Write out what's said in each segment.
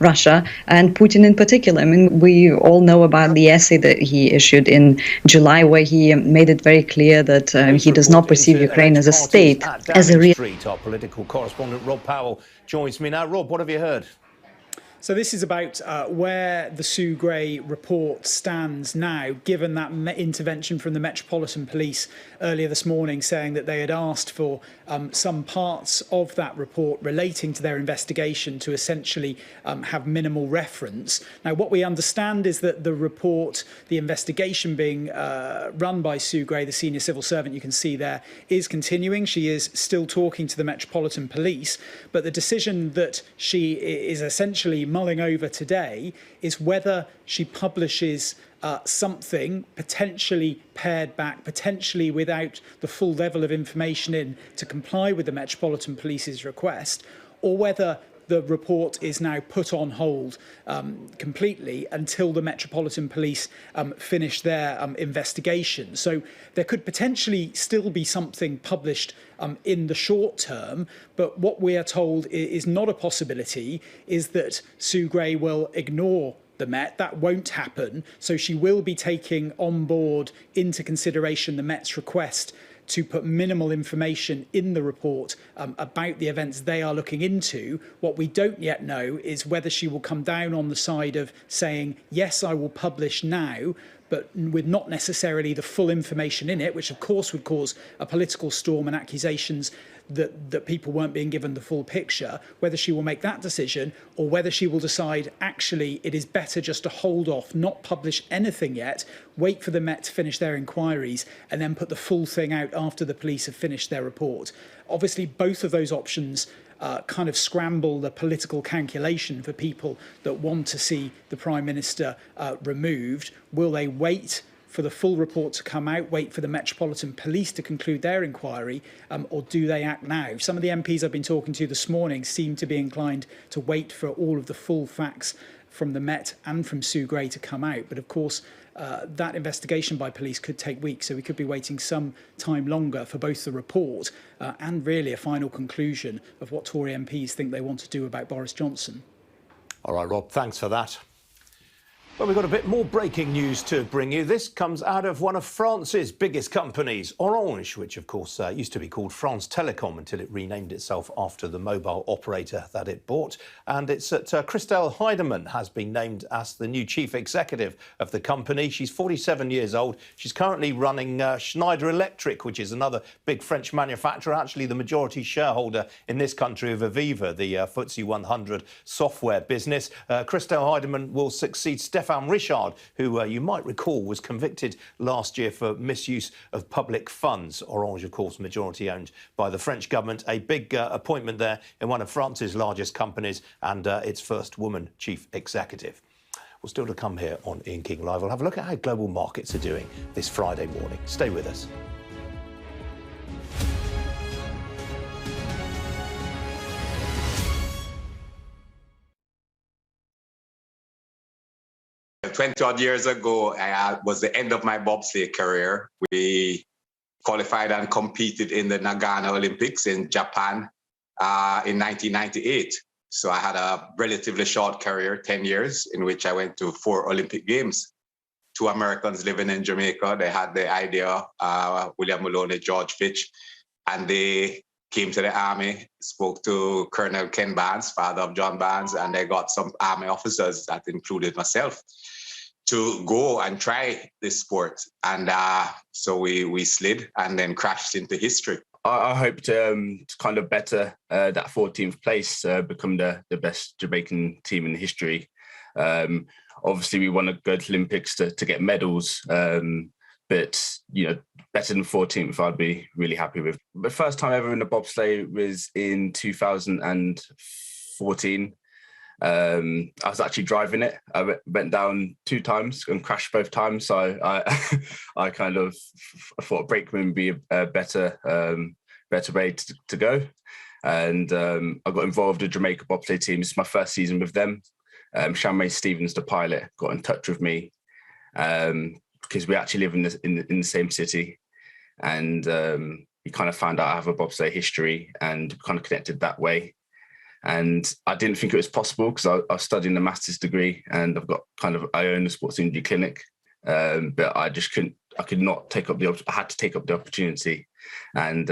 Russia and Putin in particular. I mean, we all know about the essay that he issued in July, where he made it very clear that he does not perceive Ukraine as a state, as a real. Our political correspondent Rob Powell joins me now. Rob, what have you heard? So this is about where the Sue Gray report stands now, given that intervention from the Metropolitan Police earlier this morning, saying that they had asked for some parts of that report relating to their investigation to essentially have minimal reference. Now, what we understand is that the report, the investigation being run by Sue Gray, the senior civil servant you can see there, is continuing. She is still talking to the Metropolitan Police, but the decision that she is essentially mulling over today is whether she publishes something potentially pared back, potentially without the full level of information in to comply with the Metropolitan Police's request, or whether the report is now put on hold completely until the Metropolitan Police finish their investigation. So there could potentially still be something published in the short term, but what we are told is not a possibility is that Sue Gray will ignore the Met. That won't happen. So she will be taking on board into consideration the Met's request to put minimal information in the report about the events they are looking into. What we don't yet know is whether she will come down on the side of saying, yes, I will publish now, but with not necessarily the full information in it, which of course would cause a political storm and accusations that people weren't being given the full picture, whether she will make that decision or whether she will decide actually it is better just to hold off, not publish anything yet, wait for the Met to finish their inquiries and then put the full thing out after the police have finished their report. Obviously, both of those options kind of scramble the political calculation for people that want to see the Prime Minister removed. Will they wait for the full report to come out, wait for the Metropolitan Police to conclude their inquiry, or do they act now? Some of the MPs I've been talking to this morning seem to be inclined to wait for all of the full facts from the Met and from Sue Gray to come out. But of course, that investigation by police could take weeks, so we could be waiting some time longer for both the report and really a final conclusion of what Tory MPs think they want to do about Boris Johnson. All right, Rob, thanks for that. Well, we've got a bit more breaking news to bring you. This comes out of one of France's biggest companies, Orange, which of course used to be called France Telecom until it renamed itself after the mobile operator that it bought. And it's that Christelle Heidemann has been named as the new chief executive of the company. She's 47 years old. She's currently running Schneider Electric, which is another big French manufacturer, actually the majority shareholder in this country of Aviva, the FTSE 100 software business. Christelle Heidemann will succeed Stéphane Richard, who you might recall was convicted last year for misuse of public funds. Orange, of course, majority owned by the French government. A big appointment there in one of France's largest companies and its first woman chief executive. Well, still to come here on Ian King Live. We'll have a look at how global markets are doing this Friday morning. Stay with us. 20-odd years ago, was the end of my bobsleigh career. We qualified and competed in the Nagano Olympics in Japan in 1998. So I had a relatively short career, 10 years, in which I went to 4 Olympic Games. 2 Americans living in Jamaica, they had the idea, William Maloney, George Fitch, and they came to the army, spoke to Colonel Ken Barnes, father of John Barnes, and they got some army officers, that included myself, to go and try this sport. And so we slid and then crashed into history. I hope to kind of better that 14th place, become the best Jamaican team in history. Obviously, we want to go to Olympics to get medals, but you know, better than 14th, I'd be really happy with. The first time ever in the bobsleigh was in 2014. I was actually driving it. I went down 2 times and crashed both times. So I kind of thought brakeman would be a better way to go. And I got involved with the Jamaica bobsleigh team. It's my first season with them. Shamray Stevens, the pilot, got in touch with me because we actually live in the same city. And he kind of found out I have a bobsleigh history and kind of connected that way. And I didn't think it was possible because I was studying a master's degree and I own a sports injury clinic. But I just couldn't, I could not take up I had to take up the opportunity. And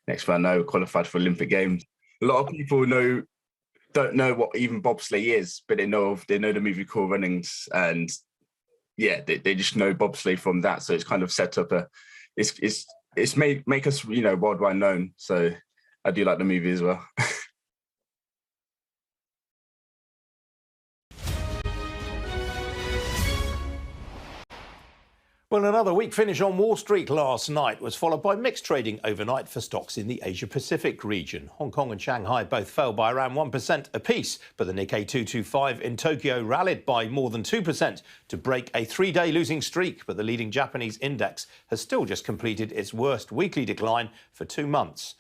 next thing I know, qualified for Olympic Games. A lot of people don't know what even bobsleigh is, but they know the movie Cool Runnings, and yeah, they just know bobsleigh from that. So it's kind of set up it's make us worldwide known. So I do like the movie as well. Well, another weak finish on Wall Street last night was followed by mixed trading overnight for stocks in the Asia-Pacific region. Hong Kong and Shanghai both fell by around 1% apiece, but the Nikkei 225 in Tokyo rallied by more than 2% to break a three-day losing streak. But the leading Japanese index has still just completed its worst weekly decline for 2 months.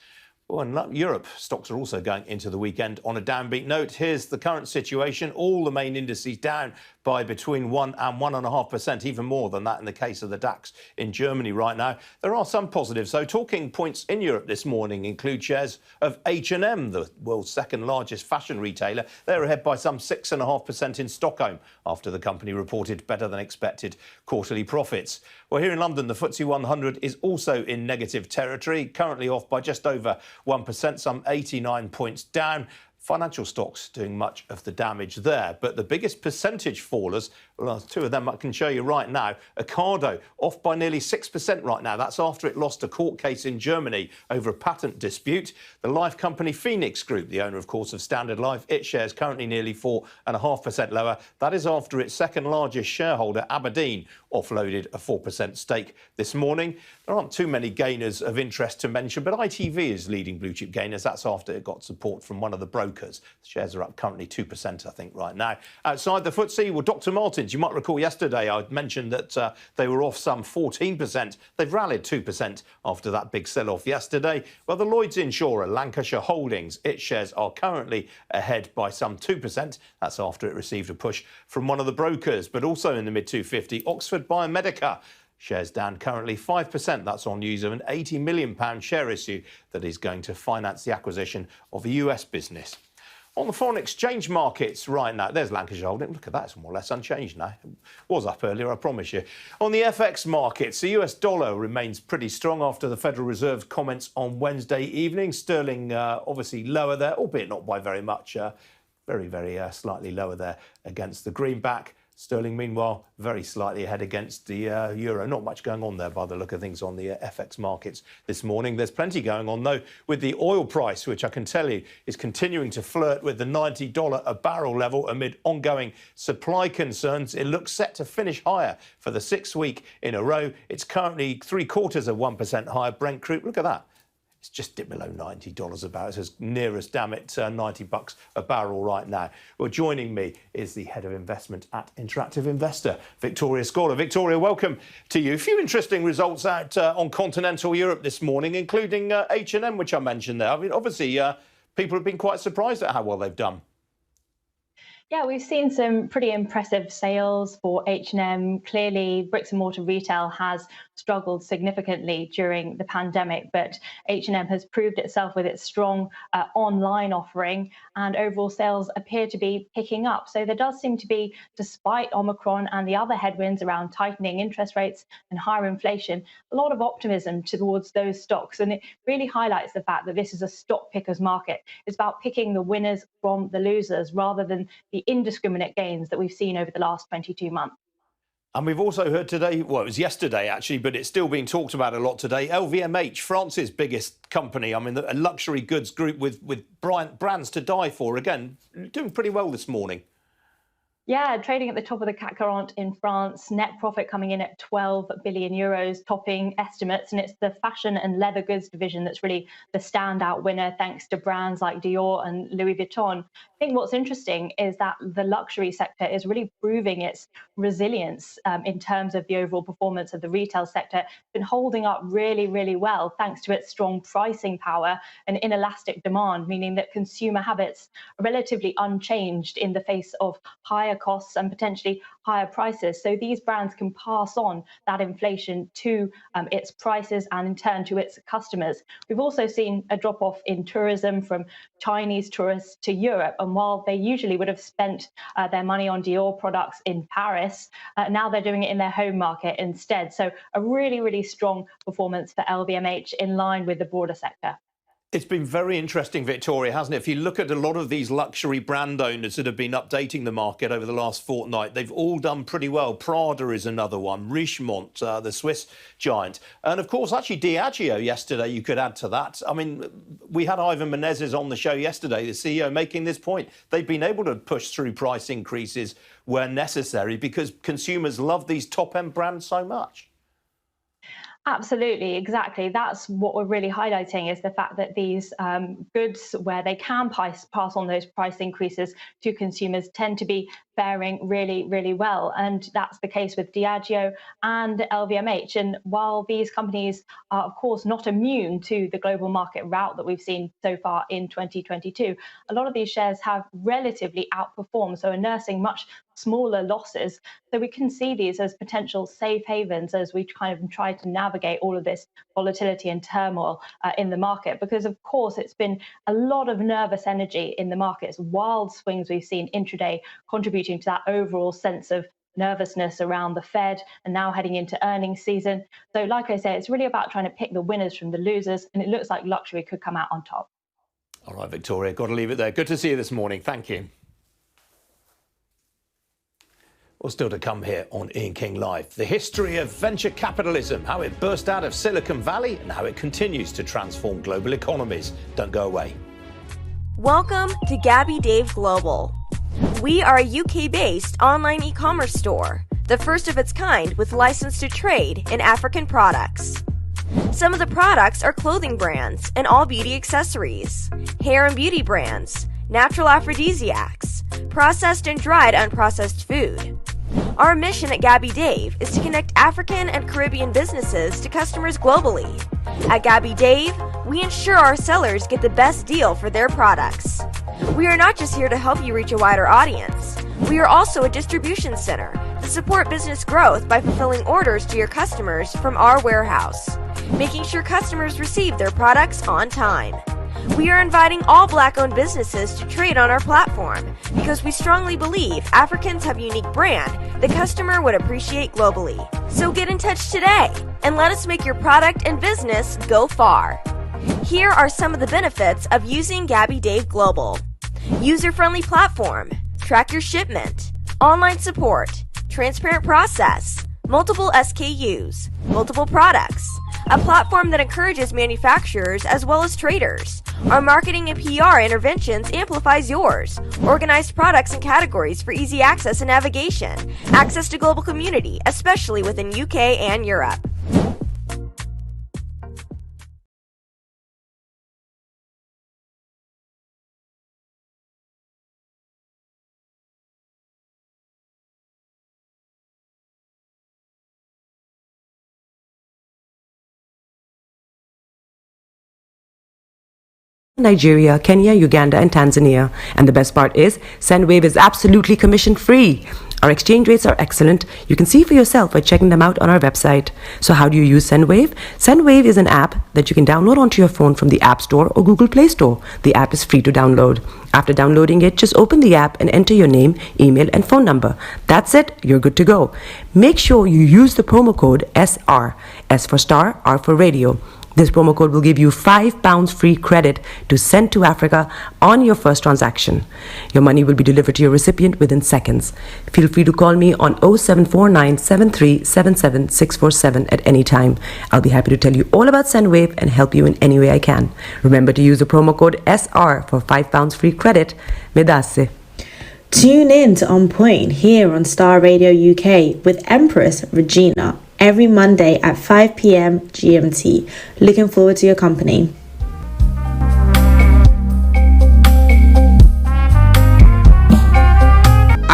Well, in Europe, stocks are also going into the weekend on a downbeat note. Here's the current situation. All the main indices down by between 1 and 1.5%, even more than that in the case of the DAX in Germany right now. There are some positives, though. Talking points in Europe this morning include shares of H&M, the world's second largest fashion retailer. They're ahead by some 6.5% in Stockholm after the company reported better than expected quarterly profits. Well, here in London, the FTSE 100 is also in negative territory, currently off by just over 1%, some 89 points down. Financial stocks doing much of the damage there. But the biggest percentage fallers, well, two of them I can show you right now. Ocado off by nearly 6% right now. That's after it lost a court case in Germany over a patent dispute. The life company Phoenix Group, the owner, of course, of Standard Life, its shares currently nearly 4.5% lower. That is after its second largest shareholder, Aberdeen, offloaded a 4% stake this morning. There aren't too many gainers of interest to mention, but ITV is leading blue chip gainers. That's after it got support from one of the brokers. The shares are up currently 2%, I think, right now. Outside the FTSE, well, Dr. Martens, you might recall yesterday I mentioned that they were off some 14%. They've rallied 2% after that big sell-off yesterday. Well, the Lloyds insurer, Lancashire Holdings, its shares are currently ahead by some 2%. That's after it received a push from one of the brokers, but also in the mid-250, Oxford Biomedica. Shares down currently 5%. That's on news of an £80 million share issue that is going to finance the acquisition of a US business. On the foreign exchange markets right now, there's Lancashire Holding. Look at that, it's more or less unchanged now. It was up earlier, I promise you. On the FX markets, the US dollar remains pretty strong after the Federal Reserve's comments on Wednesday evening. Sterling obviously lower there, albeit not by very much. Very slightly lower there against the greenback. Sterling, meanwhile, very slightly ahead against the euro. Not much going on there by the look of things on the FX markets this morning. There's plenty going on, though, with the oil price, which I can tell you is continuing to flirt with the $90 a barrel level amid ongoing supply concerns. It looks set to finish higher for the 6th week in a row. It's currently 0.75% higher. Brent crude, look at that. It's just dipped below $90 a barrel. It's as near as, damn it, $90 a barrel right now. Well, joining me is the head of investment at Interactive Investor, Victoria Scaller. Victoria, welcome to you. A few interesting results out on continental Europe this morning, including H&M, which I mentioned there. I mean, obviously, people have been quite surprised at how well they've done. Yeah, we've seen some pretty impressive sales for H&M. Clearly, bricks and mortar retail has struggled significantly during the pandemic, but H&M has proved itself with its strong online offering, and overall sales appear to be picking up. So there does seem to be, despite Omicron and the other headwinds around tightening interest rates and higher inflation, a lot of optimism towards those stocks. And it really highlights the fact that this is a stock pickers market. It's about picking the winners from the losers rather than the indiscriminate gains that we've seen over the last 22 months. And we've also heard today, well, it was yesterday actually, but it's still being talked about a lot today. LVMH, France's biggest company, I mean, a luxury goods group with brands to die for. Again, doing pretty well this morning. Yeah, trading at the top of the CAC 40 in France, net profit coming in at 12 billion euros, topping estimates. And it's the fashion and leather goods division that's really the standout winner, thanks to brands like Dior and Louis Vuitton. I think what's interesting is that the luxury sector is really proving its resilience in terms of the overall performance of the retail sector. It's been holding up really, really well, thanks to its strong pricing power and inelastic demand, meaning that consumer habits are relatively unchanged in the face of higher higher costs and potentially higher prices. So these brands can pass on that inflation to its prices and in turn to its customers. We've also seen a drop off in tourism from Chinese tourists to Europe. And while they usually would have spent their money on Dior products in Paris, now they're doing it in their home market instead. So a really, really strong performance for LVMH in line with the broader sector. It's been very interesting, Victoria, hasn't it? If you look at a lot of these luxury brand owners that have been updating the market over the last fortnight, they've all done pretty well. Prada is another one, Richemont, the Swiss giant. And of course, actually, Diageo yesterday, you could add to that. I mean, we had Ivan Menezes on the show yesterday, the CEO, making this point. They've been able to push through price increases where necessary because consumers love these top-end brands so much. Absolutely, exactly. That's what we're really highlighting is the fact that these goods where they can pass on those price increases to consumers tend to be faring really, really well. And that's the case with Diageo and LVMH. And while these companies are, of course, not immune to the global market rout that we've seen so far in 2022, a lot of these shares have relatively outperformed, so are nursing much smaller losses. So we can see these as potential safe havens as we kind of try to navigate all of this volatility and turmoil in the market, because of course it's been a lot of nervous energy in the markets, wild swings we've seen intraday contributing to that overall sense of nervousness around the Fed and now heading into earnings season. So like I say, it's really about trying to pick the winners from the losers, and it looks like luxury could come out on top. All right, Victoria, got to leave it there. Good to see you this morning. Thank you. Well, still to come here on Ian King Live. The history of venture capitalism, how it burst out of Silicon Valley and how it continues to transform global economies. Don't go away. Welcome to Gabby Dave Global. We are a UK-based online e-commerce store, the first of its kind with license to trade in African products. Some of the products are clothing brands and all beauty accessories, hair and beauty brands, natural aphrodisiacs, processed and dried unprocessed food. Our mission at Gabby Dave is to connect African and Caribbean businesses to customers globally. At Gabby Dave, we ensure our sellers get the best deal for their products. We are not just here to help you reach a wider audience. We are also a distribution center to support business growth by fulfilling orders to your customers from our warehouse, making sure customers receive their products on time. We are inviting all Black-owned businesses to trade on our platform because we strongly believe Africans have a unique brand the customer would appreciate globally. So get in touch today and let us make your product and business go far. Here are some of the benefits of using Gabby Dave Global. User-friendly platform, track your shipment, online support, transparent process, multiple SKUs, multiple products, a platform that encourages manufacturers as well as traders. Our marketing and PR interventions amplifies yours. Organized products and categories for easy access and navigation. Access to global community, especially within UK and Europe. Nigeria, Kenya, Uganda, and Tanzania. And the best part is, SendWave is absolutely commission-free. Our exchange rates are excellent. You can see for yourself by checking them out on our website. So how do you use SendWave? SendWave is an app that you can download onto your phone from the App Store or Google Play Store. The app is free to download. After downloading it, just open the app and enter your name, email, and phone number. That's it. You're good to go. Make sure you use the promo code SR. S for Star, R for Radio. This promo code will give you £5 free credit to send to Africa on your first transaction. Your money will be delivered to your recipient within seconds. Feel free to call me on 0749 7377 647 at any time. I'll be happy to tell you all about SendWave and help you in any way I can. Remember to use the promo code SR for £5 free credit. Medasse. Tune in to On Point here on Star Radio UK with Empress Regina every Monday at 5 p.m. GMT. Looking forward to your company.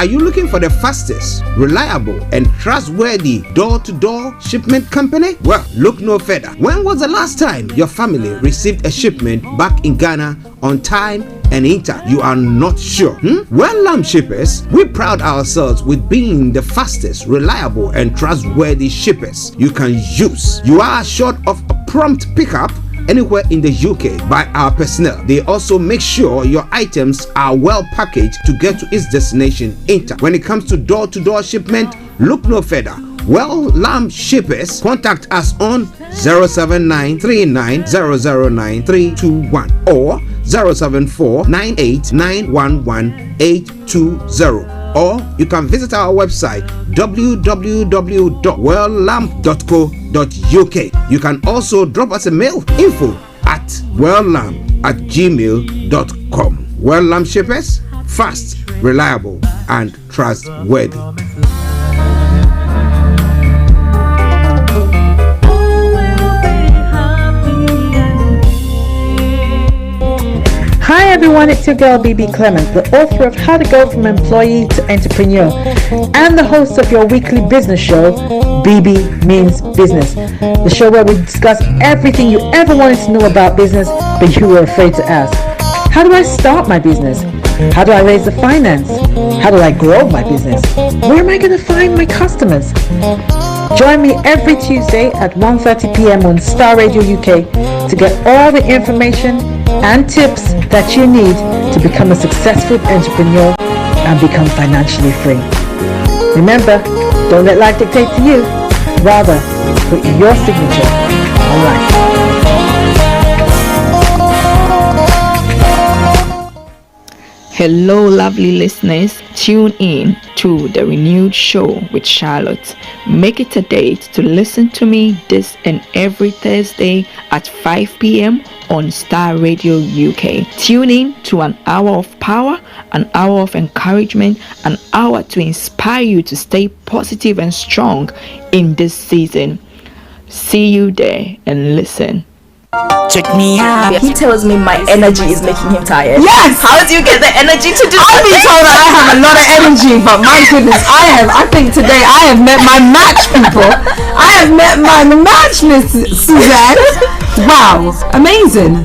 Are you looking for the fastest, reliable, and trustworthy door-to-door shipment company? Well, look no further. When was the last time your family received a shipment back in Ghana on time and in time? You are not sure? Well, Lamb Shippers, we pride ourselves with being the fastest, reliable, and trustworthy shippers you can use. You are assured of a prompt pickup anywhere in the UK by our personnel. They also make sure your items are well packaged to get to its destination in time. When it comes to door-to-door shipment, look no further. Well, Lamb Shippers, contact us on 07939009321 or 07498911820. Or you can visit our website www.welllamb.co.uk. You can also drop us a mail, info@welllamb@gmail.com. Well Lamb Shippers, fast, reliable, and trustworthy. Hi everyone, it's your girl BB Clement, the author of How to Go From Employee to Entrepreneur and the host of your weekly business show, BB Means Business, the show where we discuss everything you ever wanted to know about business but you were afraid to ask. How do I start my business? How do I raise the finance? How do I grow my business? Where am I going to find my customers? Join me every Tuesday at 1:30 p.m. on Starr Radio UK to get all the information and tips that you need to become a successful entrepreneur and become financially free. Remember, don't let life dictate to you. Rather, put your signature on life. Hello, lovely listeners. Tune in to the renewed show with Charlotte. Make it a date to listen to me this and every Thursday at 5 p.m. on Starr Radio UK. Tune in to an hour of power, an hour of encouragement, an hour to inspire you to stay positive and strong in this season. See you there and listen. Check me out. He tells me my energy is making him tired. Yes! How do you get the energy to do that? I've been told that I have a lot of energy, but my goodness, I think today I have met my match, people. I have met my match, Miss Suzanne. Wow, amazing.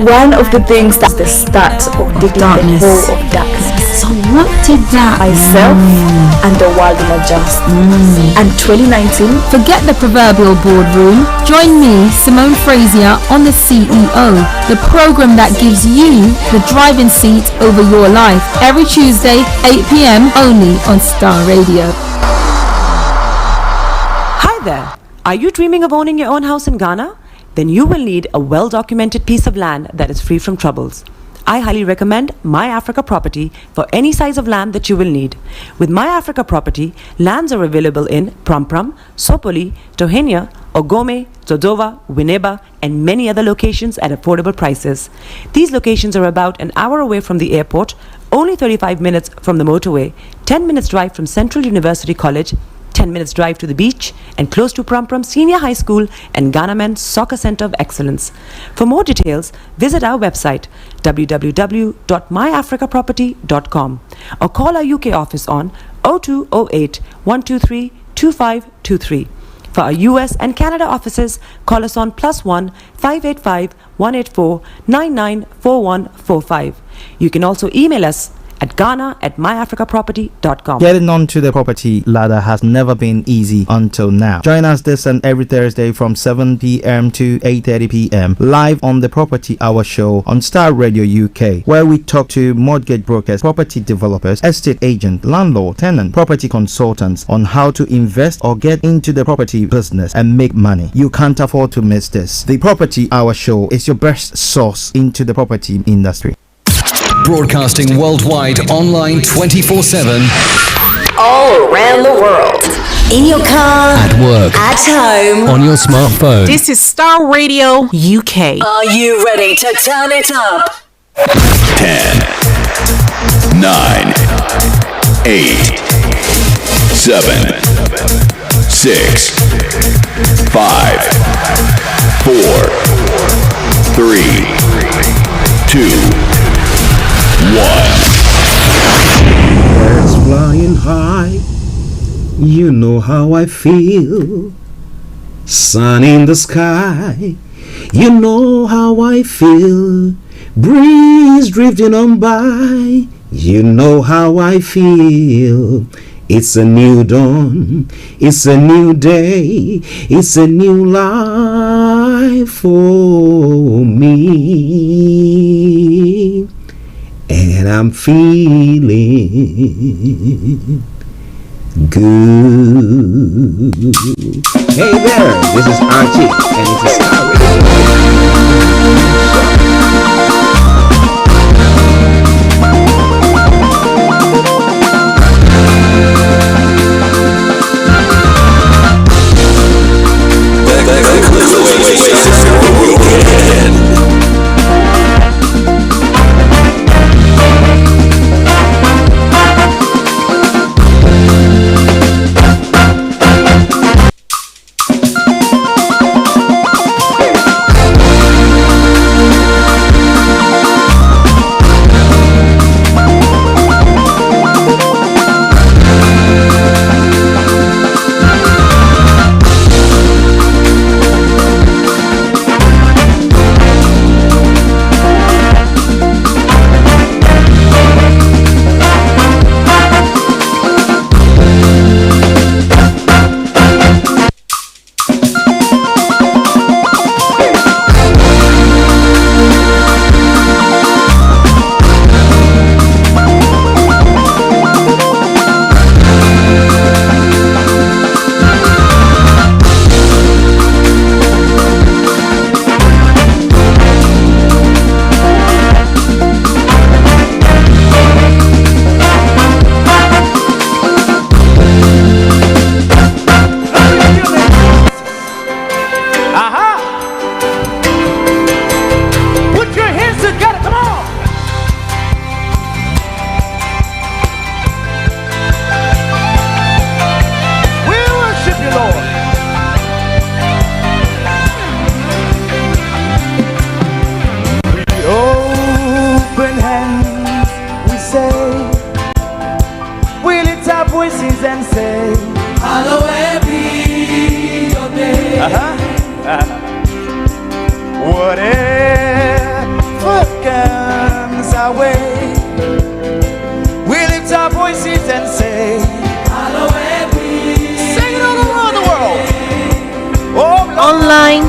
One of the things that's the start of the darkness. The hole of darkness. So what did that myself and the world will adjust. And 2019, forget the proverbial boardroom. Join me, Simone Frazier, on the CEO, the program that gives you the driving seat over your life. Every Tuesday, 8 p.m. only on Starr Radio. Hi there. Are you dreaming of owning your own house in Ghana? Then you will need a well-documented piece of land that is free from troubles. I highly recommend My Africa Property for any size of land that you will need. With My Africa Property, lands are available in Pram, Sopoli, Tohenia, Ogome, Dodova, Winneba, and many other locations at affordable prices. These locations are about an hour away from the airport, only 35 minutes from the motorway, 10 minutes drive from Central University College, 10 minutes drive to the beach, and close to Pram Senior High School and Ghana Men's Soccer Center of Excellence. For more details, visit our website www.myafricaproperty.com or call our UK office on 0208 123 2523. For our US and Canada offices, call us on +1 585 184 994145. You can also email us at ghana@myafricaproperty.com. Getting onto the property ladder has never been easy until now. Join us this and every Thursday from 7 p.m. to 8:30 p.m. live on the Property Hour Show on Starr Radio UK, where we talk to mortgage brokers, property developers, estate agents, landlord, tenant, property consultants on how to invest or get into the property business and make money. You can't afford to miss this. The Property Hour Show is your best source into the property industry. Broadcasting worldwide, online 24/7. All around the world. In your car. At work. At home. On your smartphone. This is Starr Radio UK. Are you ready to turn it up? 10, 9, 8, 7, 6, 5, 4, 3, 2, 1. flying high. You know how I feel. Sun in the sky. You know how I feel. Breeze drifting on by. You know how I feel. It's a new dawn. It's a new day. It's a new life for me. And I'm feeling good. Hey there, this is Archie, and it's a Starr Radio.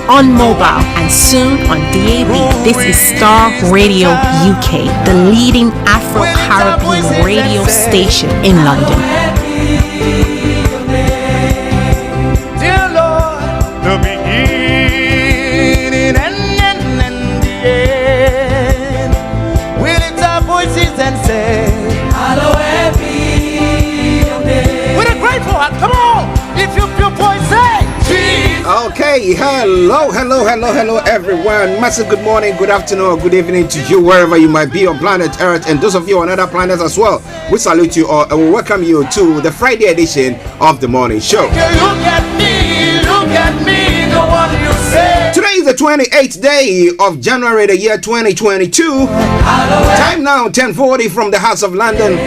On mobile and soon on DAB. This is Starr Radio UK, the leading Afro-Caribbean radio station in London. Dear Lord, the beginning and the end. We lift our voices and say, Hallowed be your name. With a grateful heart, come on, if you feel voice, say, Okay, hello everyone. Massive good morning, good afternoon, or good evening to you wherever you might be on planet Earth, and those of you on other planets as well. We salute you all and we welcome you to the Friday edition of the morning show. Look at me, the one you say. Today is the 28th day of January, the year 2022. Time now 10:40 from the House of London.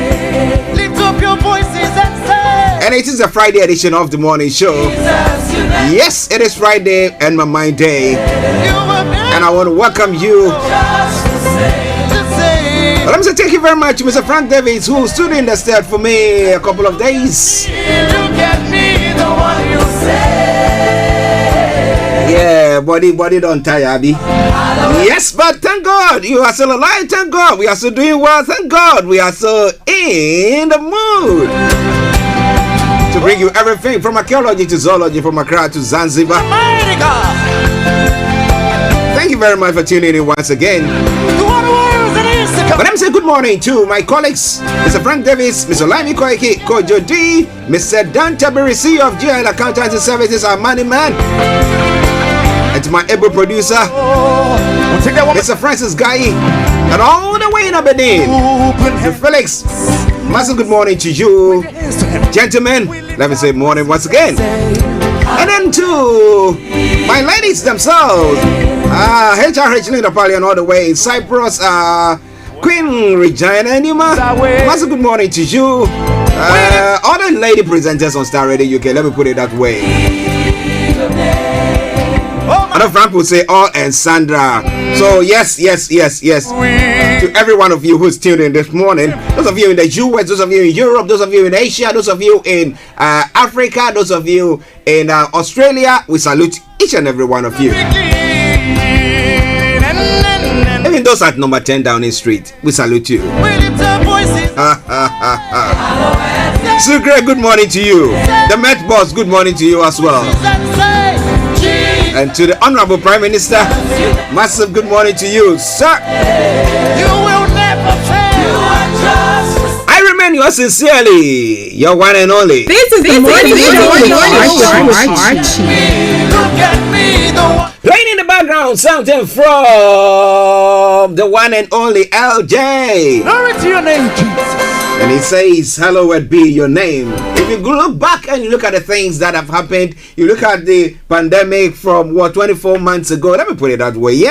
Lift up your voices and say. And it is a Friday edition of the morning show. Yes, it is Friday and my mind day. And I want to welcome you. Well, let me say thank you very much to Mr. Frank Davis, who stood in the stead for me a couple of days. Yeah, body don't tire, Abby. Yes, but thank God you are still alive. Thank God we are still doing well. Thank God we are still in the mood to bring you everything from archaeology to zoology, from Accra to Zanzibar. Thank you very much for tuning in once again. But let me say good morning to my colleagues, Mr. Frank Davis, Mr. Laimi Koiki, Kojo D, Mr. Dan Tabiri, CEO of GIL Accountancy Services, our money man, and to my able producer, Mr. Francis Guy, and all the way in Aberdeen, Mr. Felix. Massive good morning to you, gentlemen. Let me say morning once again. And then to my ladies themselves, HRH Linda Palian all the way in Cyprus, Queen Regina Nima. Massive good morning to you. lady presenters on Star Radio UK. Let me put it that way. Another Frank will say all and Sandra. So yes. To every one of you who's tuned in this morning, those of you in the US, those of you in Europe, those of you in Asia, those of you in Africa, those of you in Australia, we salute each and every one of you. Even those at number 10 Downing Street, we salute you. Sugre, good morning to you. The Met Boss, good morning to you as well. And to the Honorable Prime Minister, massive good morning to you, sir. You will never fail. I remain yours sincerely, your one and only. This is the morning Playing in the background, something from the one and only LJ. Glory to your name, Jesus. And he says, hallowed be your name. If you look back and you look at the things that have happened, you look at the pandemic from 24 months ago. Let me put it that way,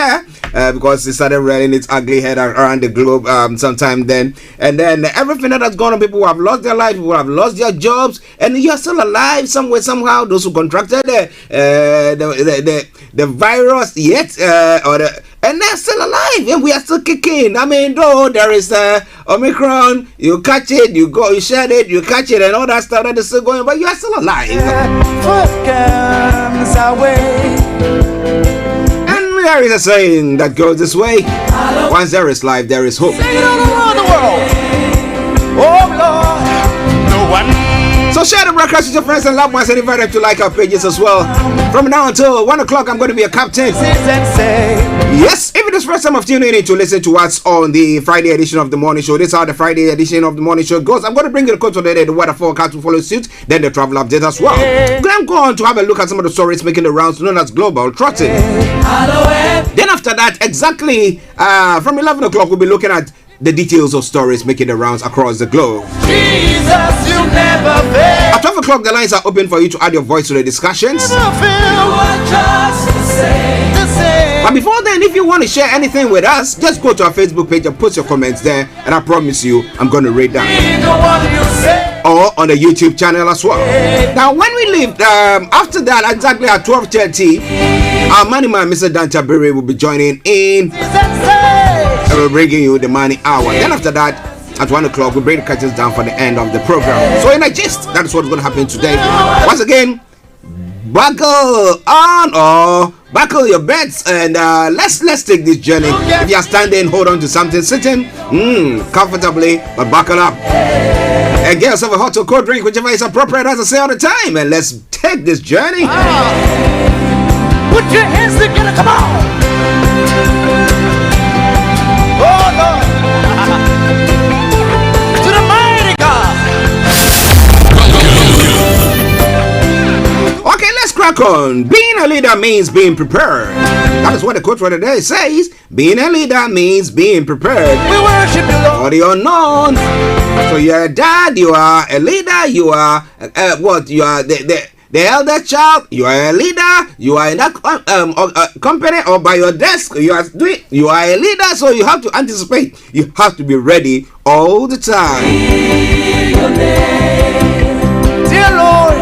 because it started rearing its ugly head around the globe sometime then. And then everything that has gone on, people who have lost their life, people who have lost their jobs, and you're still alive somewhere, somehow. Those who contracted the virus yet, and they're still alive, and we are still kicking. I mean, though there is Omicron, you catch it, you go, you shed it, you catch it, and all that stuff that is still going, but you are still alive. And there is a saying that goes this way: once there is life, there is hope. Sing it all around the world. Oh Lord, no one. So share the broadcast with your friends and loved ones and invite them to like our pages as well. From now until 1 o'clock, I'm going to be a captain. Yes, if it is first time of tuning in to listen to us on the Friday edition of the morning show, this is how the Friday edition of the morning show goes. I'm going to bring you the code today, the weather forecast to follow suit, then the travel update as well. I'm going to have a look at some of the stories making the rounds known as global trotting. Then after that, exactly from 11 o'clock, we'll be looking at the details of stories making the rounds across the globe. Jesus, you never fail. At 12 o'clock, the lines are open for you to add your voice to the discussions. But before then, if you want to share anything with us, just go to our Facebook page and post your comments there, and I promise you, I'm going to read them. Or on the YouTube channel as well. Now, when we leave, after that, exactly at 12:30, our money man, Mr. Danta Berry, will be joining in. And we're bringing you the money hour. Then after that, at 1 o'clock, we bring the curtains down for the end of the program. So in a gist, that is what's going to happen today. Once again, buckle on or buckle your bets, and let's take this journey. If you are standing, hold on to something. Sitting, comfortably, but buckle up. And get yourself a hot or cold drink, whichever is appropriate, as I say all the time. And let's take this journey. Put your hands together, come on. Oh Lord. To the mighty God. Okay, let's crack on. Being a leader means being prepared. That is what the quote for today says. Being a leader means being prepared. We worship you, Lord. For the unknown. So you're a dad, you are a leader, you are you are the elder child, you are a leader, you are in that company or by your desk, you are a leader, so you have to anticipate, you have to be ready all the time. Dear Lord,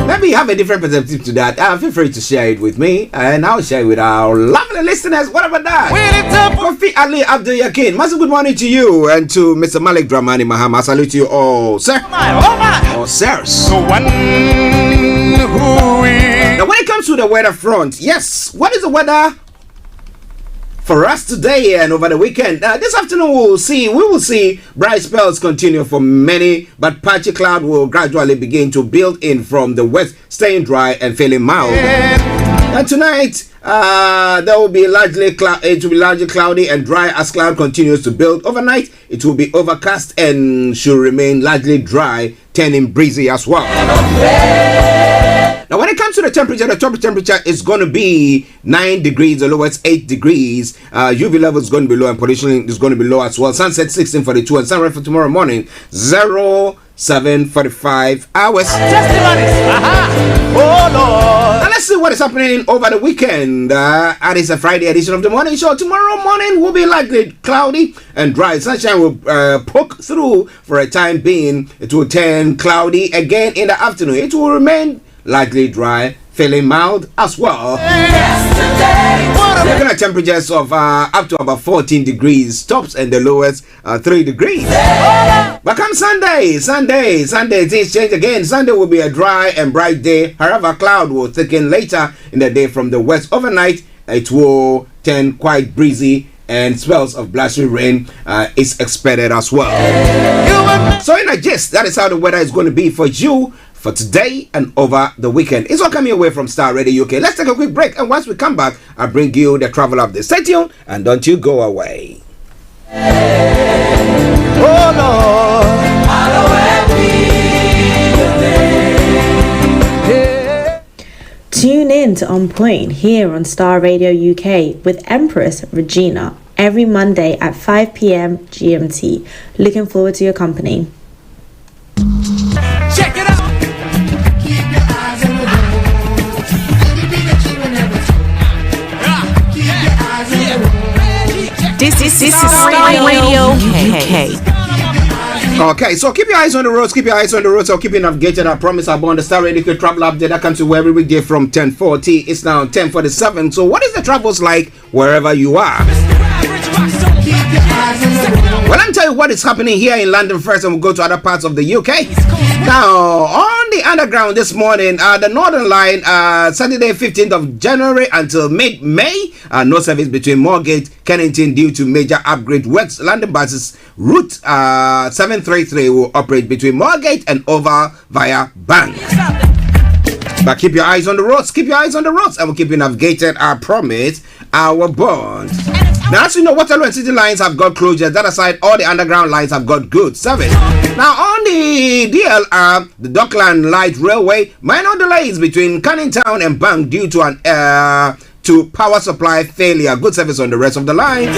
maybe you have a different perspective to that. Feel free to share it with me, and I'll share it with our lovely listeners. What about that? Kofi Ali Abdul Yakin, massive good morning to you, and to Mr. Malik Dramani Mahama. I salute you all, sir. Oh my. Or sirs. No one who is. Now, when it comes to the weather front, yes, what is the weather for us today and over the weekend? This afternoon we will see bright spells continue for many, but patchy cloud will gradually begin to build in from the west, staying dry and feeling mild. And tonight there will be largely cloudy and dry as cloud continues to build. Overnight it will be overcast and should remain largely dry, turning breezy as well. Now, when it comes to the temperature, the top temperature is going to be 9 degrees, the lowest 8 degrees. UV level is going to be low, and pollution is going to be low as well. Sunset 16:42, and sunrise for tomorrow morning 0 7:45 hours. Testimonies. Oh Lord. Now let's see what is happening over the weekend. And it's a Friday edition of the morning show. Tomorrow morning will be likely cloudy and dry. Sunshine will poke through for a time being. It will turn cloudy again in the afternoon. It will remain likely dry, feeling mild as well. Looking at temperatures of up to about 14 degrees tops and the lowest 3 degrees. But come Sunday, things change again. Sunday will be a dry and bright day. However, cloud will thicken later in the day from the west. Overnight, it will turn quite breezy and spells of blustery rain is expected as well. So in a gist, that is how the weather is going to be for you for today and over the weekend. It's all coming away from Starr Radio UK. Let's take a quick break, and once we come back, I'll bring you the travel update. Stay tuned and don't you go away. Oh Lord. Tune in to On Point here on Starr Radio UK with Empress Regina every Monday at 5 p.m. GMT. Looking forward to your company. Check it out. Keep your eyes on the road. Keep your eyes on the road. This is Starr Radio UK. Okay, so keep your eyes on the roads, so keep you navigated. I promise I'll be on the Starr Radio UK travel update that comes to you every weekday from 10:40. It's now 10:47. So what is the travels like wherever you are? Well, let me tell you what is happening here in London first, and we'll go to other parts of the UK. Now, on the underground this morning, the Northern Line, Saturday 15th of January until mid-May, no service between Moorgate, Kennington due to major upgrade works. London buses route 733 will operate between Moorgate and over via Bank. But keep your eyes on the roads, and we'll keep you navigated. I promise, our bond. Now, as you know, Waterloo and City lines have got closures. That aside, all the underground lines have got good service. Now, on the DLR, the Dockland Light Railway, minor delays between Canning Town and Bank due to an to power supply failure. Good service on the rest of the line.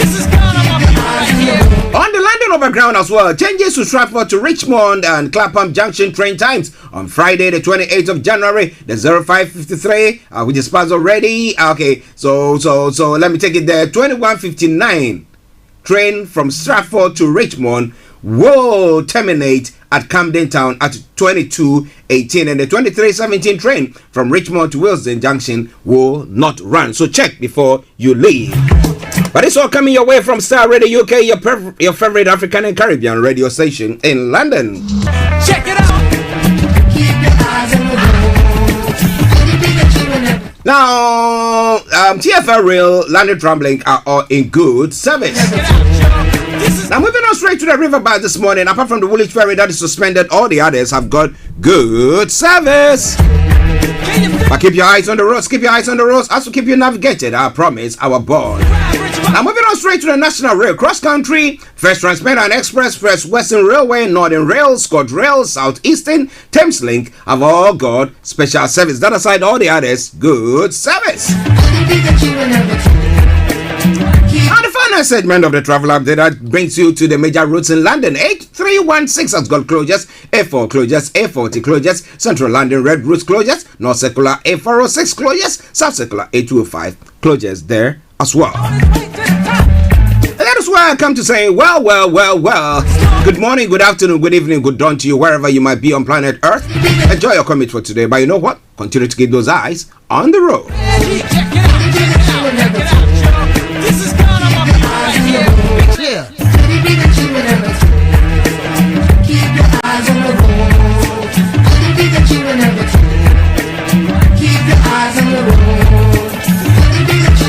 On the London Overground as well, changes to Stratford to Richmond and Clapham Junction train times. On Friday, the 28th of January, the 0553, which is passed already. Okay, so let me take it there. 2159 train from Stratford to Richmond will terminate at Camden Town at 22:18, and the 23:17 train from Richmond to Willesden Junction will not run. So check before you leave. But it's all coming your way from Starr Radio UK, your favorite African and Caribbean radio station in London. Check it out. Keep your eyes on the road. Now, TFL Rail, London Tramlink are all in good service. Now, moving on straight to the riverbank this morning, apart from the Woolwich Ferry that is suspended, all the others have got good service. But keep your eyes on the roads, as we keep you navigated, I promise, our board. Now, moving on straight to the National Rail, Cross Country, First Transparent and Express, First Western Railway, Northern Rail, Scott Rail, South Eastern, Thames Link have all got special service. That aside, all the others, good service. Now, the final segment of the travel update that brings you to the major routes in London. 8316 has got closures, A4 closures, A40 closures, Central London Red Routes closures, North Circular A406 closures, South Circular A205 closures there as well. And that is why I come to say, well. Good morning, good afternoon, good evening, good dawn to you, wherever you might be on planet Earth. Enjoy your commute for today, but you know what? Continue to keep those eyes on the road. Yeah.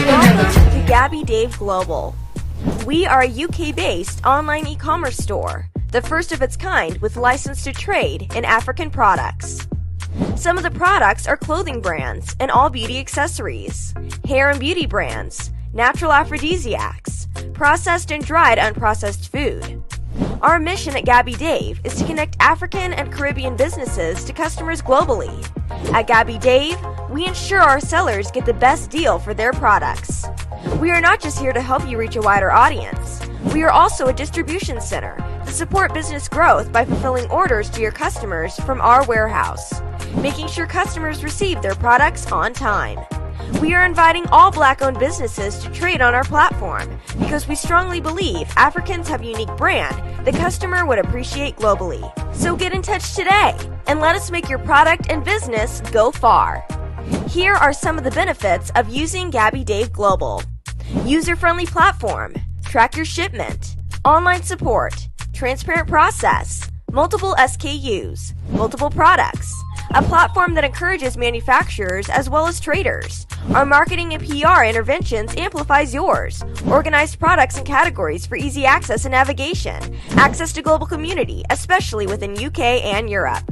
Welcome to Gabby Dave Global. We are a UK-based online e-commerce store, the first of its kind with license to trade in African products. Some of the products are clothing brands and all beauty accessories, hair and beauty brands, natural aphrodisiacs, processed and dried unprocessed food. Our mission at Gabby Dave is to connect African and Caribbean businesses to customers globally. At Gabby Dave, we ensure our sellers get the best deal for their products. We are not just here to help you reach a wider audience. We are also a distribution center to support business growth by fulfilling orders to your customers from our warehouse, making sure customers receive their products on time. We are inviting all Black-owned businesses to trade on our platform because we strongly believe Africans have a unique brand the customer would appreciate globally. So get in touch today and let us make your product and business go far. Here are some of the benefits of using Gabby Dave Global. User-friendly platform, track your shipment, online support, transparent process, multiple SKUs, multiple products, a platform that encourages manufacturers as well as traders. Our marketing and PR interventions amplifies yours. Organized products and categories for easy access and navigation. Access to global community, especially within UK and Europe.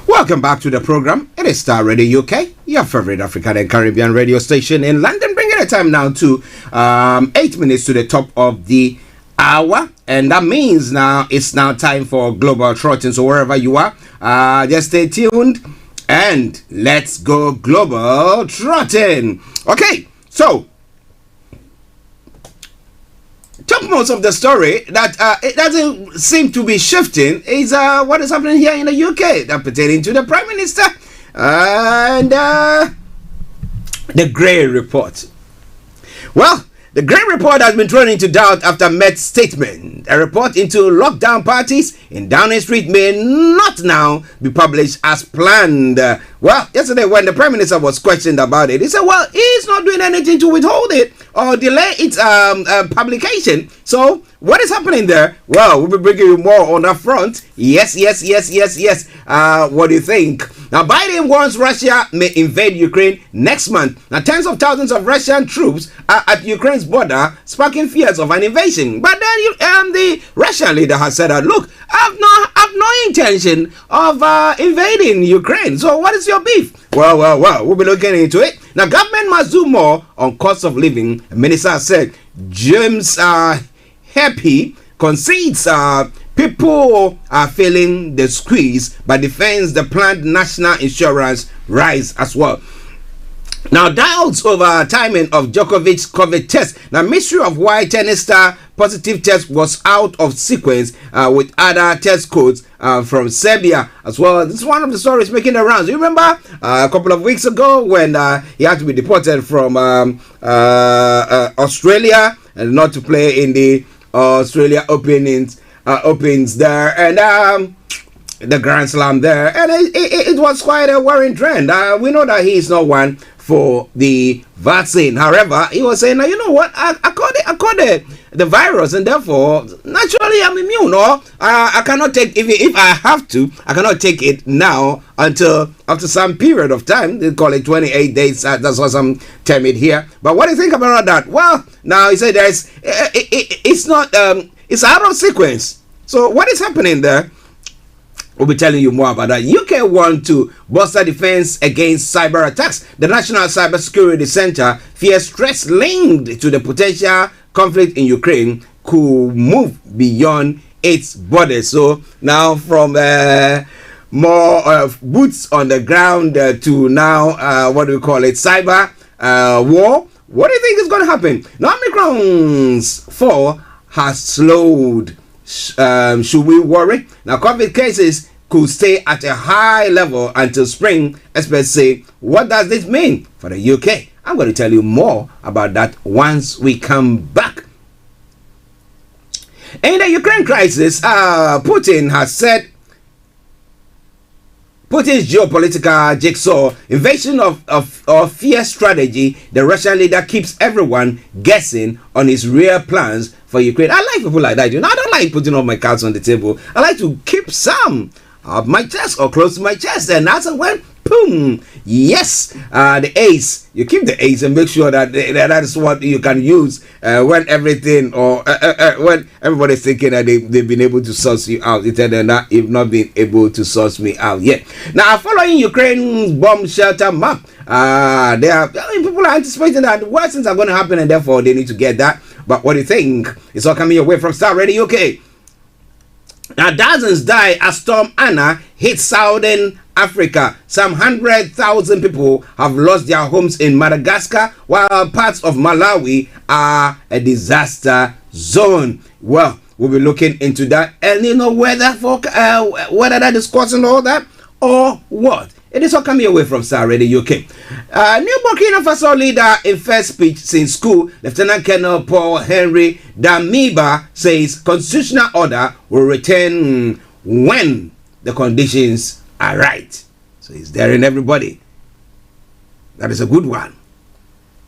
Welcome back to the program. It is Starr Radio UK, your favorite African and Caribbean radio station in London. Bringing the time now to 8 minutes to the top of the hour, and that means now it's now time for Global Trotting. So wherever you are, just stay tuned and let's go Global Trotting. Okay, so topmost of the story that it doesn't seem to be shifting is what is happening here in the UK, that pertaining to the Prime Minister and the Grey Report. Well, the Grey Report has been thrown into doubt after Met's statement. A report into lockdown parties in Downing Street may not now be published as planned. Well, yesterday when the Prime Minister was questioned about it, he said, well, he's not doing anything to withhold it or delay its publication. So, what is happening there? Well, we'll be bringing you more on that front. Yes. What do you think? Now, Biden warns Russia may invade Ukraine next month. Now, tens of thousands of Russian troops are at Ukraine's border, sparking fears of an invasion. But then the Russian leader has said that, look, I have no intention of invading Ukraine. So what is your beef? Well, we'll be looking into it. Now, government must do more on cost of living. The minister said James Happy concedes people are feeling the squeeze, but defends the planned national insurance rise as well. Now, doubts over timing of Djokovic's COVID test. Now, mystery of why tennis star positive test was out of sequence with other test codes from Serbia as well. This is one of the stories making the rounds. You remember a couple of weeks ago when he had to be deported from Australia and not to play in the Australia Opens there, and the Grand Slam there, and it was quite a worrying trend. We know that he is not one for the vaccine. However, he was saying, you know what, I caught the virus, and therefore naturally I'm immune, or I cannot take, if I have to, I cannot take it now until after some period of time. They call it 28 days. That's what some term it here. But what do you think about that? Well, now he said it's not it's out of sequence. So what is happening there? We'll be telling you more about that. UK want to bolster defense against cyber attacks. The National Cybersecurity Center fears threats linked to the potential conflict in Ukraine could move beyond its borders. So now from more boots on the ground to now, what do we call it, cyber war. What do you think is going to happen? Now, Omicron's fall has slowed. Should we worry? Now, COVID cases could stay at a high level until spring. Experts say, what does this mean for the UK? I'm going to tell you more about that once we come back. In the Ukraine crisis, Putin has said Putin's geopolitical jigsaw invasion of fear strategy, the Russian leader keeps everyone guessing on his real plans for Ukraine. I like people like that. You know, I don't like putting all my cards on the table. I like to keep some of my chest or close to my chest, and that's when boom, yes, the ace. You keep the ace and make sure that that is what you can use when everything or when everybody's thinking that they've been able to source you out. They're not, if not been able to source me out yet. Now, following Ukraine's bomb shelter map, people are anticipating that worse things are going to happen, and therefore they need to get that. But what do you think? It's all coming your way from Starr Radio UK. Now, dozens die as Storm Anna hit southern Africa. Some 100,000 people have lost their homes in Madagascar, while parts of Malawi are a disaster zone. Well, we'll be looking into that. And you know whether that is causing all that or what. It is all coming away from Starr Radio UK. New Burkina Faso leader in first speech since school, Lieutenant Colonel Paul Henry Damiba, says constitutional order will return when the conditions are right. So he's daring everybody. That is a good one.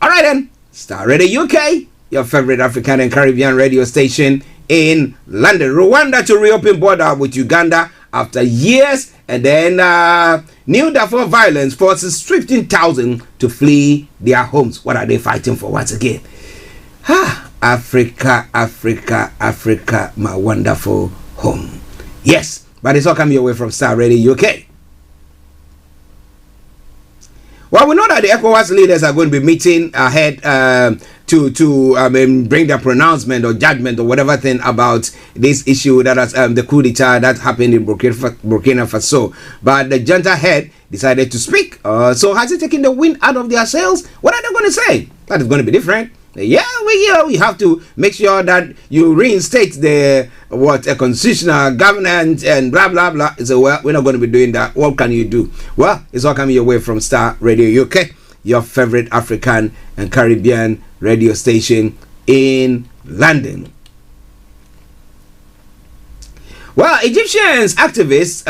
All right then, Starr Radio UK, your favorite African and Caribbean radio station in London. Rwanda to reopen border with Uganda after years, and then new Darfur violence forces 15,000 to flee their homes. What are they fighting for once again? Africa, Africa, Africa, my wonderful home. Yes, but it's all coming away from Starr Radio UK. Well, we know that the ECOWAS leaders are going to be meeting ahead to bring their pronouncement or judgment or whatever thing about this issue that has the coup d'etat that happened in Burkina Faso. But the junta head decided to speak. So has it taken the wind out of their sails? What are they going to say? That is going to be different. Yeah, we have to make sure that you reinstate a constitutional governance and blah blah blah. So well, we're not going to be doing that. What can you do? Well, it's all coming your way from Starr Radio UK, your favorite African and Caribbean radio station in London. Well, Egyptians activists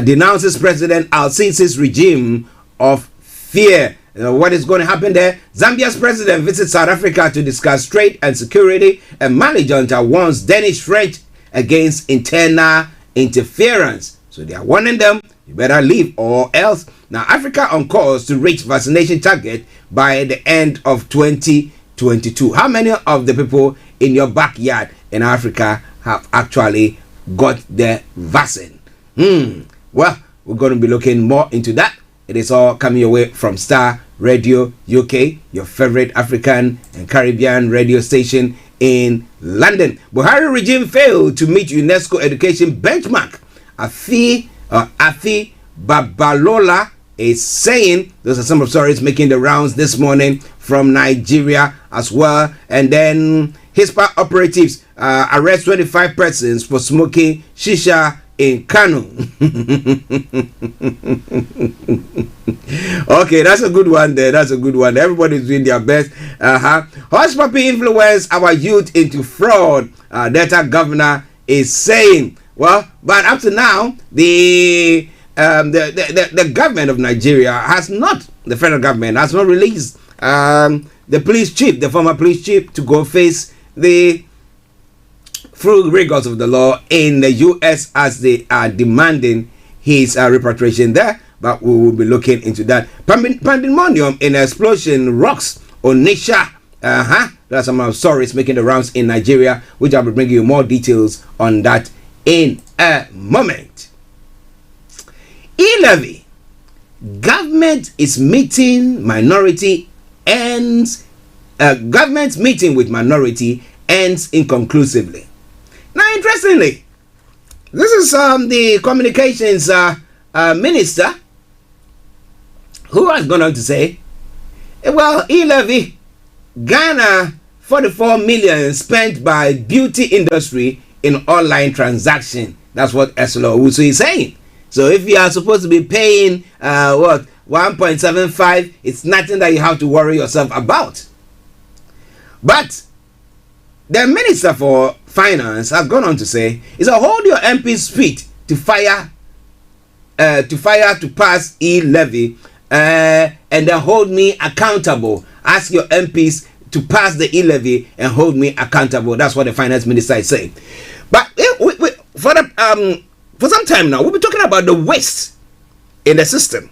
denounces President Al-Sisi's regime of fear. What is going to happen there? Zambia's president visits South Africa to discuss trade and security, and Mali junta warns Danish French against internal interference. So they are warning them, you better leave or else. Now, Africa on course to reach vaccination target by the end of 2022. How many of the people in your backyard in Africa have actually got their vaccine? Well, we're going to be looking more into that. It is all coming away from Starr Radio UK, your favorite African and Caribbean radio station in London. Buhari regime failed to meet UNESCO education benchmark. Afi Babalola is saying, those are some of stories making the rounds this morning from Nigeria as well. And then Hispa operatives arrest 25 persons for smoking shisha in Kano. Okay, that's a good one there. That's a good one. Everybody's doing their best. Hush puppy influence our youth into fraud. Delta governor is saying. Well, but up to now, the government of Nigeria has not, the federal government has not released the police chief, the former police chief, to go face the full rigors of the law in the U.S. as they are demanding his repatriation there. But we will be looking into that. Pandemonium in explosion rocks Onitsha. There are some stories making the rounds in Nigeria, which I will bring you more details on that in a moment. E-levy. Government is meeting minority ends. Government's meeting with minority ends inconclusively. Now, interestingly, this is the communications minister who has gone on to say, well, e-levy, Ghana, 44 million spent by beauty industry in online transaction. That's what Eslo Owusu is saying. So if you are supposed to be paying 1.75, it's nothing that you have to worry yourself about. But the Minister for Finance has gone on to say, "It's a hold your MP's feet to fire to pass e-levy, and then hold me accountable. Ask your MPs to pass the e-levy and hold me accountable." That's what the Finance Minister is saying. But for some time now, we'll be talking about the waste in the system.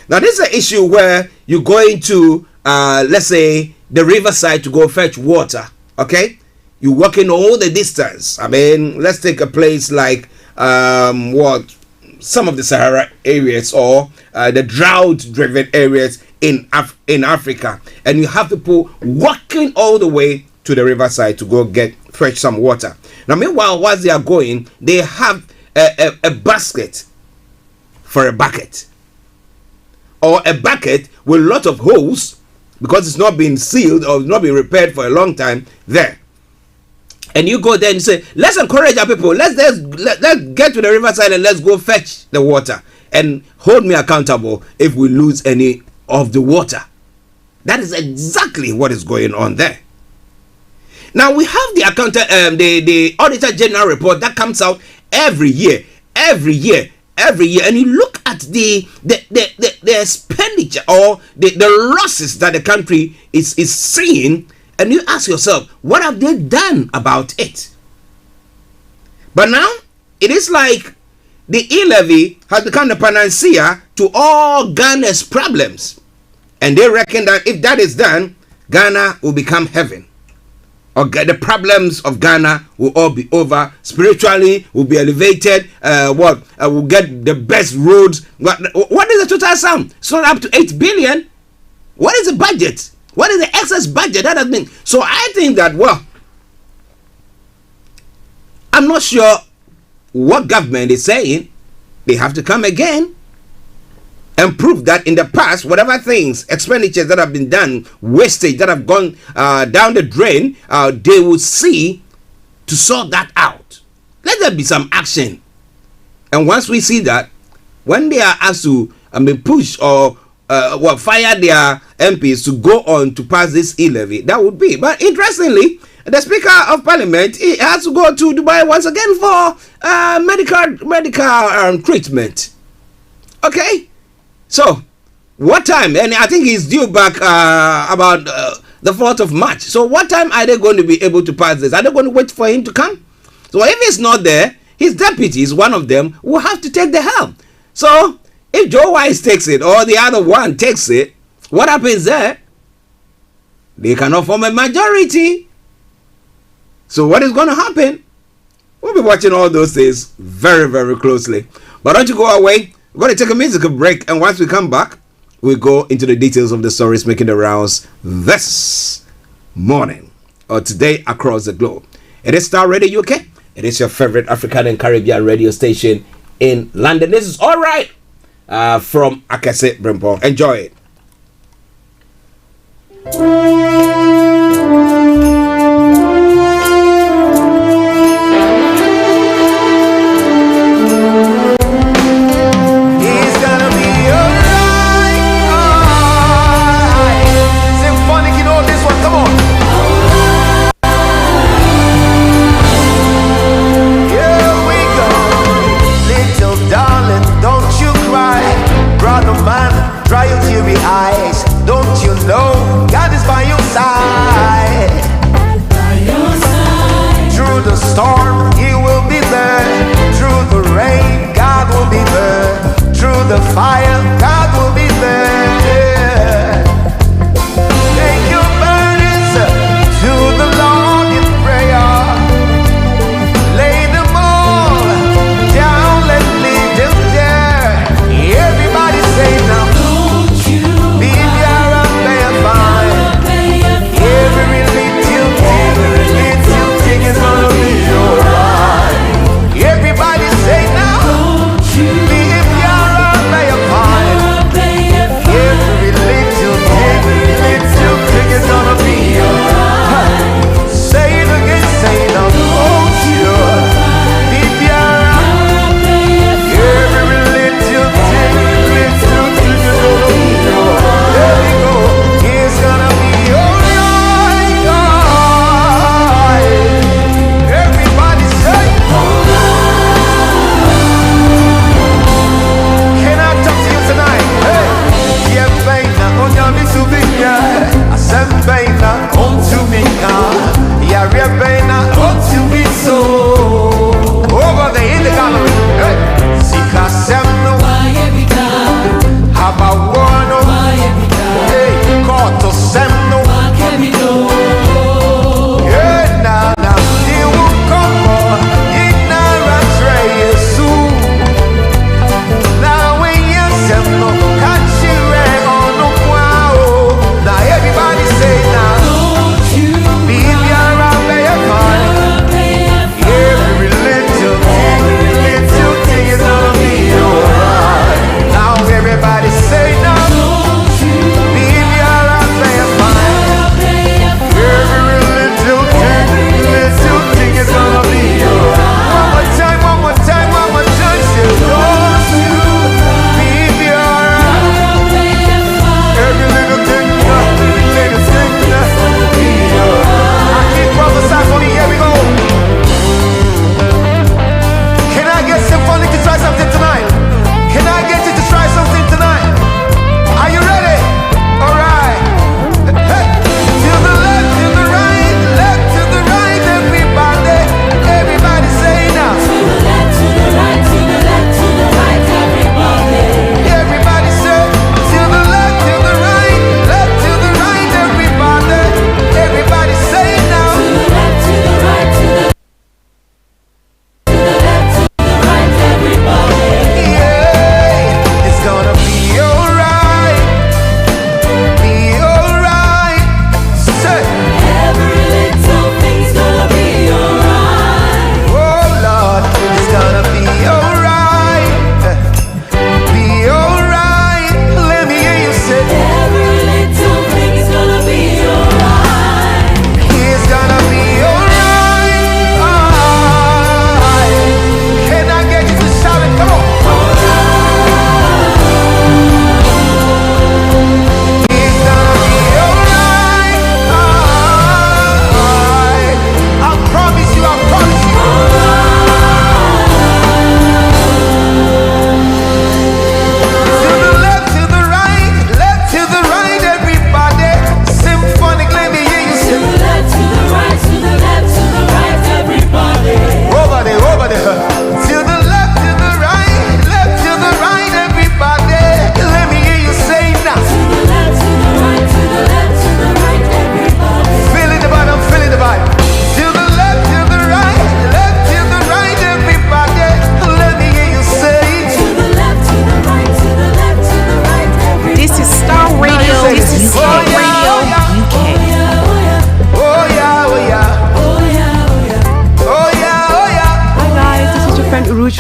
Now, this is an issue where you're going to, let's say, the riverside to go fetch water. Okay, you're walking all the distance. I mean, let's take a place like some of the Sahara areas or the drought-driven areas in Africa, and you have people walking all the way to the riverside to go fetch some water. Now, meanwhile, while they are going, they have a basket for a bucket, or a bucket with a lot of holes because it's not been sealed or not been repaired for a long time there. And you go there and say, let's encourage our people, let's get to the riverside and let's go fetch the water and hold me accountable if we lose any of the water. That is exactly what is going on there. Now we have the Auditor General report that comes out every year, and you look at the expenditure or the losses that the country is seeing, and you ask yourself, what have they done about it? But now it is like the e-levy has become the panacea to all Ghana's problems, and they reckon that if that is done, Ghana will become heaven. Or the problems of Ghana will all be over. Spiritually, will be elevated. We'll get the best roads. What is the total sum? It's not up to 8 billion. What is the budget? What is the excess budget that has been? So I think that, I'm not sure what government is saying. They have to come again and prove that in the past, whatever things, expenditures that have been done, wastage that have gone down the drain, they will see to sort that out. Let there be some action. And once we see that, when they are asked to push or fire their MPs to go on to pass this e-levy, that would be. But interestingly, the Speaker of Parliament, he has to go to Dubai once again for medical treatment. Okay? So, what time? And I think he's due back about the 4th of March. So, what time are they going to be able to pass this? Are they going to wait for him to come? So, if he's not there, his deputies, one of them, will have to take the helm. So, if Joe Wise takes it or the other one takes it, what happens there? They cannot form a majority. So, what is going to happen? We'll be watching all those things very, very closely. But don't you go away. We're going to take a musical break, and once we come back, we go into the details of the stories making the rounds this morning or today across the globe. It is Starr Radio UK. It is your favorite African and Caribbean radio station in London. This is All Right from Akase Brimpong. Enjoy it. Dry your teary eyes, don't you know God is by your side?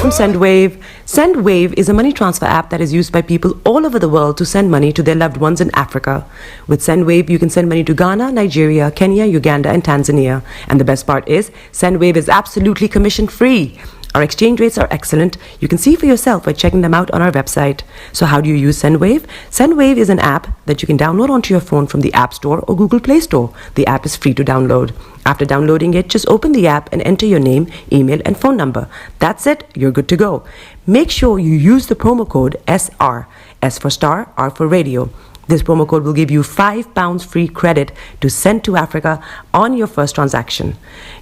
from SendWave. SendWave is a money transfer app that is used by people all over the world to send money to their loved ones in Africa. With SendWave, you can send money to Ghana, Nigeria, Kenya, Uganda, and Tanzania. And the best part is, SendWave is absolutely commission-free. Our exchange rates are excellent. You can see for yourself by checking them out on our website. So how do you use SendWave? SendWave is an app that you can download onto your phone from the App Store or Google Play Store. The app is free to download. After downloading it, just open the app and enter your name, email, and phone number. That's it. You're good to go. Make sure you use the promo code SR. S for Star, R for Radio. This promo code will give you £5 free credit to send to Africa on your first transaction.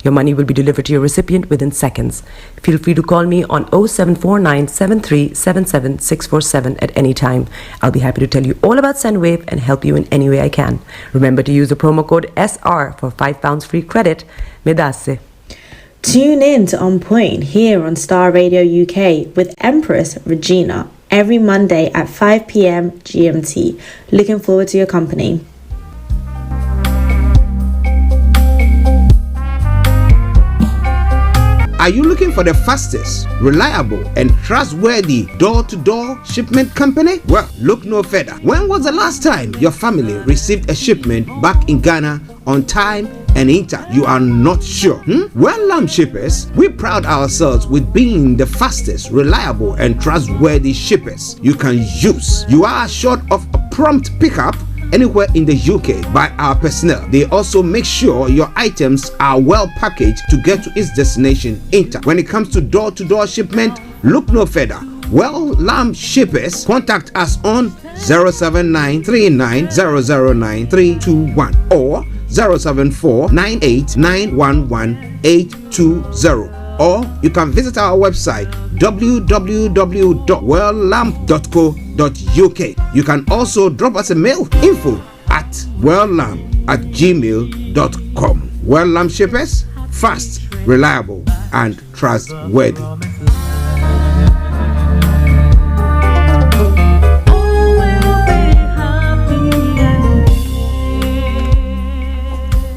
Your money will be delivered to your recipient within seconds. Feel free to call me on 0749 7377 647 at any time. I'll be happy to tell you all about SendWave and help you in any way I can. Remember to use the promo code SR for £5 free credit. Medasse. Tune in to On Point here on Star Radio UK with Empress Regina every Monday at 5 p.m. GMT. Looking forward to your company. Are you looking for the fastest, reliable, and trustworthy door-to-door shipment company? Well, look no further. When was the last time your family received a shipment back in Ghana on time and in time? You are not sure? Well, Lamb Shippers, we pride ourselves with being the fastest, reliable, and trustworthy shippers you can use. You are assured of a prompt pickup anywhere in the UK by our personnel. They also make sure your items are well packaged to get to its destination in time. When it comes to door-to-door shipment, look no further. Well, Lamb Shippers, contact us on 07939009321 or 07498911820. Or you can visit our website www.welllamp.co.uk. You can also drop us a mail, info@welllamp@gmail.com. Well Lamp Shippers, fast, reliable, and trustworthy.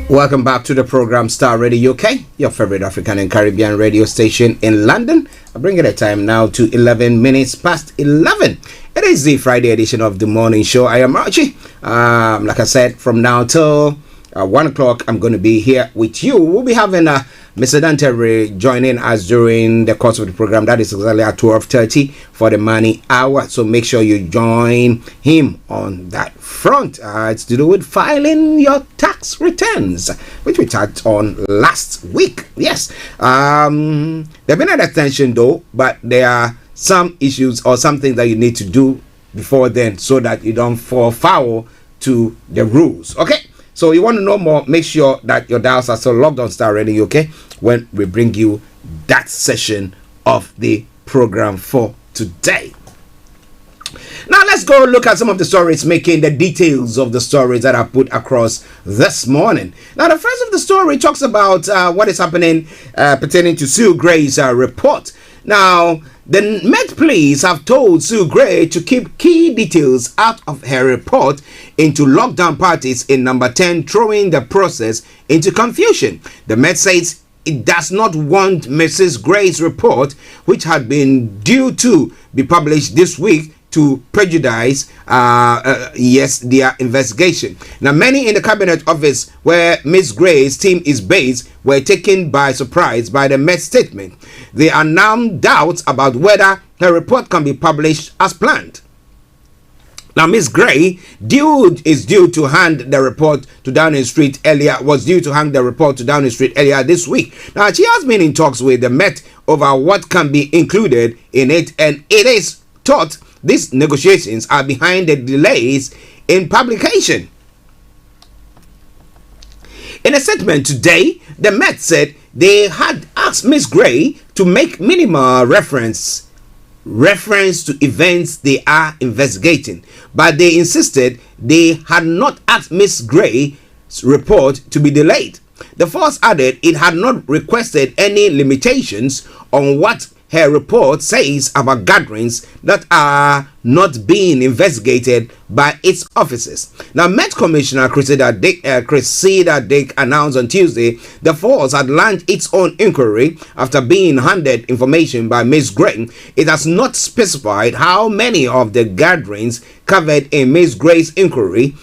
Welcome back to the program Star Radio UK, your favorite African and Caribbean radio station in London. I bring it a time now to 11 minutes past 11. It is the Friday edition of the morning show. I am Archie. Like I said, from now till 1 o'clock, I'm going to be here with you. We'll be having Mr. Dante joining us during the course of the program. That is exactly at 12:30 for the money hour. So make sure you join him on that front. It's to do with filing your tax returns, which we touched on last week. Yes. There's been an extension though, but there are some issues or some things that you need to do before then so that you don't fall foul to the rules. Okay. So you want to know more, make sure that your dials are still logged on Star Radio, okay, when we bring you that session of the program for today. Now let's go look at some of the stories, making the details of the stories that I put across this morning. Now the first of the story talks about what is happening pertaining to Sue Gray's report. Now, the Met Police have told Sue Gray to keep key details out of her report into lockdown parties in number 10, throwing the process into confusion. The Met says it does not want Mrs. Gray's report, which had been due to be published this week, to prejudice their investigation. Now, many in the cabinet office where Ms. Gray's team is based were taken by surprise by the Met statement. There are now doubts about whether her report can be published as planned. Now, Ms. Gray was due to hand the report to Downing Street earlier this week. Now, she has been in talks with the Met over what can be included in it, and it is thought these negotiations are behind the delays in publication. In a statement today, the Met said they had asked Ms. Gray to make minimal reference to events they are investigating, but they insisted they had not asked Ms. Gray's report to be delayed. The force added it had not requested any limitations on what her report says about gatherings that are not being investigated by its officers. Now, Met Commissioner Cressida Dick announced on Tuesday the force had launched its own inquiry after being handed information by Ms. Gray. It has not specified how many of the gatherings covered in Ms. Gray's inquiry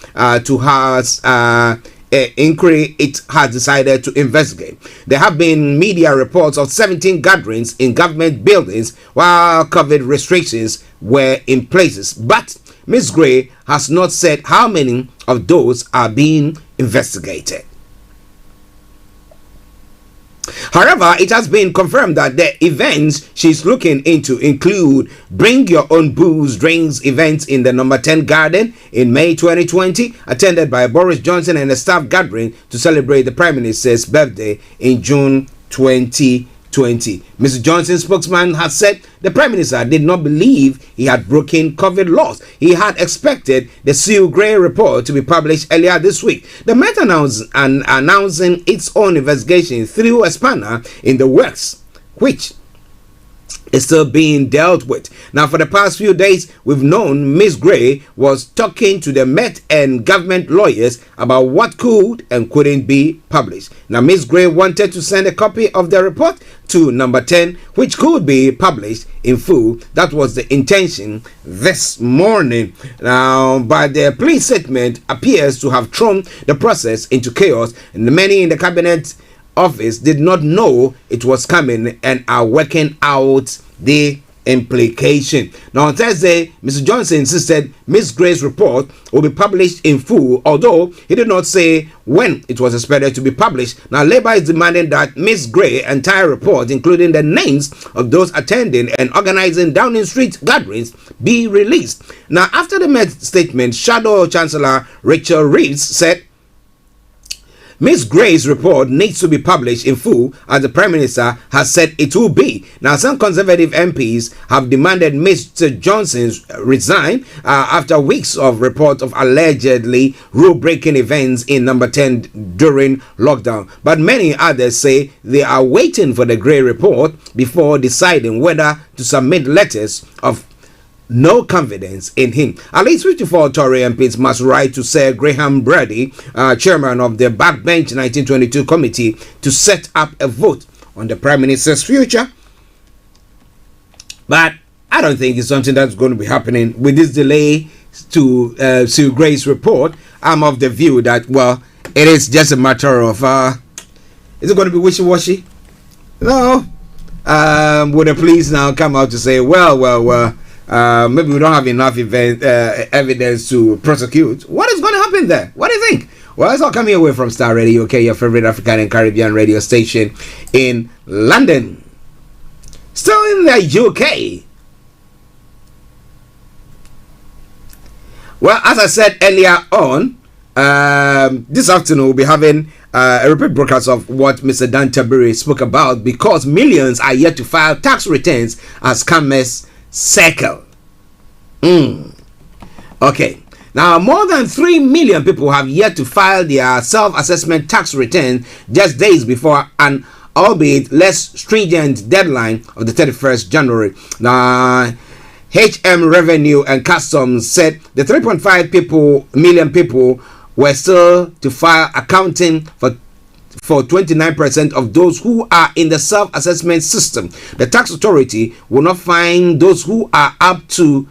inquiry it has decided to investigate. There have been media reports of 17 gatherings in government buildings while COVID restrictions were in places, but Ms. Gray has not said how many of those are being investigated. However, it has been confirmed that the events she's looking into include Bring Your Own Booze Drinks events in the number 10 Garden in May 2020, attended by Boris Johnson, and a staff gathering to celebrate the Prime Minister's birthday in June 2020. Mr. Johnson's spokesman has said the Prime Minister did not believe he had broken COVID laws. He had expected the Sue Gray report to be published earlier this week. The Met announcing its own investigation through a spanner in the works, which is still being dealt with. Now, for the past few days, we've known Ms. Gray was talking to the Met and government lawyers about what could and couldn't be published. Now, Ms. Gray wanted to send a copy of the report to number 10, which could be published in full. That was the intention this morning. Now, but the police statement appears to have thrown the process into chaos, and many in the cabinet office did not know it was coming and are working out the implication. Now, on Thursday, Mr. Johnson insisted Ms. Gray's report will be published in full, although he did not say when it was expected to be published. Now, Labour is demanding that Ms. Gray's entire report, including the names of those attending and organizing Downing Street gatherings, be released. Now, after the Met statement, Shadow Chancellor Rachel Reeves said Ms. Gray's report needs to be published in full, as the Prime Minister has said it will be. Now, some Conservative MPs have demanded Mr. Johnson resign after weeks of reports of allegedly rule-breaking events in number 10 during lockdown. But many others say they are waiting for the Gray report before deciding whether to submit letters of no confidence in him. At least 54 Tory MPs must write to Sir Graham Brady, chairman of the Backbench 1922 committee, to set up a vote on the Prime Minister's future. But I don't think it's something that's going to be happening with this delay to Sue Gray's report. I'm of the view that, well, it is just a matter of is it going to be wishy-washy? No. Would the police now come out to say, well, maybe we don't have enough evidence to prosecute? What is going to happen there? What do you think? Well, it's all coming away from Starr Radio UK, your favorite African and Caribbean radio station in London. Still in the UK. Well, as I said earlier on, this afternoon we'll be having a repeat broadcast of what Mr. Dan Tabiri spoke about, because millions are yet to file tax returns as scammers circle. Okay. Now, more than 3 million people have yet to file their self-assessment tax return just days before an albeit less stringent deadline of the 31st January. Now, HM Revenue and Customs said the 3.5 million people were still to file, accounting for 29% of those who are in the self-assessment system. The tax authority will not fine those who are up to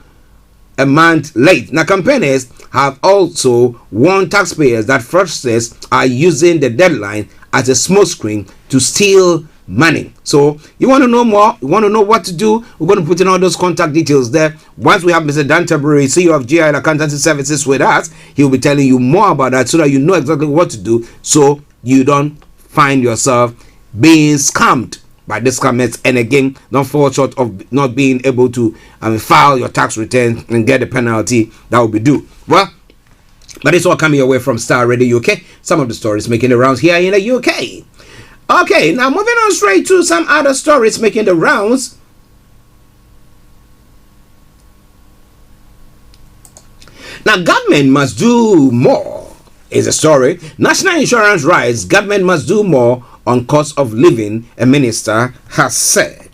a month late. Now, campaigners have also warned taxpayers that fraudsters are using the deadline as a smokescreen to steal money. So you want to know more, you want to know what to do, we're going to put in all those contact details there. Once we have Mr. Dan Taburi, CEO of GIL Accountancy Services, with us, he'll be telling you more about that so that you know exactly what to do, so you don't find yourself being scammed by the scammers, and again, don't fall short of not being able to file your tax return and get the penalty that will be due. Well, but it's all coming away from Starr Radio UK. Some of the stories making the rounds here in the UK. Okay, now moving on straight to some other stories making the rounds. Now, government must do more is a story. National insurance rise, government must do more on cost of living, a minister has said.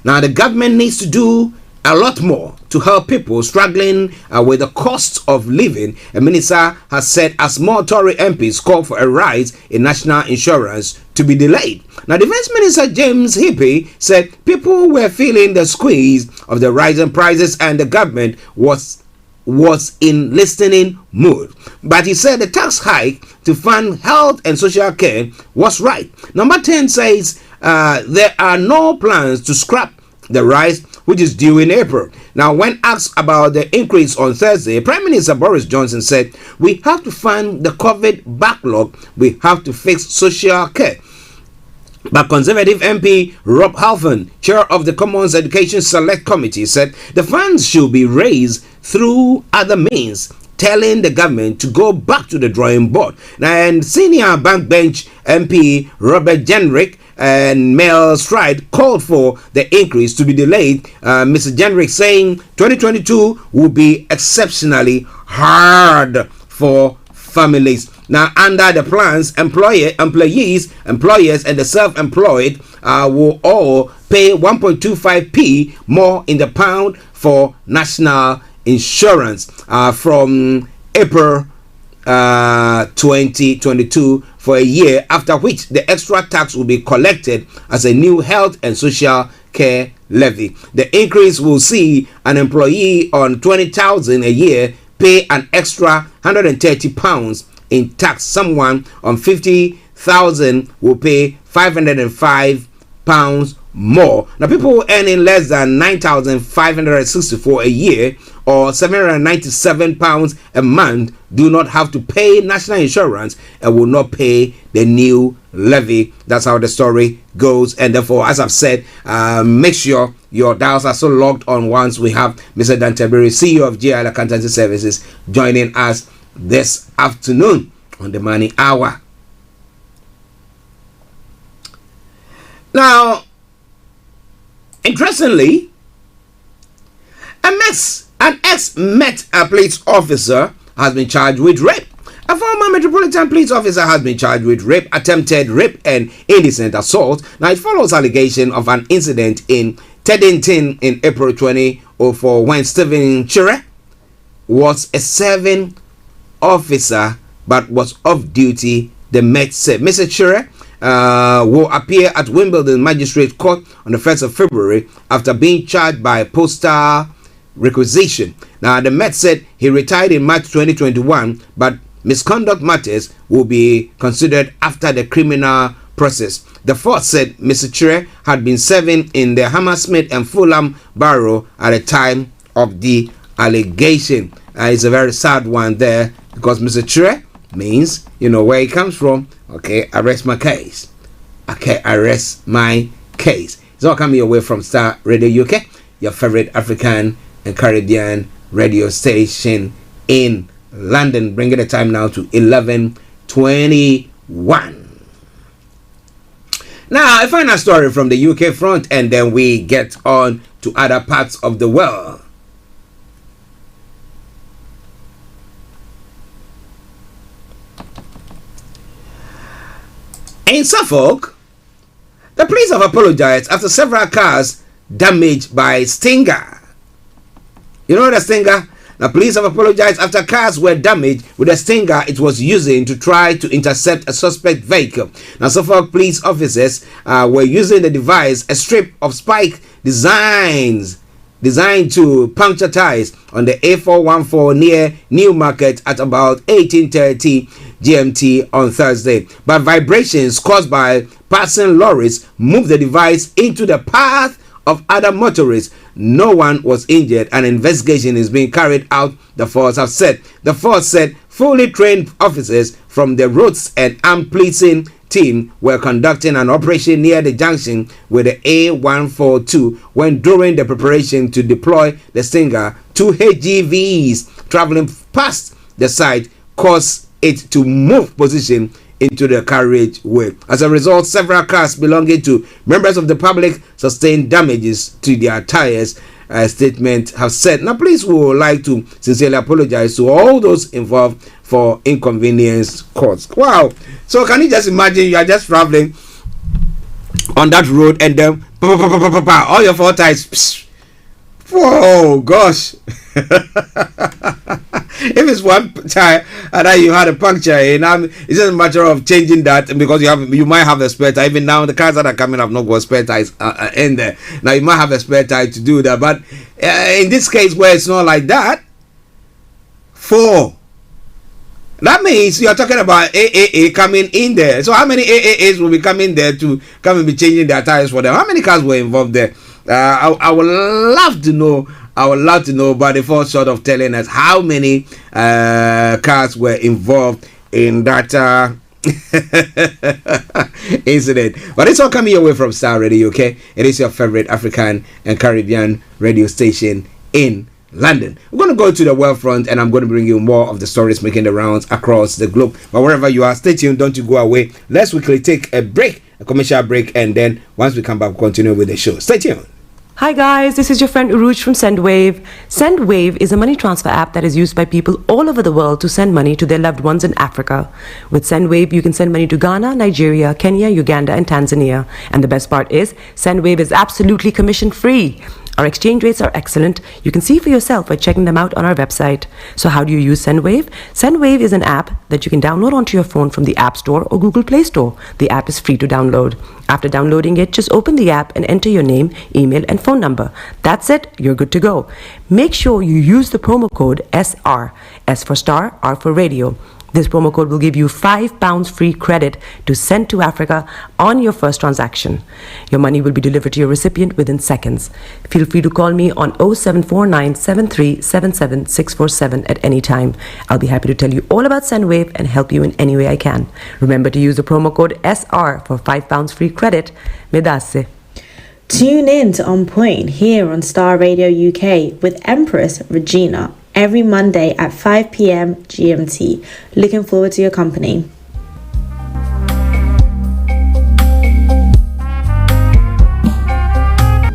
Now, the government needs to do a lot more to help people struggling with the cost of living. A minister has said as more Tory MPs call for a rise in national insurance to be delayed. Now, Defense Minister James Hippie said people were feeling the squeeze of the rising prices and the government was in listening mood. But he said the tax hike to fund health and social care was right. Number 10 says there are no plans to scrap the rise which is due in April. Now, when asked about the increase on Thursday, Prime Minister Boris Johnson said, we have to fund the COVID backlog, we have to fix social care. But Conservative MP Rob Halfon, chair of the Commons Education Select Committee, said the funds should be raised through other means, telling the government to go back to the drawing board. Now, and senior backbench MP Robert Jenrick and Mel Stride called for the increase to be delayed. Mr. Jenrick saying 2022 will be exceptionally hard for families. Now, under the plans, employees, employers, and the self-employed will all pay 1.25p more in the pound for national insurance from April 2022 for a year, after which the extra tax will be collected as a new health and social care levy. The increase will see an employee on 20,000 a year pay an extra £130 in tax. Someone on 50,000 will pay £505 more. Now, people earning less than 9,564 a year or £797 a month do not have to pay national insurance and will not pay the new levy. That's how the story goes. And therefore, as I've said, make sure your dials are so logged on once we have Mr. Dantabiri, CEO of GIL Accountancy Services, joining us this afternoon on the Money Hour. Now, interestingly, an ex-Met police officer has been charged with rape. A former Metropolitan Police officer has been charged with rape, attempted rape, and indecent assault. Now, it follows allegation of an incident in Teddington in April 2004 when Stephen Chere was a serving officer but was off duty. The Met said Mr. Chere will appear at Wimbledon Magistrate Court on the 1st of February after being charged by postal requisition. Now, the Met said he retired in March 2021, but misconduct matters will be considered after the criminal process. The Fort said Mr. Chere had been serving in the Hammersmith and Fulham Borough at the time of the allegation. It's a very sad one there because Mr. Chere means, you know where he comes from. Okay, arrest my case. Okay, arrest my case. It's all coming your way from Starr Radio UK, your favorite African and Caribbean radio station in London. Bringing the time now to 11:21. Now, a final story from the UK front, and then we get on to other parts of the world. In Suffolk, the police have apologized after several cars damaged by Stinger. You know the Stinger? The police have apologized after cars were damaged with a Stinger it was using to try to intercept a suspect vehicle. Now, Suffolk police officers were using the device, a strip of spike designed to puncture tires on the A414 near Newmarket at about 18:30 GMT on Thursday. But vibrations caused by passing lorries moved the device into the path of other motorists. No one was injured. An investigation is being carried out, the force have said. The force said fully trained officers from the roads and armed policing team were conducting an operation near the junction with the A142 when during the preparation to deploy the Stinger, 2 HGVs traveling past the site caused it to move position into the carriageway. As a result, several cars belonging to members of the public sustained damages to their tires. A statement have said. Now, police would like to sincerely apologize to all those involved for inconvenience caused. Wow. So can you just imagine you are just traveling on that road and then All your 4 ties. Psh. Whoa, gosh. If it's one tire and then you had a puncture, it's just a matter of changing that, because you might have a spare tire. Even now, the cars that are coming have not got spare tires in there. Now you might have a spare tire to do that, but in this case where it's not like that, 4. That means you're talking about AAA coming in there. So how many AAAs will be coming there to come and be changing their tires for them? How many cars were involved there? I would love to know. But before sort of telling us how many cars were involved in that incident. But it's all coming your way from Starr Radio, okay? It is your favorite African and Caribbean radio station in London. We're going to go to the world front, and I'm going to bring you more of the stories making the rounds across the globe. But wherever you are, stay tuned. Don't you go away. Let's quickly take a break, a commercial break, and then once we come back, we'll continue with the show. Stay tuned. Hi guys, this is your friend Uruj from SendWave. SendWave is a money transfer app that is used by people all over the world to send money to their loved ones in Africa. With SendWave, you can send money to Ghana, Nigeria, Kenya, Uganda, and Tanzania. And the best part is, SendWave is absolutely commission-free. Our exchange rates are excellent. You can see for yourself by checking them out on our website. So how do you use SendWave? SendWave is an app that you can download onto your phone from the App Store or Google Play Store. The app is free to download. After downloading it, just open the app and enter your name, email, and phone number. That's it. You're good to go. Make sure you use the promo code SR. S for Star, R for Radio. This promo code will give you £5 free credit to send to Africa on your first transaction. Your money will be delivered to your recipient within seconds. Feel free to call me on 0749 7377 647 at any time. I'll be happy to tell you all about SendWave and help you in any way I can. Remember to use the promo code SR for £5 free credit. Medasse. Tune in to On Point here on Starr Radio UK with Empress Regina every Monday at 5 p.m. GMT. Looking forward to your company.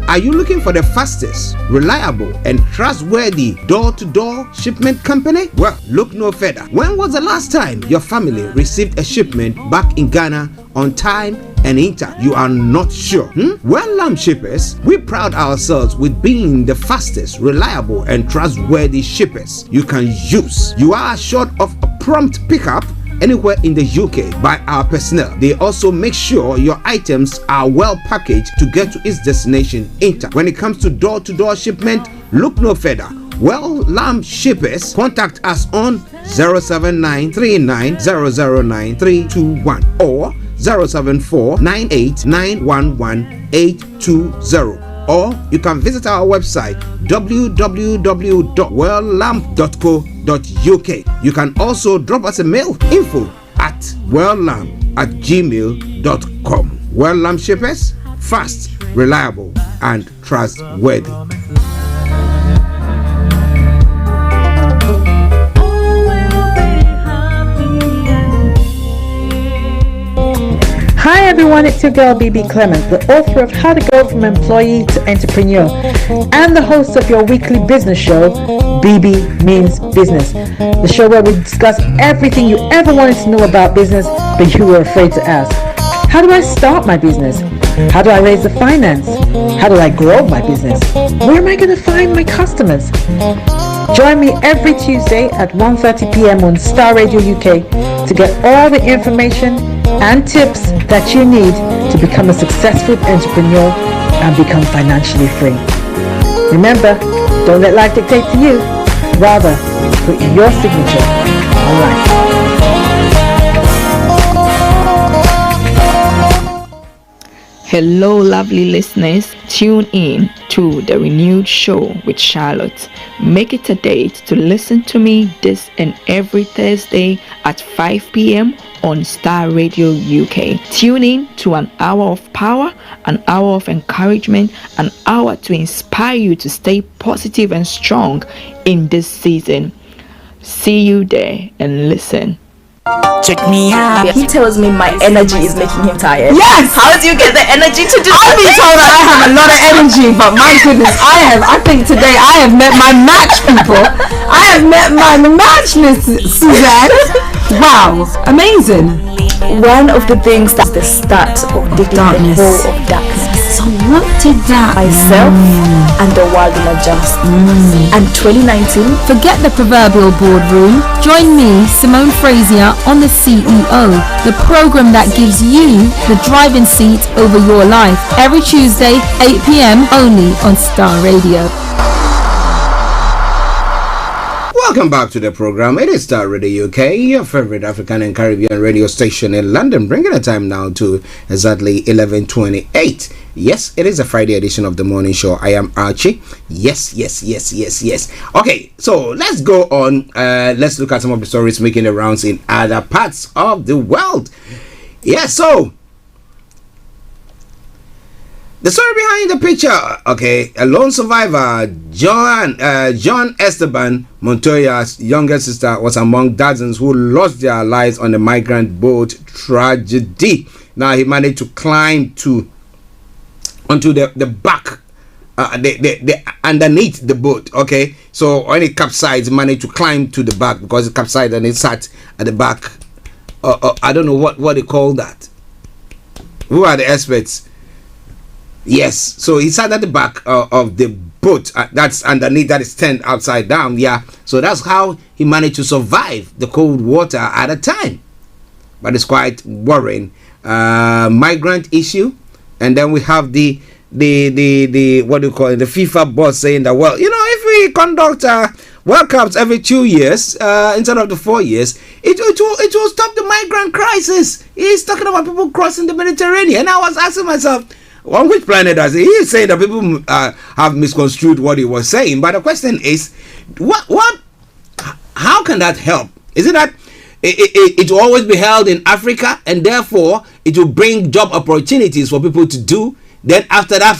Are you looking for the fastest, reliable, and trustworthy door-to-door shipment company? Well, look no further. When was the last time your family received a shipment back in Ghana on time and in time? You are not sure? Well, Lamb Shippers, we pride ourselves with being the fastest, reliable, and trustworthy shippers you can use. You are assured of a prompt pickup anywhere in the UK by our personnel. They also make sure your items are well packaged to get to its destination in time. When it comes to door-to-door shipment, look no further. Well, Lamb Shippers, contact us on 07939009321 or 07498911820. Or you can visit our website www.welllamp.co.uk. You can also drop us a mail, info@welllamp@gmail.com. Well Lamp Shippers, fast, reliable, and trustworthy. Hi everyone, it's your girl BB Clement, the author of How to Go From Employee to Entrepreneur and the host of your weekly business show, BB Means Business, the show where we discuss everything you ever wanted to know about business but you were afraid to ask. How do I start my business? How do I raise the finance? How do I grow my business? Where am I going to find my customers? Join me every Tuesday at 1:30 p.m. on Starr Radio UK to get all the information and tips that you need to become a successful entrepreneur and become financially free. Remember, don't let life dictate to you. Rather, put your signature on life. Hello, lovely listeners. Tune in to the renewed show with Charlotte. Make it a date to listen to me this and every Thursday at 5 p.m. on Starr Radio UK. Tune in to an hour of power, an hour of encouragement, an hour to inspire you to stay positive and strong in this season. See you there and listen. Check me out. He tells me my energy is making him tired. Yes! How do you get the energy to do I've been told that I have a lot of energy, but my goodness, I think today I have met my match, people. I have met my match, Miss Suzanne. Wow, amazing. One of the things that's the start of the darkness. Of darkness. So what did that myself and the world will adjust. And 2019, Forget the proverbial boardroom. Join me, Simone Frazier, on the CEO, the program that gives you the driving seat over your life. Every Tuesday, 8 p.m. only on Starr Radio. Welcome back to the program. It is Starr Radio UK, your favorite African and Caribbean radio station in London, bringing the time now to exactly 11:28. Yes, it is a Friday edition of the morning show. I am Archie. Yes. Okay, so let's go on. Let's look at some of the stories making the rounds in other parts of the world. Yeah, so the story behind the picture, okay, a lone survivor, John Esteban Montoya's younger sister, was among dozens who lost their lives on the migrant boat tragedy. Now he managed to climb onto the back, the underneath the boat. Okay, so when it capsized, he managed to climb to the back because it capsized and it sat at the back. I don't know what they call that. Who are the experts? Yes, so he sat at the back of the boat that's underneath, that is turned upside down. Yeah, so that's how he managed to survive the cold water at a time. But it's quite worrying. Migrant issue, and then we have the what do you call it? The FIFA boss saying that, well, you know, if we conduct World Cups every 2 years instead of the 4 years, it will stop the migrant crisis. He's talking about people crossing the Mediterranean. And I was asking myself, on which planet does he? He's saying that people have misconstrued what he was saying. But the question is, how can that help? Is it that it will always be held in Africa and therefore it will bring job opportunities for people to do? Then after that,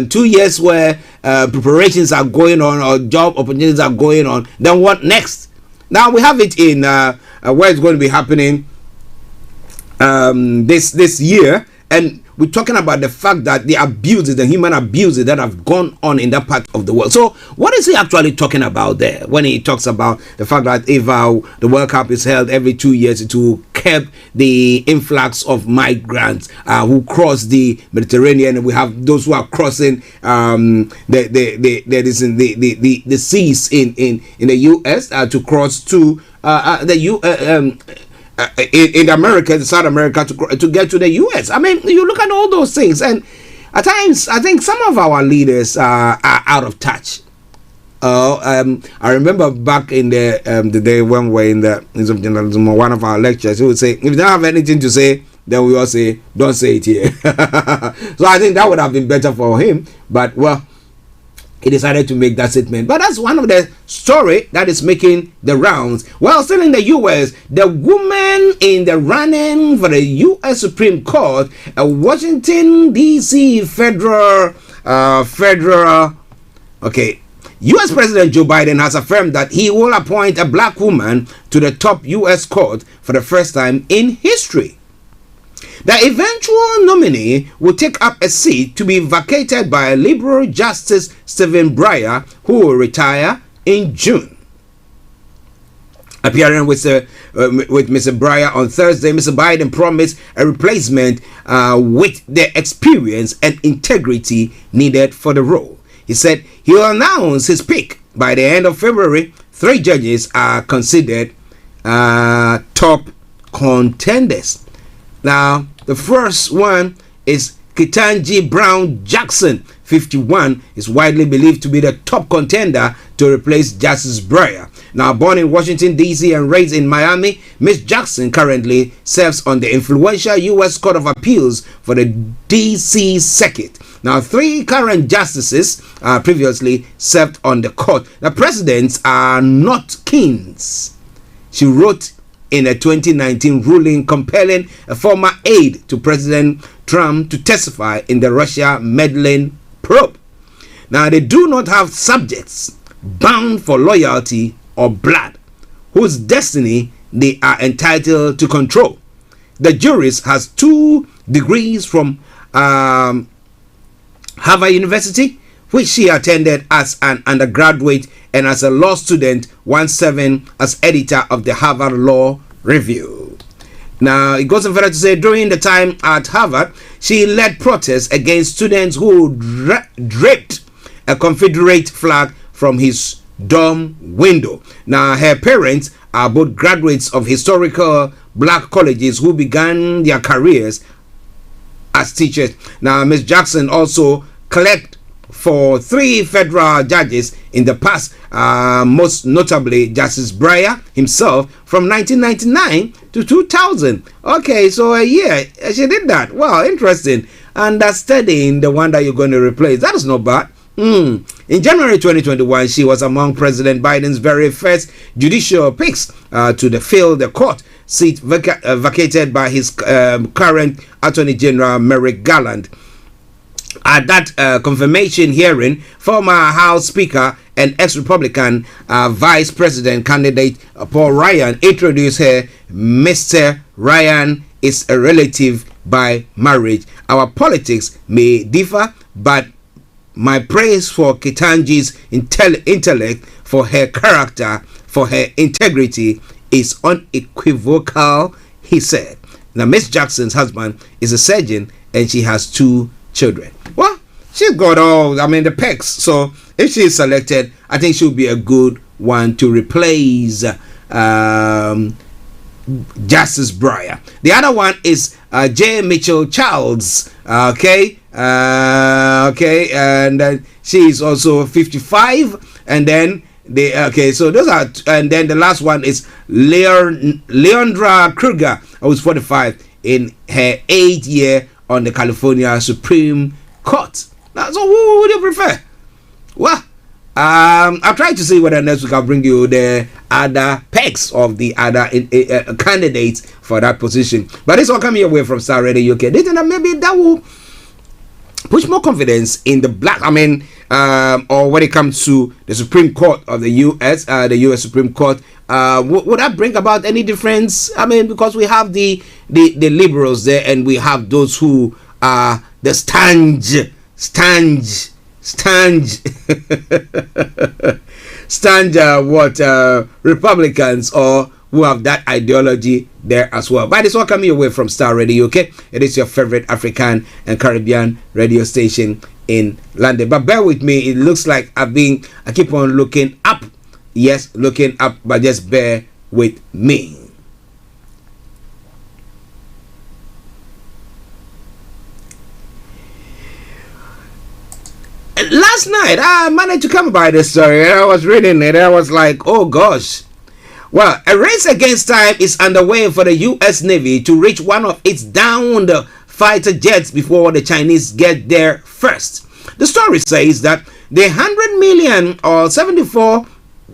2 years where preparations are going on or job opportunities are going on, then what next? Now we have it in where it's going to be happening this year, and we're talking about the fact that the abuses, the human abuses that have gone on in that part of the world. So what is he actually talking about there when he talks about the fact that if the World Cup is held every 2 years, it will curb the influx of migrants who cross the Mediterranean, and we have those who are crossing the seas in the US to cross to in America, South America, to get to the US. I mean, you look at all those things, and at times I think some of our leaders are out of touch. I remember back in the day when we were in the Institute of Journalism, one of our lectures, he would say, if you don't have anything to say, then we all say, don't say it here. So I think that would have been better for him, but well, he decided to make that statement. But that's one of the story that is making the rounds. Well, still in the U.S., the woman in the running for the U.S. Supreme Court, a Washington, D.C. federal, U.S. President Joe Biden has affirmed that he will appoint a black woman to the top U.S. court for the first time in history. The eventual nominee will take up a seat to be vacated by Liberal Justice Stephen Breyer, who will retire in June. Appearing with Mr. Breyer on Thursday, Mr. Biden promised a replacement with the experience and integrity needed for the role. He said he will announce his pick by the end of February. 3 judges are considered top contenders. Now, the first one is Ketanji Brown Jackson, 51, is widely believed to be the top contender to replace Justice Breyer. Now, born in Washington, D.C. and raised in Miami, Ms. Jackson currently serves on the influential U.S. Court of Appeals for the D.C. Circuit. Now, 3 current justices previously served on the court. The presidents are not kings, she wrote in a 2019 ruling compelling a former aide to President Trump to testify in the Russia meddling probe. Now, they do not have subjects bound for loyalty or blood, whose destiny they are entitled to control. The jurist has 2 degrees from Harvard University, which she attended as an undergraduate, and as a law student once serving as editor of the Harvard Law Review. Now, it goes on further to say, during the time at Harvard, she led protests against students who draped a Confederate flag from his dorm window. Now, her parents are both graduates of historical black colleges who began their careers as teachers. Now, Ms. Jackson also clerked for 3 federal judges in the past, most notably Justice Breyer himself from 1999 to 2000. Okay, so a year she did that. Wow, interesting. And that's studying the one that you're going to replace. That is not bad. In January 2021, she was among President Biden's very first judicial picks to fill the court seat vacated by his current Attorney General Merrick Garland. At that confirmation hearing, former House Speaker and ex-Republican Vice President candidate Paul Ryan introduced her. Mr. Ryan is a relative by marriage. Our politics may differ, but my praise for Ketanji's intellect, for her character, for her integrity is unequivocal, he said. Now, Miss Jackson's husband is a surgeon and she has 2 children. Well, she's got all, the pecs. So if she's selected, I think she'll be a good one to replace Justice Breyer. The other one is J. Mitchell Childs. Okay, and she's also 55. And then so those are, and then the last one is Leondra Kruger, who's 45, in her 8th year on the California Supreme Court. Now, so who would you prefer? Well, I'll try to see whether next week I'll bring you the other pegs of the other candidates for that position. But this all coming away from Starr Radio UK. Do you think that maybe that will push more confidence in the black, or when it comes to the Supreme Court of the U.S., the U.S. Supreme Court, would that bring about any difference? Because we have the liberals there, and we have those who are the Republicans, or who have that ideology there as well. But it's all coming away from Starr Radio, okay? It is your favorite African and Caribbean radio station in London. But bear with me, it looks like I keep on looking up. Yes, looking up, but just bear with me. Last night, I managed to come by this story. I was reading it. I was like, oh gosh. Well, a race against time is underway for the U.S. Navy to reach one of its downed fighter jets before the Chinese get there first. The story says that the 100 million or 74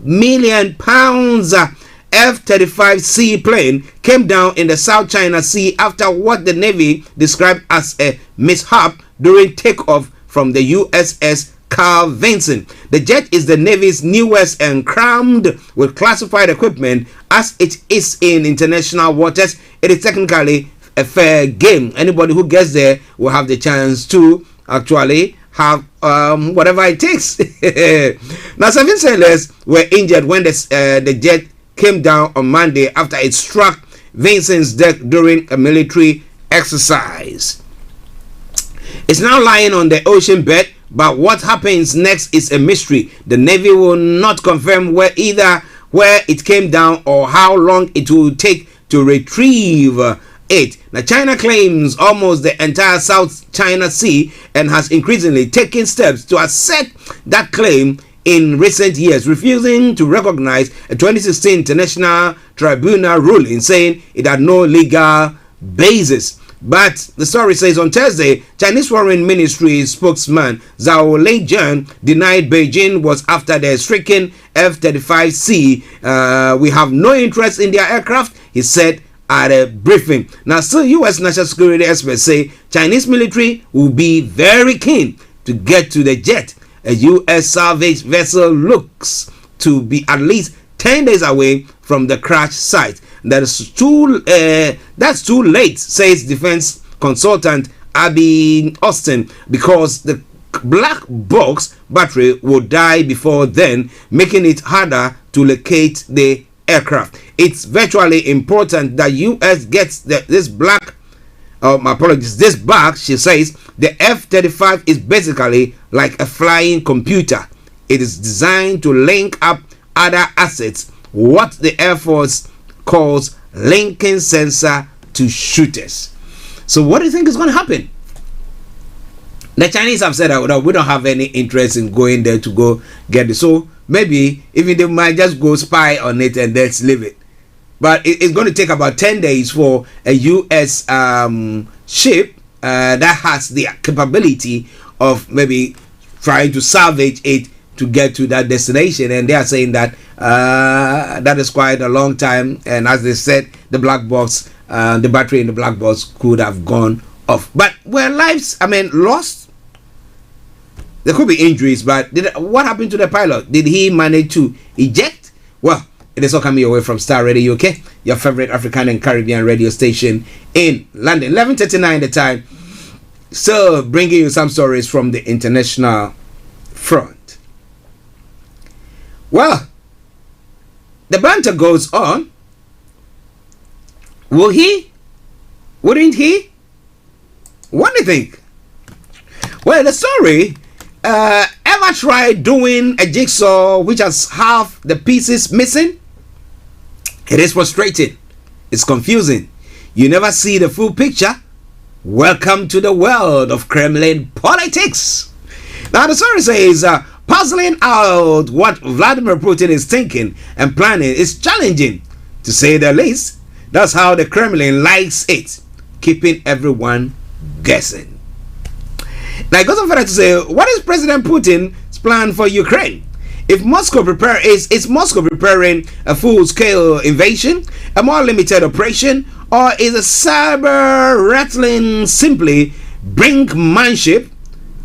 million pounds F-35C plane came down in the South China Sea after what the Navy described as a mishap during takeoff from the USS Carl Vinson. The jet is the Navy's newest and crammed with classified equipment. As it is in international waters, it is technically a fair game. Anybody who gets there will have the chance to actually have whatever it takes. Now, 7 sailors were injured when the jet came down on Monday after it struck Vinson's deck during a military exercise. It's now lying on the ocean bed, but what happens next is a mystery. The Navy will not confirm where it came down or how long it will take to retrieve it. Now, China claims almost the entire South China Sea and has increasingly taken steps to assert that claim in recent years, refusing to recognize a 2016 International Tribunal ruling saying it had no legal basis. But the story says on Thursday, Chinese Foreign Ministry spokesman Zhao Lijian denied Beijing was after the stricken F-35C. We have no interest in their aircraft, he said at a briefing. Now, still, U.S. national security experts say Chinese military will be very keen to get to the jet. A U.S. salvage vessel looks to be at least 10 days away from the crash site. That's too late, says defense consultant Abby Austin, because the black box battery will die before then, making it harder to locate the aircraft. It's virtually important that U.S. gets this black. My apologies. This back, she says, the F-35 is basically like a flying computer. It is designed to link up other assets, what the Air Force calls linking sensor to shooters. So what do you think is going to happen? The Chinese have said that we don't have any interest in going there to go get it. So maybe even they might just go spy on it and then leave it. But it's going to take about 10 days for a U.S. ship that has the capability of maybe trying to salvage it to get to that destination. And they are saying that that is quite a long time. And as they said, the black box, the battery in the black box could have gone off. But were lives, lost? There could be injuries, but what happened to the pilot? Did he manage to eject? Well, it is all coming your way from Starr Radio UK, your favorite African and Caribbean radio station in London. 11:39 the time. So, bringing you some stories from the international front. Well, the banter goes on. Will he? Wouldn't he? What do you think? Well, the story, ever tried doing a jigsaw which has half the pieces missing? It is frustrating. It's confusing. You never see the full picture. Welcome to the world of Kremlin politics. Now, the story says, puzzling out what Vladimir Putin is thinking and planning is challenging, to say the least. That's how the Kremlin likes it, keeping everyone guessing. Now, it goes on further to say, what is President Putin's plan for Ukraine? If Moscow is Moscow preparing a full-scale invasion, a more limited operation, or is a cyber rattling simply brinkmanship,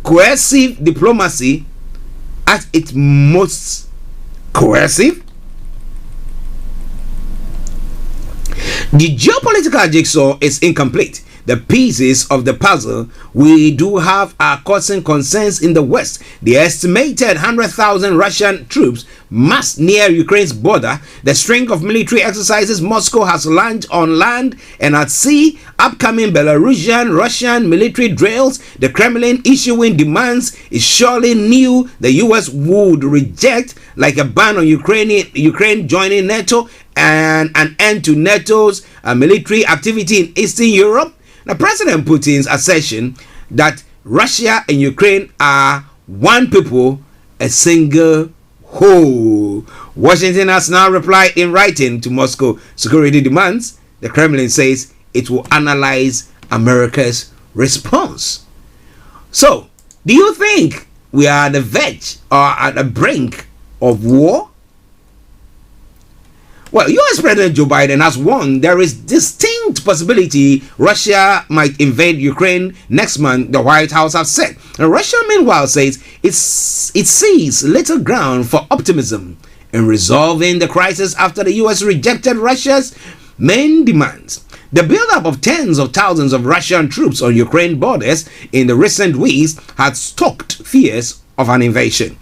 coercive diplomacy at its most coercive? The geopolitical jigsaw is incomplete. The pieces of the puzzle we do have are causing concerns in the West. The estimated 100,000 Russian troops massed near Ukraine's border, the string of military exercises Moscow has launched on land and at sea, upcoming Belarusian, Russian military drills, the Kremlin issuing demands is surely new the US would reject, like a ban on Ukraine joining NATO and an end to NATO's military activity in Eastern Europe. Now, President Putin's assertion that Russia and Ukraine are one people, a single whole. Washington has now replied in writing to Moscow security demands. The Kremlin says it will analyze America's response. So, do you think we are at the verge or at the brink of war? Well, US President Joe Biden has warned there is distinct possibility Russia might invade Ukraine next month, the White House has said. And Russia, meanwhile, says it sees little ground for optimism in resolving the crisis after the US rejected Russia's main demands. The buildup of tens of thousands of Russian troops on Ukraine borders in the recent weeks had stoked fears of an invasion.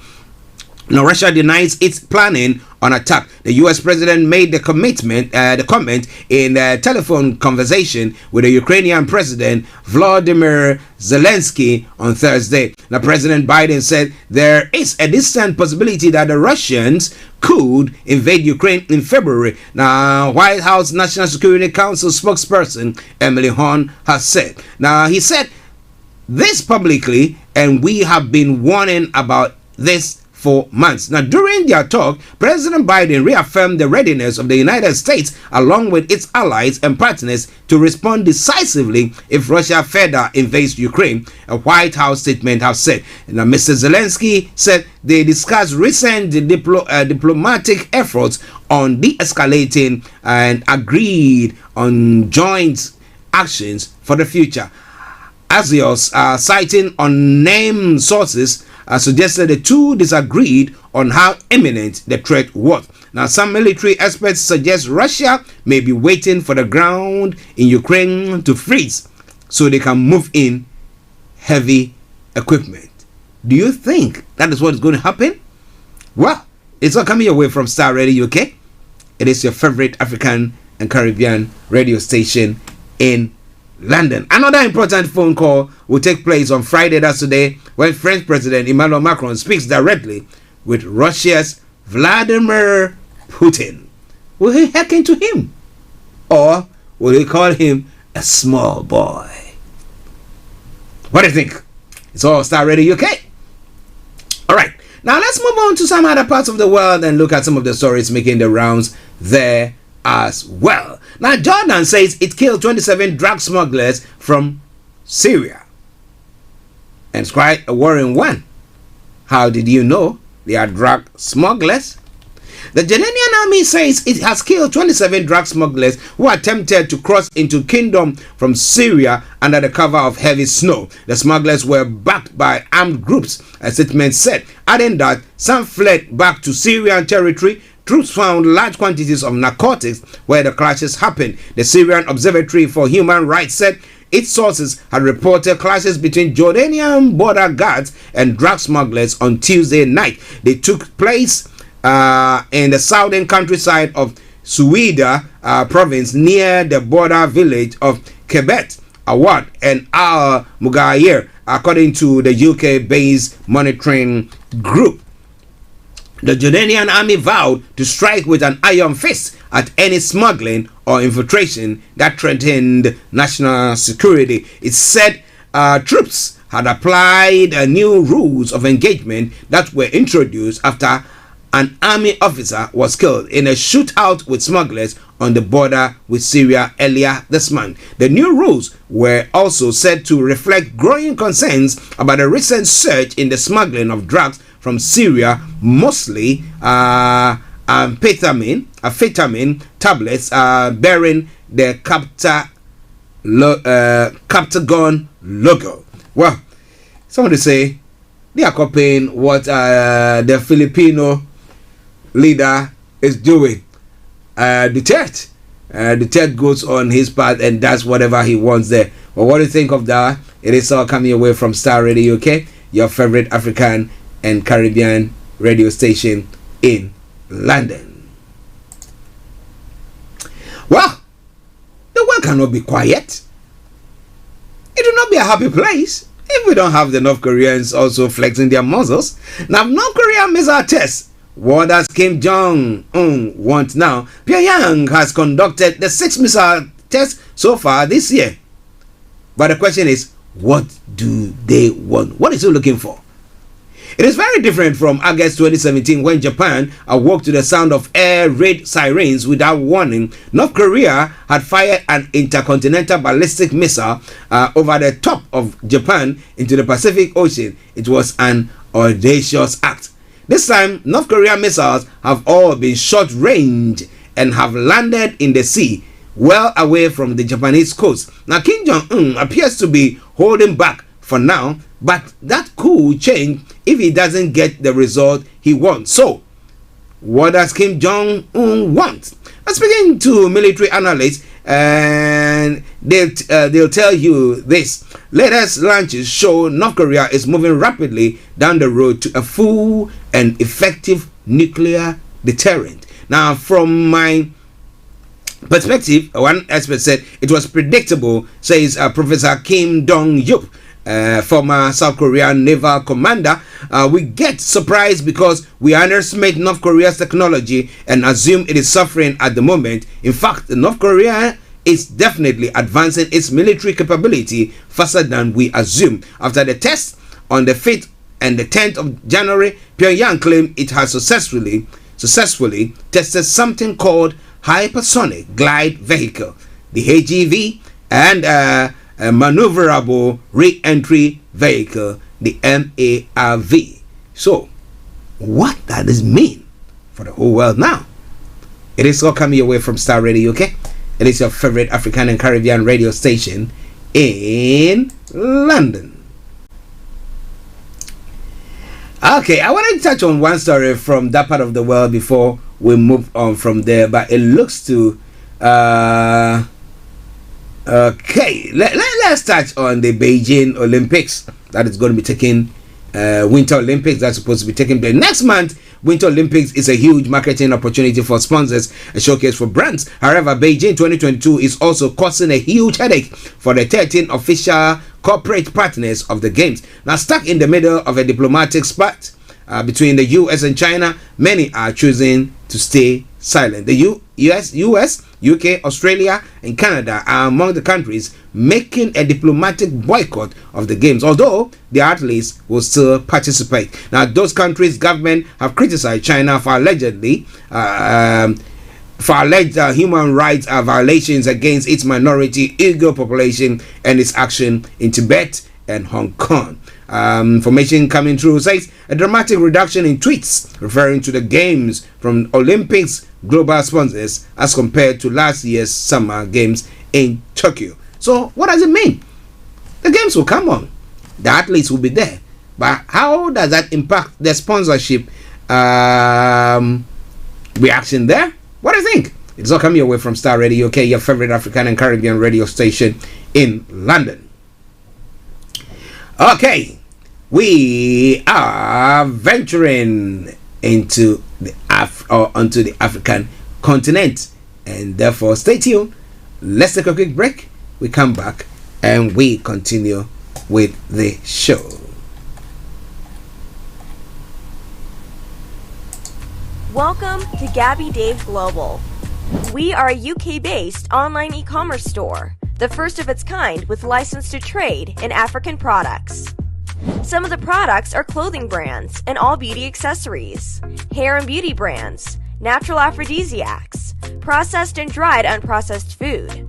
Now, Russia denies its planning on attack. The U.S. president made the comment in a telephone conversation with the Ukrainian president Volodymyr Zelensky on Thursday. Now, President Biden said there is a distant possibility that the Russians could invade Ukraine in February. Now, White House National Security Council spokesperson Emily Horn has said. Now, he said this publicly, and we have been warning about this for months. Now, during their talk, President Biden reaffirmed the readiness of the United States along with its allies and partners to respond decisively if Russia further invades Ukraine, a White House statement has said. Now, Mr. Zelensky said they discussed recent diplomatic efforts on de-escalating and agreed on joint actions for the future. Axios, citing unnamed sources, suggested the two disagreed on how imminent the threat was. Now, some military experts suggest Russia may be waiting for the ground in Ukraine to freeze so they can move in heavy equipment. Do you think that is what is going to happen? Well, it's all coming your way from Starr Radio UK. It is your favorite African and Caribbean radio station in London. Another important phone call will take place on Friday, that's today, when French President Emmanuel Macron speaks directly with Russia's Vladimir Putin. Will he hearken to him? Or will he call him a small boy? What do you think? It's all Starr Radio UK. Alright, now let's move on to some other parts of the world and look at some of the stories making the rounds there as well. Now, Jordan says it killed 27 drug smugglers from Syria. And it's quite a worrying one. How did you know they are drug smugglers? The Jordanian army says it has killed 27 drug smugglers who attempted to cross into Kingdom from Syria under the cover of heavy snow. The smugglers were backed by armed groups, a statement said, adding that some fled back to Syrian territory. Troops found large quantities of narcotics where the clashes happened. The Syrian Observatory for Human Rights said its sources had reported clashes between Jordanian border guards and drug smugglers on Tuesday night. They took place in the southern countryside of Suida province near the border village of Kebet, Awad and Al Mughayir, according to the UK-based monitoring group. The Jordanian army vowed to strike with an iron fist at any smuggling or infiltration that threatened national security. It said troops had applied new rules of engagement that were introduced after an army officer was killed in a shootout with smugglers on the border with Syria earlier this month. The new rules were also said to reflect growing concerns about the recent surge in the smuggling of drugs from Syria, mostly amphetamine tablets bearing the Captagon logo. Well, somebody say they are copying what the Filipino leader is doing. Duterte goes on his path and does whatever he wants there. But what do you think of that? It is all coming away from Starr Radio UK, your favorite African and Caribbean radio station in London. Well, the world cannot be quiet. It will not be a happy place if we don't have the North Koreans also flexing their muscles. Now, North Korea missile tests. What does Kim Jong-un want now? Pyongyang has conducted the 6 missile tests so far this year. But the question is, what do they want? What is he looking for? It is very different from August 2017 when Japan awoke to the sound of air raid sirens without warning. North Korea had fired an intercontinental ballistic missile over the top of Japan into the Pacific Ocean. It was an audacious act. This time, North Korean missiles have all been short range and have landed in the sea, well away from the Japanese coast. Now, Kim Jong-un appears to be holding back for now, but that could change if he doesn't get the result he wants. So, what does Kim Jong-un want? I'm speaking to military analysts, and they'll tell you this. Latest launches show North Korea is moving rapidly down the road to a full and effective nuclear deterrent. Now, from my perspective, one expert said it was predictable, says Professor Kim Dong-yup, former South Korean naval commander. We get surprised because we underestimate North Korea's technology and assume it is suffering at the moment. In fact, North Korea is definitely advancing its military capability faster than we assume. After the test on the 5th and the 10th of January, Pyongyang claimed it has successfully tested something called hypersonic glide vehicle, the HGV, and a maneuverable re-entry vehicle, the MARV. So, what does this mean for the whole world now? It is all coming away from Starr Radio, okay? It is your favorite African and Caribbean radio station in London. Okay, I wanted to touch on one story from that part of the world before we move on from there, but it looks to okay, let's touch on the Beijing Olympics that is going to be taking Winter Olympics that's supposed to be taking place next month. Winter Olympics is a huge marketing opportunity for sponsors, a showcase for brands. However, Beijing 2022 is also causing a huge headache for the 13 official corporate partners of the Games. Now, stuck in the middle of a diplomatic spat between the US and China, many are choosing to stay silent. The US, UK, Australia, and Canada are among the countries making a diplomatic boycott of the Games, although the athletes will still participate. Now, those countries' government have criticized China for alleged human rights violations against its minority Uyghur population and its action in Tibet and Hong Kong. Information coming through says a dramatic reduction in tweets referring to the Games from Olympics global sponsors as compared to last year's Summer Games in Tokyo. So what does it mean? The Games will come on, the athletes will be there, but how does that impact the sponsorship reaction there? What do you think? It's all coming your way from Starr Radio UK, your favorite African and Caribbean radio station in London. Okay, we are venturing into the onto the African continent, and therefore stay tuned. Let's take a quick break. We come back and we continue with the show. Welcome to Gabby Dave Global. We are a UK-based online e-commerce store, the first of its kind with license to trade in African products. Some of the products are clothing brands and all beauty accessories, hair and beauty brands, natural aphrodisiacs, processed and dried unprocessed food.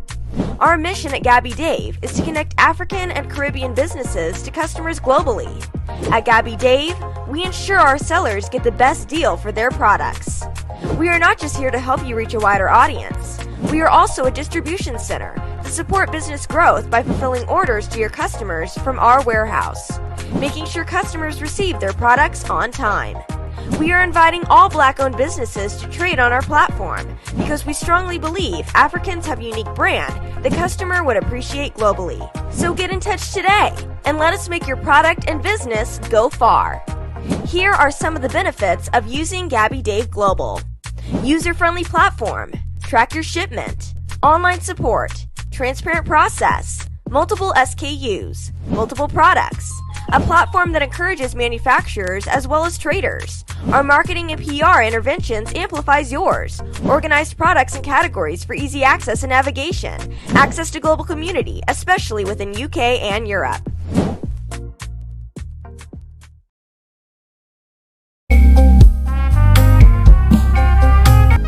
Our mission at Gabby Dave is to connect African and Caribbean businesses to customers globally. At Gabby Dave, we ensure our sellers get the best deal for their products. We are not just here to help you reach a wider audience. We are also a distribution center to support business growth by fulfilling orders to your customers from our warehouse, making sure customers receive their products on time. We are inviting all Black-owned businesses to trade on our platform because we strongly believe Africans have a unique brand the customer would appreciate globally. So get in touch today and let us make your product and business go far. Here are some of the benefits of using Gabby Dave Global. User-friendly platform, track your shipment, online support, transparent process, multiple SKUs, multiple products, a platform that encourages manufacturers as well as traders. Our marketing and PR interventions amplifies yours. Organized products and categories for easy access and navigation. Access to global community, especially within UK and Europe.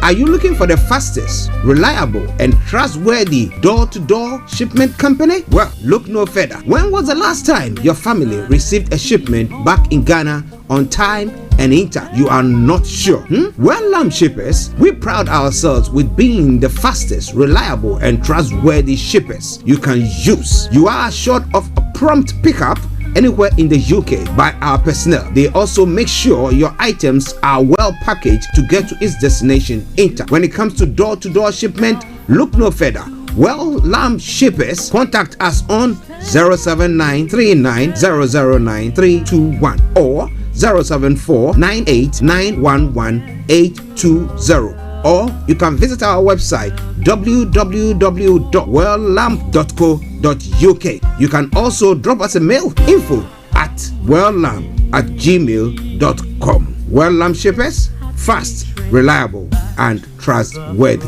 Are you looking for the fastest, reliable, and trustworthy door-to-door shipment company? Well, look no further. When was the last time your family received a shipment back in Ghana on time and in time? You are not sure? Well, Lamb Shippers, we pride ourselves with being the fastest, reliable, and trustworthy shippers you can use. You are assured of a prompt pickup anywhere in the UK by our personnel. They also make sure your items are well packaged to get to its destination in time. When it comes to door-to-door shipment, look no further. Well, Lamb Shippers, contact us on 07939009321 or 07498911820. Or you can visit our website www.welllamp.co.uk. You can also drop us a mail, info@welllamp@gmail.com. Well Lamp Shippers, fast, reliable, and trustworthy.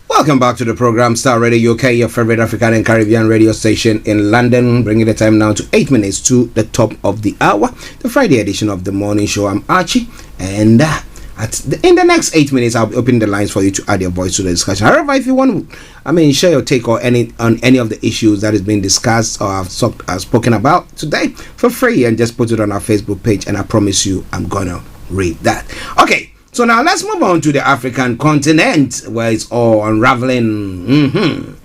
Welcome back to the program Starr Radio UK, your favorite African and Caribbean radio station in London, bringing the time now to 8 minutes to the top of the hour, the Friday edition of the morning show. I'm Archie, and in the next 8 minutes, I'll be opening the lines for you to add your voice to the discussion. However, if you want to, share your take on any of the issues that is being discussed or I've spoken about today, for free, and just put it on our Facebook page, and I promise you, I'm gonna read that. Okay. So now let's move on to the African continent, where it's all unraveling.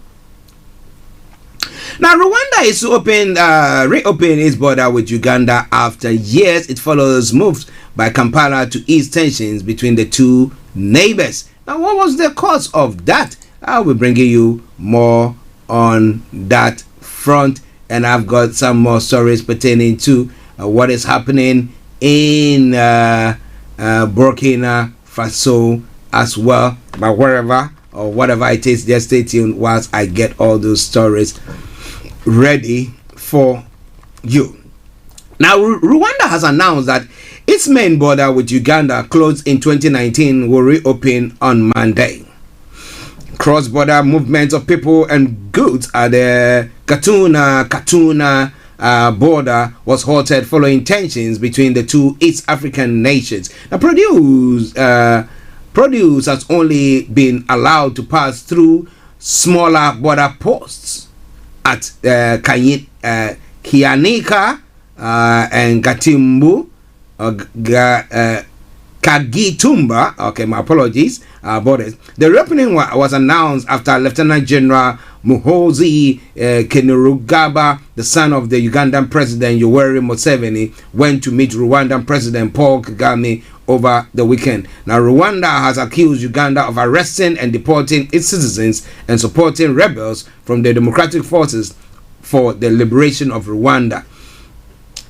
Now Rwanda is reopen its border with Uganda after years it follows moves by Kampala to ease tensions between the two neighbors. Now, what was the cause of that? I will bring you more on that front, and I've got some more stories pertaining to what is happening in Burkina Faso as well. But wherever or whatever it is, just stay tuned whilst I get all those stories ready for you. Now, Rwanda has announced that its main border with Uganda, closed in 2019, will reopen on Monday. Cross-border movements of people and goods at the Katuna border was halted following tensions between the two East African nations. Now, produce has only been allowed to pass through smaller border posts at Kianika and Gatimbu, Kagitumba, okay, my apologies, borders. The reopening was announced after Lieutenant General Muhoozi Kainerugaba, the son of the Ugandan President Yoweri Museveni, went to meet Rwandan President Paul Kagame over the weekend. Now, Rwanda has accused Uganda of arresting and deporting its citizens and supporting rebels from the Democratic Forces for the Liberation of Rwanda.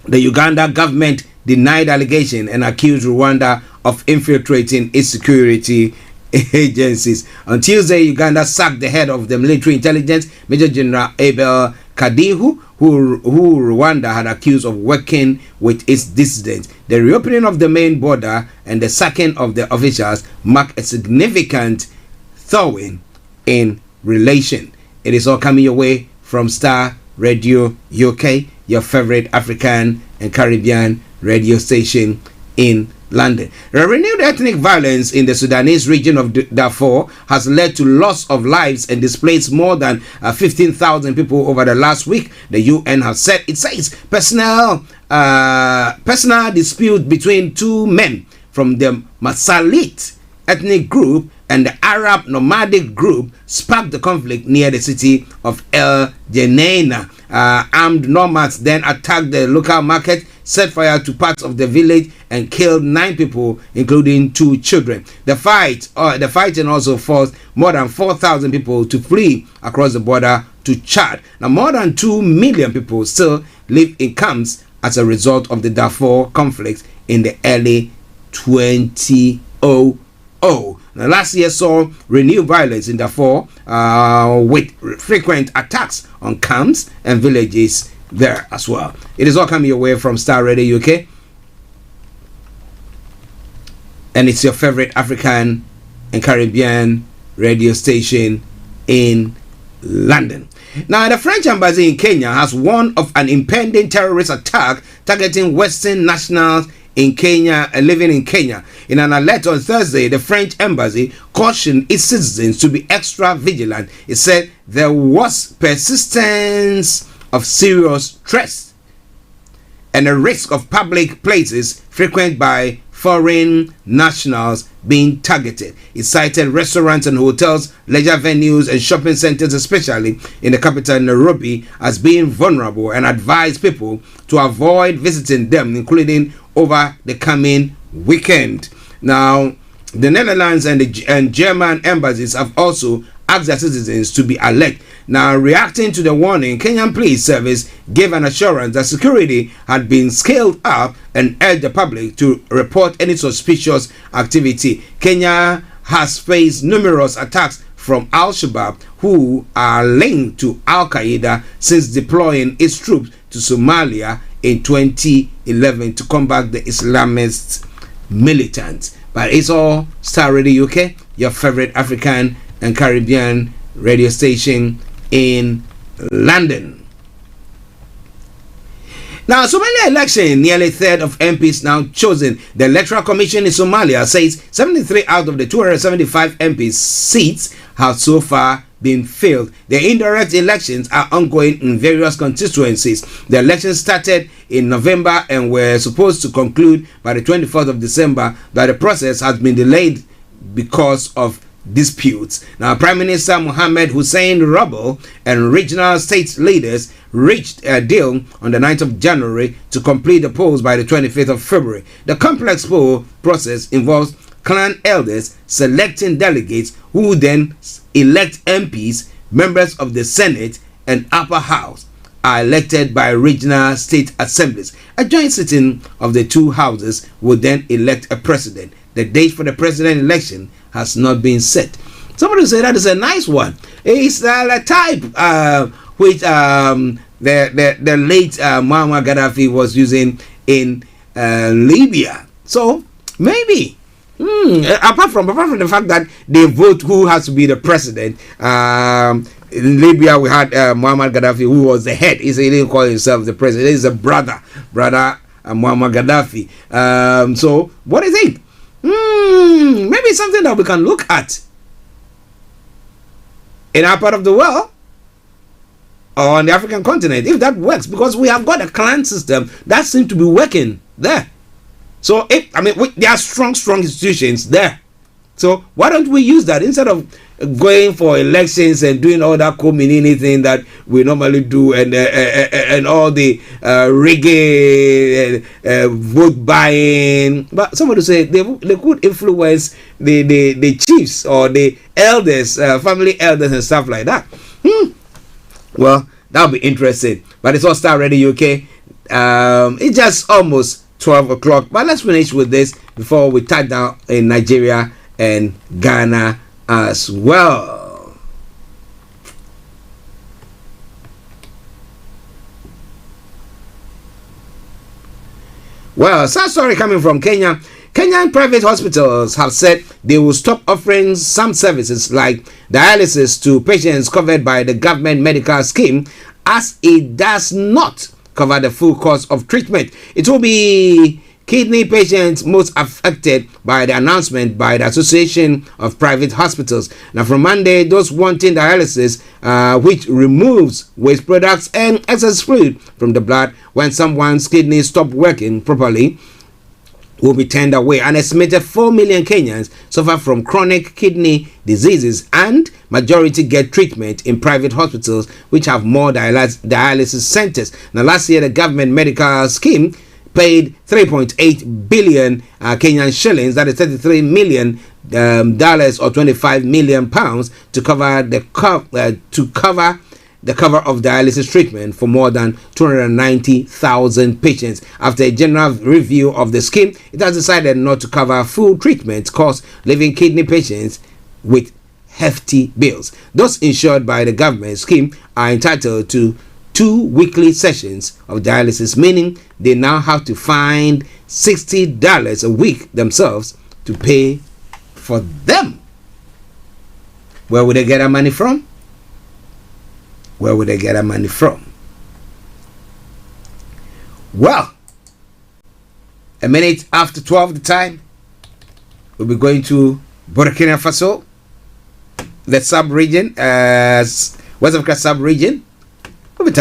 The Uganda government denied allegation and accused Rwanda of infiltrating its security agencies. On Tuesday, Uganda sacked the head of the military intelligence, Major General Abel Kadihu, who Rwanda had accused of working with its dissidents. The reopening of the main border and the sacking of the officials mark a significant thawing in relation. It is all coming your way from Starr Radio UK, your favorite African and Caribbean radio station in London. The renewed ethnic violence in the Sudanese region of Darfur has led to loss of lives and displaced more than 15,000 people over the last week. The UN has said it says personal dispute between two men from the Masalit ethnic group and the Arab nomadic group sparked the conflict near the city of El Geneina. Armed nomads then attacked the local market, set fire to parts of the village, and killed 9 people, including 2 children. The fighting also forced more than 4,000 people to flee across the border to Chad. Now, more than 2 million people still live in camps as a result of the Darfur conflict in the early 2000s. Now, last year saw renewed violence in Darfur with frequent attacks on camps and villages there as well. It is all coming your way from Starr Radio UK, and it's your favorite African and Caribbean radio station in London. Now, the French embassy in Kenya has warned of an impending terrorist attack targeting Western nationals in Kenya living in Kenya. In an alert on Thursday, the French embassy cautioned its citizens to be extra vigilant. It said there was persistence of serious threats and a risk of public places frequented by foreign nationals being targeted. It cited restaurants and hotels, leisure venues and shopping centers, especially in the capital Nairobi, as being vulnerable, and advised people to avoid visiting them, including over the coming weekend. Now, the Netherlands and German embassies have also asked their citizens to be alert. Now, reacting to the warning, Kenyan Police Service gave an assurance that security had been scaled up and urged the public to report any suspicious activity. Kenya has faced numerous attacks from Al-Shabaab, who are linked to Al-Qaeda, since deploying its troops to Somalia in 2011 to combat the Islamist militants. But it's all Starr Radio UK, your favorite African and Caribbean radio station in London. Now, Somalia election, nearly a third of MPs now chosen. The Electoral Commission in Somalia says 73 out of the 275 MP seats have so far been filled. The indirect elections are ongoing in various constituencies. The elections started in November and were supposed to conclude by the 24th of December, but the process has been delayed because of disputes. Now, Prime Minister Mohamed Hussein Rubble and regional state leaders reached a deal on the 9th of January to complete the polls by the 25th of February. The complex poll process involves clan elders selecting delegates who then elect MPs, members of the Senate and Upper House. are elected by regional state assemblies. A joint sitting of the two houses will then elect a president. The date for the president election has not been set. Somebody say that is a nice one. It's a type which the late Muammar Gaddafi was using in Libya. So maybe. Apart from the fact that they vote who has to be the president, in Libya we had Muammar Gaddafi, who was the head. He didn't call himself the president. He's a brother Muammar Gaddafi. So what do you think? Maybe it's something that we can look at in our part of the world or on the African continent, if that works, because we have got a clan system that seems to be working there. So, there are strong institutions there. So, why don't we use that instead of going for elections and doing all that community thing that we normally do and all the rigging, vote buying? But somebody say they could influence the chiefs or the elders, family elders and stuff like that. Well, that'll be interesting. But it's all Starr Radio UK. It's just almost 12 o'clock, but let's finish with this before we touch down in Nigeria and Ghana as well. Well, sad story coming from Kenya. Kenyan private hospitals have said they will stop offering some services like dialysis to patients covered by the government medical scheme, as it does not cover the full cost of treatment. It will be kidney patients most affected by the announcement by the Association of Private Hospitals. Now, from Monday, those wanting dialysis, which removes waste products and excess fluid from the blood when someone's kidneys stop working properly, will be turned away. An estimated 4 million Kenyans suffer from chronic kidney diseases, and majority get treatment in private hospitals which have more dialysis centers. Now, last year, the government medical scheme paid 3.8 billion Kenyan shillings, that is $33 million or 25 million pounds, to cover the cover of dialysis treatment for more than 290,000 patients. After a general review of the scheme, it has decided not to cover full treatment costs, leaving kidney patients with hefty bills. Those insured by the government scheme are entitled to 2 weekly sessions of dialysis, meaning they now have to find $60 a week themselves to pay for them. Where would they get their money from? Where would they get their money from? Well, a minute after 12 the time, we'll be going to Burkina Faso, the sub-region, West Africa sub-region. We'll be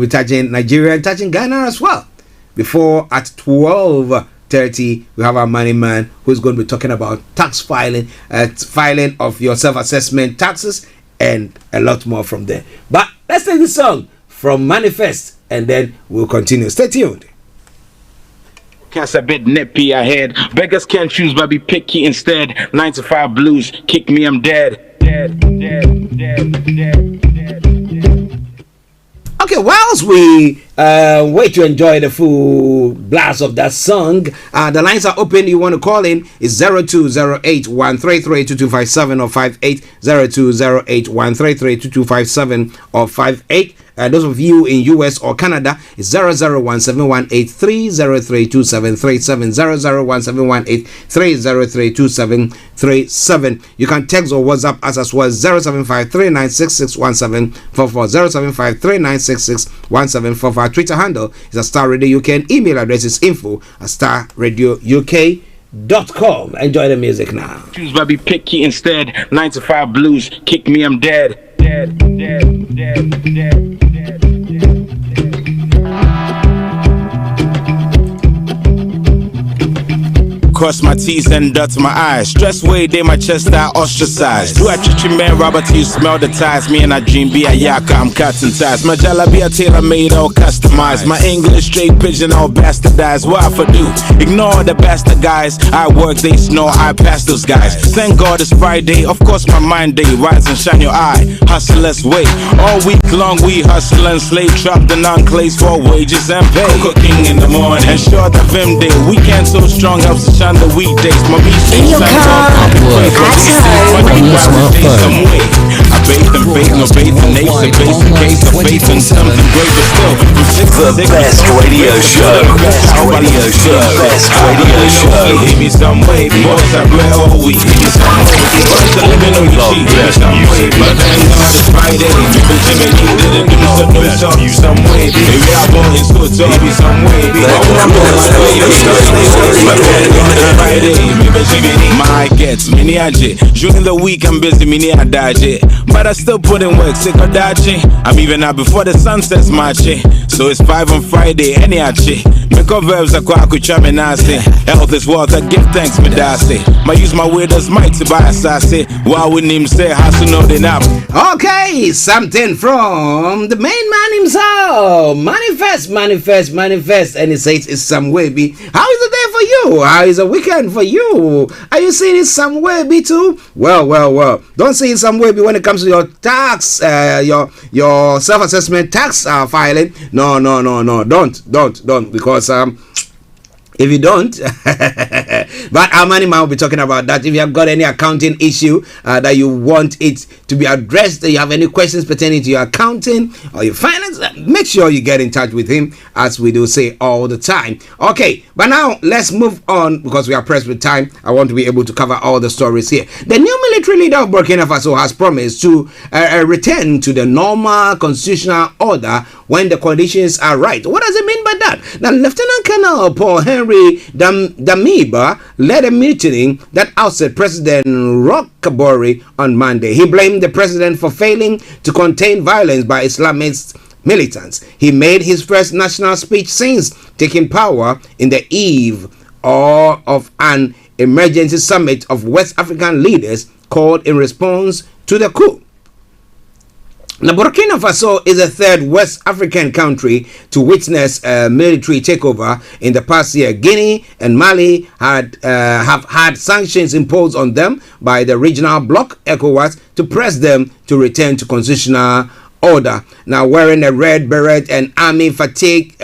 touching Nigeria and touching Ghana as well. Before at 12:30, we have our money man who's going to be talking about tax filing, filing of your self-assessment taxes, and a lot more from there. But let's take this song from Manifest and then we'll continue. Stay tuned. Cats a bit nippy ahead. Beggars can't choose but be picky instead. 9 to 5 blues, kick me, I'm dead. Okay, whilst we wait to enjoy the full blast of that song, the lines are open. You want to call in is 0208-133-2257 or 58 0208-133-2257 or 58. Those of you in US or Canada is 001-718-303-2737 001-718-303-2737. You can text or WhatsApp us as well, 075-3966-1744 075-3966-1744. Twitter handle is Starr Radio UK and email address is info@starradiouk.com. Enjoy the music now. Choose but be picky instead. 9 to 5 blues, kick me, I'm dead. cross my T's and dot my I's. Stress way, they my chest I ostracized. Do I treat you man, Robert, you smell the ties. Me and I dream be a yaka, I'm cutting ties. My jala be a tailor made, all customized. My English straight pigeon, all bastardized. What I for do? Ignore the bastard guys. I work, they snore, I pass those guys. Thank God it's Friday, of course my mind day. Rise and shine your eye, hustlers wait. All week long we hustle and slave. Trap the non-clays for wages and pay. Cooking in the morning, and sure the Vim day. Weekend so strong helps to shine the weekdays. My in your car, at home, on your smartphone. I bathe and faith, no faith in nation, base in case of faith in something greater still. The best radio show. Best radio show. Give me some way, boys I play all week. Give me some way, boys I live in a cheat. Give me some way, but then God is Friday. People Jimmy needed to do some way. Maybe I bought his foot, so give me some way. My gets mini aje. During the week I'm busy, mini adaje. But I still put in work, sick of dodging. I'm even out before the sun sets marching. So it's 5 on Friday, any ache. Make up verbs are quite nasi. Health is wealth, I give thanks, me dasi. My use my word as might to buy a sassy. Why wouldn't him say, has to know the nap? Okay, something from the main man himself. Manifest. And he says it's some way be. How is the day for you? How is the weekend for you? Are you seeing it some way be too? Well. Don't see it some way be when it comes to your tax, your self-assessment tax filing. No. Don't. Because if you don't, but our money man will be talking about that. If you have got any accounting issue that you want it to be addressed, that you have any questions pertaining to your accounting or your finance, make sure you get in touch with him, as we do say all the time. Okay, but now let's move on because we are pressed with time. I want to be able to cover all the stories here. The new military leader of Burkina Faso has promised to return to the normal constitutional order when the conditions are right. What does it mean by that? Now, Lieutenant Colonel Paul Henry Damiba led a meeting that ousted President Roch Kabore on Monday. He blamed the president for failing to contain violence by Islamist militants. He made his first national speech since taking power in the eve of an emergency summit of West African leaders called in response to the coup. Now, Burkina Faso is the third West African country to witness a military takeover in the past year. Guinea and Mali have had sanctions imposed on them by the regional bloc ECOWAS to press them to return to constitutional order. Now, wearing a red beret and army fatigue,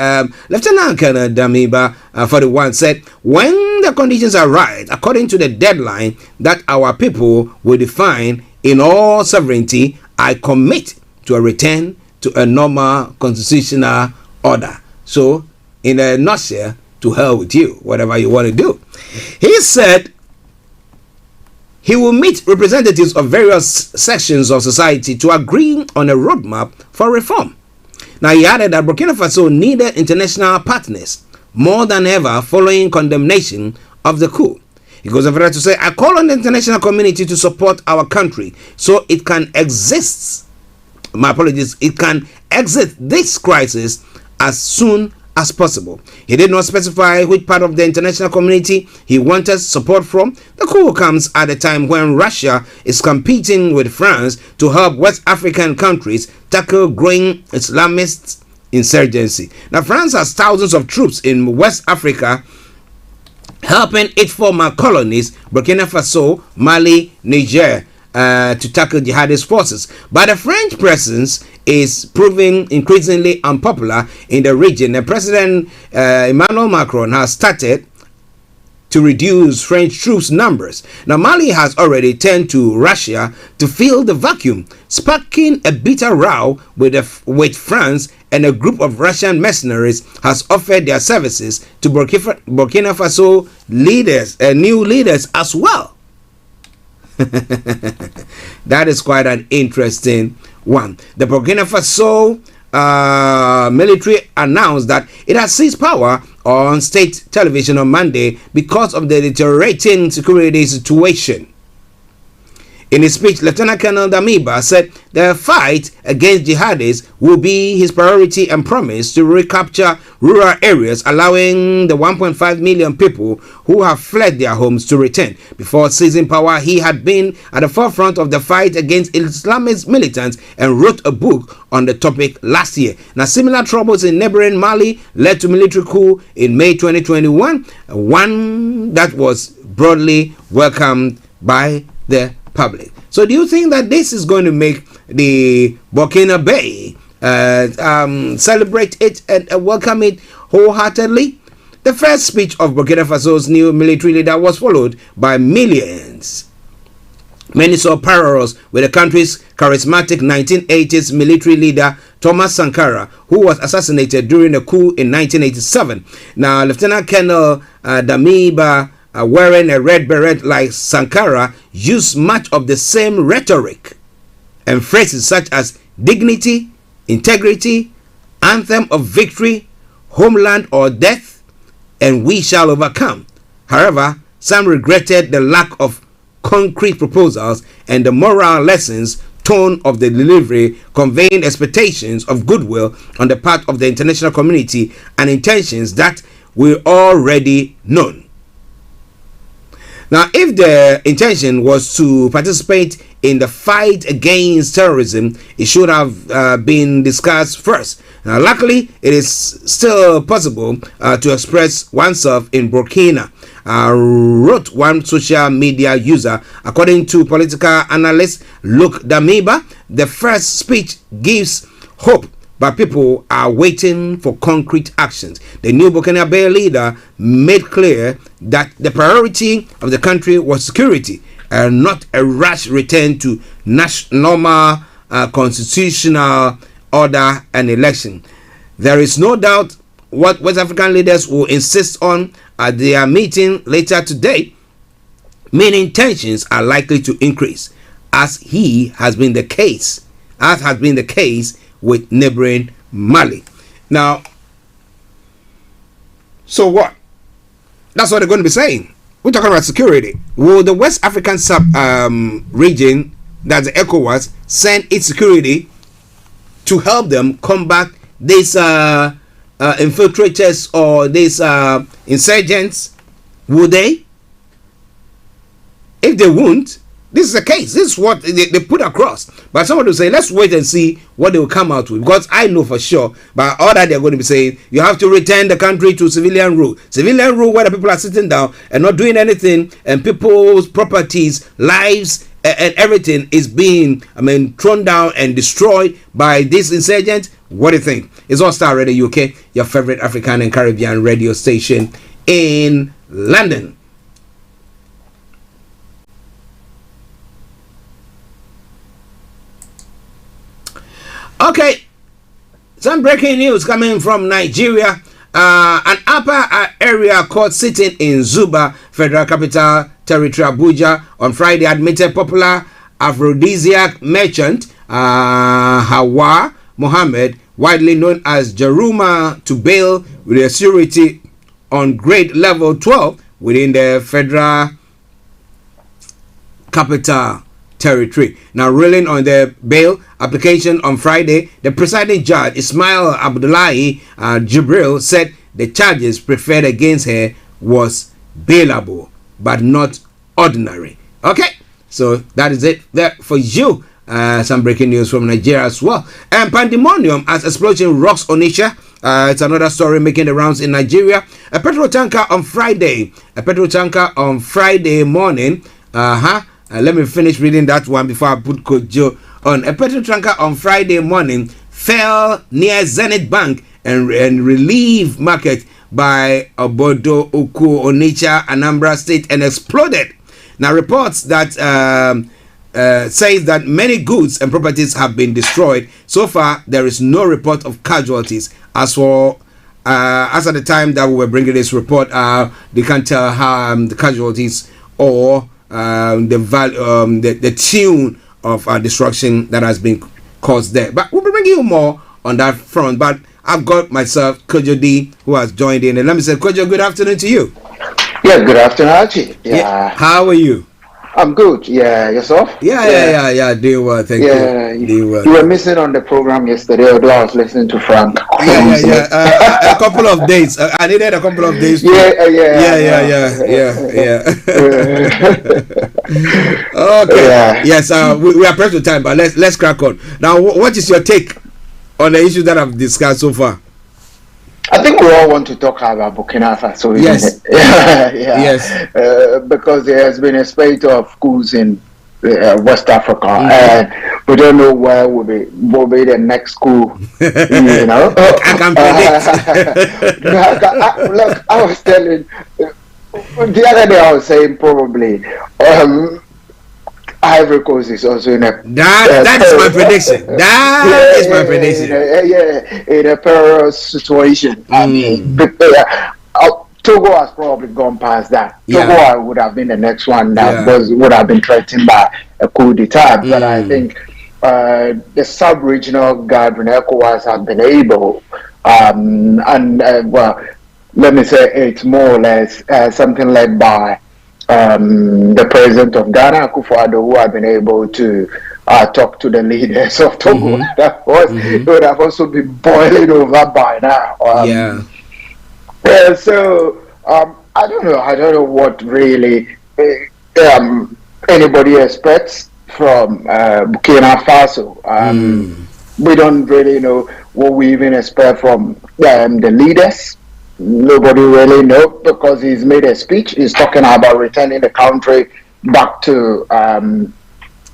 Lieutenant Colonel Damiba 41 said, when the conditions are right, according to the deadline that our people will define in all sovereignty, I commit to a return to a normal constitutional order. So, in a nutshell, to hell with you, whatever you want to do. He said he will meet representatives of various sections of society to agree on a roadmap for reform. Now, he added that Burkina Faso needed international partners more than ever following condemnation of the coup. He goes on further to say, I call on the international community to support our country so it can it can exit this crisis as soon as possible. He did not specify which part of the international community he wanted support from. The coup comes at a time when Russia is competing with France to help West African countries tackle growing Islamist insurgency. Now, France has thousands of troops in West Africa helping its former colonies, Burkina Faso, Mali, Niger, to tackle jihadist forces. But the French presence is proving increasingly unpopular in the region. And President Emmanuel Macron has started to reduce French troops' numbers. Now, Mali has already turned to Russia to fill the vacuum, sparking a bitter row with France, and a group of Russian mercenaries has offered their services to Burkina Faso leaders, new leaders as well. That is quite an interesting one. The Burkina Faso military announced that it has seized power on state television on Monday because of the deteriorating security situation. In his speech, Lieutenant Colonel Damiba said the fight against jihadists will be his priority and promised to recapture rural areas, allowing the 1.5 million people who have fled their homes to return. Before seizing power, he had been at the forefront of the fight against Islamist militants and wrote a book on the topic last year. Now, similar troubles in neighboring Mali led to military coup in May 2021, one that was broadly welcomed by the public. So do you think that this is going to make the Burkina Bay celebrate it and welcome it wholeheartedly? The first speech of Burkina Faso's new military leader was followed by millions. Many saw parallels with the country's charismatic 1980s military leader Thomas Sankara, who was assassinated during a coup in 1987. Now, Lieutenant Colonel Damiba, wearing a red beret like Sankara, used much of the same rhetoric and phrases such as dignity, integrity, anthem of victory, homeland or death, and we shall overcome. However, some regretted the lack of concrete proposals and the moral lessons tone of the delivery, conveying expectations of goodwill on the part of the international community and intentions that were already known. Now, if the intention was to participate in the fight against terrorism, it should have been discussed first. Now, luckily, it is still possible to express oneself in Burkina, wrote one social media user. According to political analyst Luke Damiba, the first speech gives hope, but people are waiting for concrete actions. The new Burkina Bay leader made clear that the priority of the country was security and not a rash return to normal constitutional order and election. There is no doubt what West African leaders will insist on at their meeting later today, meaning tensions are likely to increase, as has been the case with neighboring Mali. Now, so what? That's what they're going to be saying. We're talking about security. Will the West African region, that's the ECOWAS, send its security to help them combat these infiltrators or these insurgents? Would they? If they won't, this is the case. This is what they put across. But someone will say, let's wait and see what they will come out with. Because I know for sure, but all that they're going to be saying, you have to return the country to civilian rule. Civilian rule where the people are sitting down and not doing anything, and people's properties, lives, and everything is being, thrown down and destroyed by this insurgent. What do you think? It's All Starr Radio UK, your favorite African and Caribbean radio station in London. Okay, some breaking news coming from Nigeria. An upper area court sitting in Zuba, Federal Capital Territory, Abuja, on Friday admitted popular aphrodisiac merchant Hawa Mohammed, widely known as Jaruma, to bail with a security on grade level 12 within the Federal Capital Territory. Now, ruling on the bail application on Friday, the presiding judge Ismail Abdullahi Jibril said the charges preferred against her was bailable but not ordinary. Okay, so that is it there for you. Some breaking news from Nigeria as well. And pandemonium as explosion rocks Onitsha. It's another story making the rounds in Nigeria. A petrol tanker on Friday morning. Let me finish reading that one before I put Coach Joe on. A petrol tanker on Friday morning fell near Zenith Bank and Relief Market by Obodo Uku, Onitsha, Anambra State, and exploded. Now, reports that says that many goods and properties have been destroyed. So far, there is no report of casualties. As at the time that we were bringing this report, they can't tell how the casualties or the tune of destruction that has been caused there. But we'll be bringing you more on that front. But I've got myself Kojo D, who has joined in. And let me say, Kojo, good afternoon to you. Yeah, good afternoon, Archie. Yeah. How are you? I'm good. Yeah, yourself? Yeah. Doing well, thank you. Doing well. You were missing on the program yesterday, although I was listening to Frank. A couple of days. I needed a couple of days. Yeah. Okay. Yes. We are pressed for time, but let's crack on. Now, what is your take on the issues that I've discussed so far? I think we all want to talk about Burkina Faso, isn't it? Yes. Because there has been a spate of coups in West Africa, and we don't know where will be the next coup. You know, I can predict. Look, I was telling the other day. I was saying probably. Ivory Coast is also in a that is my prediction. That is my prediction. In a perilous situation. I mean, Togo has probably gone past that. Togo would have been the next one that would have been threatened by a coup d'etat. But I think the sub-regional gathering ECOWAS have been able, let me say it's more or less something led by the president of Ghana, Akufo-Addo, who have been able to talk to the leaders of Togo. That would have also been boiling over by now. So I don't know what really anybody expects from Burkina Faso. We don't really know what we even expect from the leaders. Nobody really knows, because he's made a speech. He's talking about returning the country back to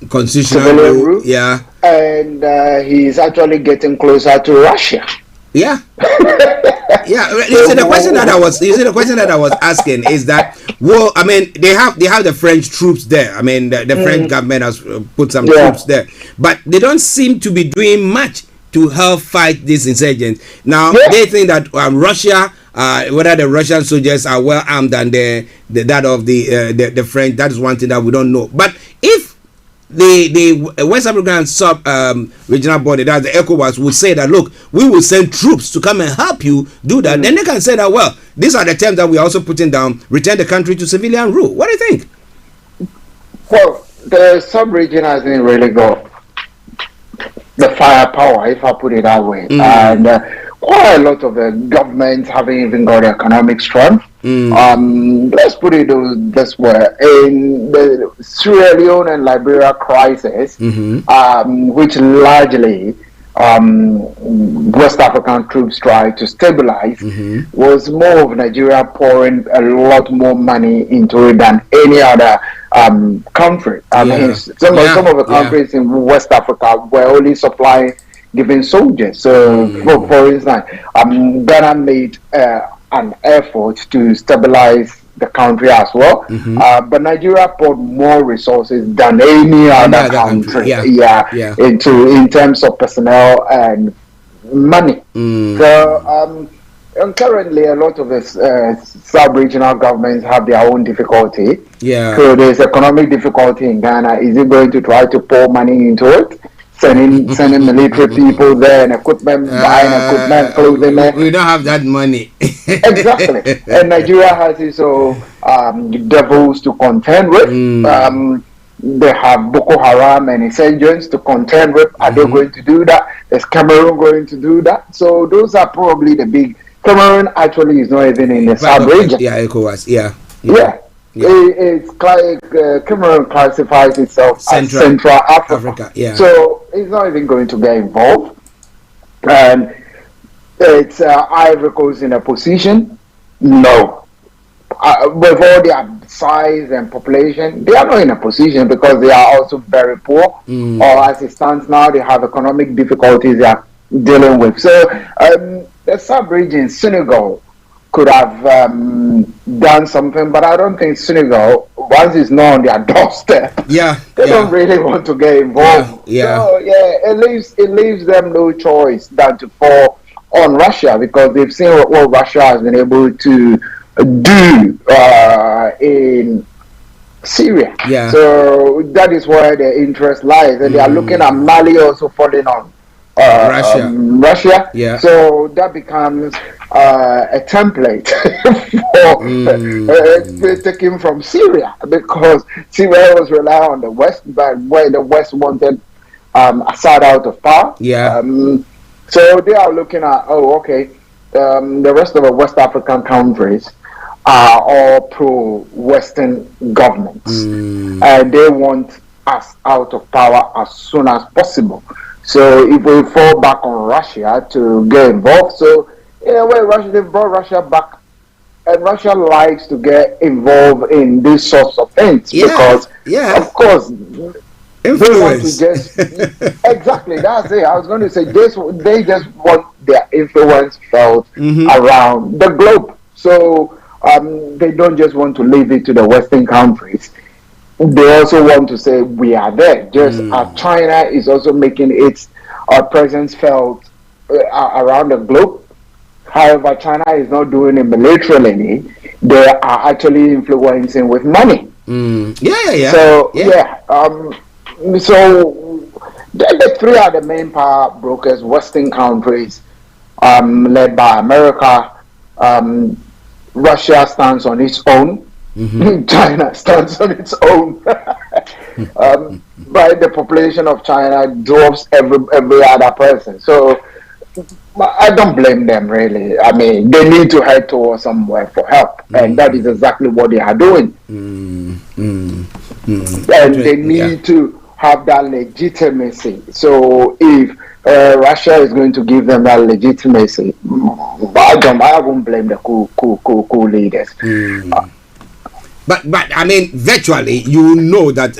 constitutional rule. Yeah, and he's actually getting closer to Russia. Yeah. You see, the question that I was asking is that, well, I mean, they have the French troops there. I mean, the French government has put some troops there, but they don't seem to be doing much to help fight these insurgents. Now they think that Russia, whether the Russian soldiers are well armed than that of the French, that is one thing that we don't know. But if the West African sub regional body, that the ECOWAS, would say that, look, we will send troops to come and help you do that, then they can say that, well, these are the terms that we are also putting down, return the country to civilian rule. What do you think? Well, the sub-region hasn't really got the firepower, if I put it that way, and quite a lot of the governments haven't even got economic strength. Let's put it this way: in the Sierra Leone and Liberia crisis, which largely West African troops tried to stabilize, was more of Nigeria pouring a lot more money into it than any other country. I mean, some of the countries in West Africa were only supplying, giving soldiers. So, for instance, Ghana made an effort to stabilize the country as well, but Nigeria poured more resources than any other country. In terms of personnel and money. So and currently a lot of the sub-regional governments have their own difficulty. So there's economic difficulty in Ghana. Is it going to try to pour money into it? Sending military people there and equipment, buying equipment, clothing there. We don't have that money. Exactly. And Nigeria has its own devils to contend with. They have Boko Haram and insurgents to contend with. Are they going to do that? Is Cameroon going to do that? So those are probably the big. Cameroon actually is not even in the sub-region. ECOWAS. It's like Cameroon classifies itself as Central Africa. So it's not even going to get involved. And it's Ivory Coast in a position. No. With all their size and population, they are not in a position because they are also very poor. Or as it stands now, they have economic difficulties they are dealing with. So the sub-region, Senegal, could have done something, but I don't think Senegal, once it's not on their doorstep, they don't really want to get involved. So it leaves them no choice than to fall on Russia, because they've seen what Russia has been able to do in Syria. So that is where their interest lies, and they are looking at Mali also falling on Russia. Yeah. So that becomes a template for taking from Syria, because Syria was relying on the West, but where the West wanted Assad out of power. Yeah. So they are looking at, the rest of the West African countries are all pro-Western governments, and they want us out of power as soon as possible. So if we fall back on Russia to get involved, so in a way, they brought Russia back, and Russia likes to get involved in these sorts of things because, of course, influence. They want to just exactly, that's it. I was going to say they just want their influence felt around the globe. So they don't just want to leave it to the Western countries. They also want to say we are there. Just as China is also making its presence felt around the globe. However, China is not doing it militarily. They are actually influencing with money. So so the three are the main power brokers: Western countries, led by America. Russia stands on its own. China stands on its own. But the population of China dwarfs every other person. So I don't blame them, really. I mean, they need to head towards somewhere for help, and that is exactly what they are doing. And they need to have that legitimacy. So if Russia is going to give them that legitimacy, I won't blame the cool leaders. But I mean, virtually, you know that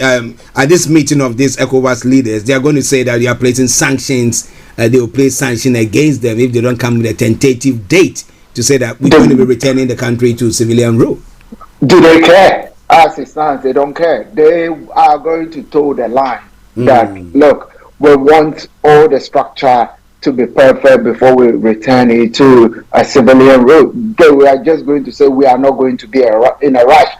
at this meeting of these ECOWAS leaders, they are going to say that they are placing sanctions. They will place sanctions against them if they don't come with a tentative date to say that we're going to be returning the country to civilian rule. Do they care? As it stands, they don't care. They are going to toe the line that, look, we want all the structure to be perfect before we return it to a civilian rule. We are just going to say we are not going to be in a rush.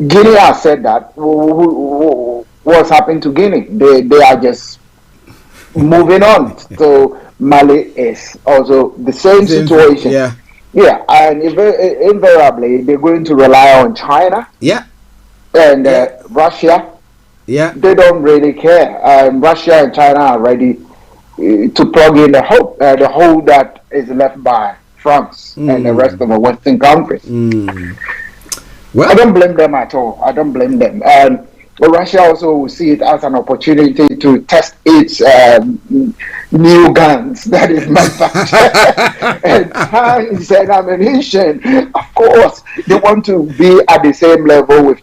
Guinea has said that. What's happened to Guinea? They are just moving on. So Mali is also the same situation. And invariably they're going to rely on China. And Russia. They don't really care. Russia and China are ready to plug in the hole that is left by France and the rest of the Western countries. I don't blame them at all. I don't blame them. And Russia also will see it as an opportunity to test its new guns that is manufactured and tanks and ammunition. Of course, they want to be at the same level with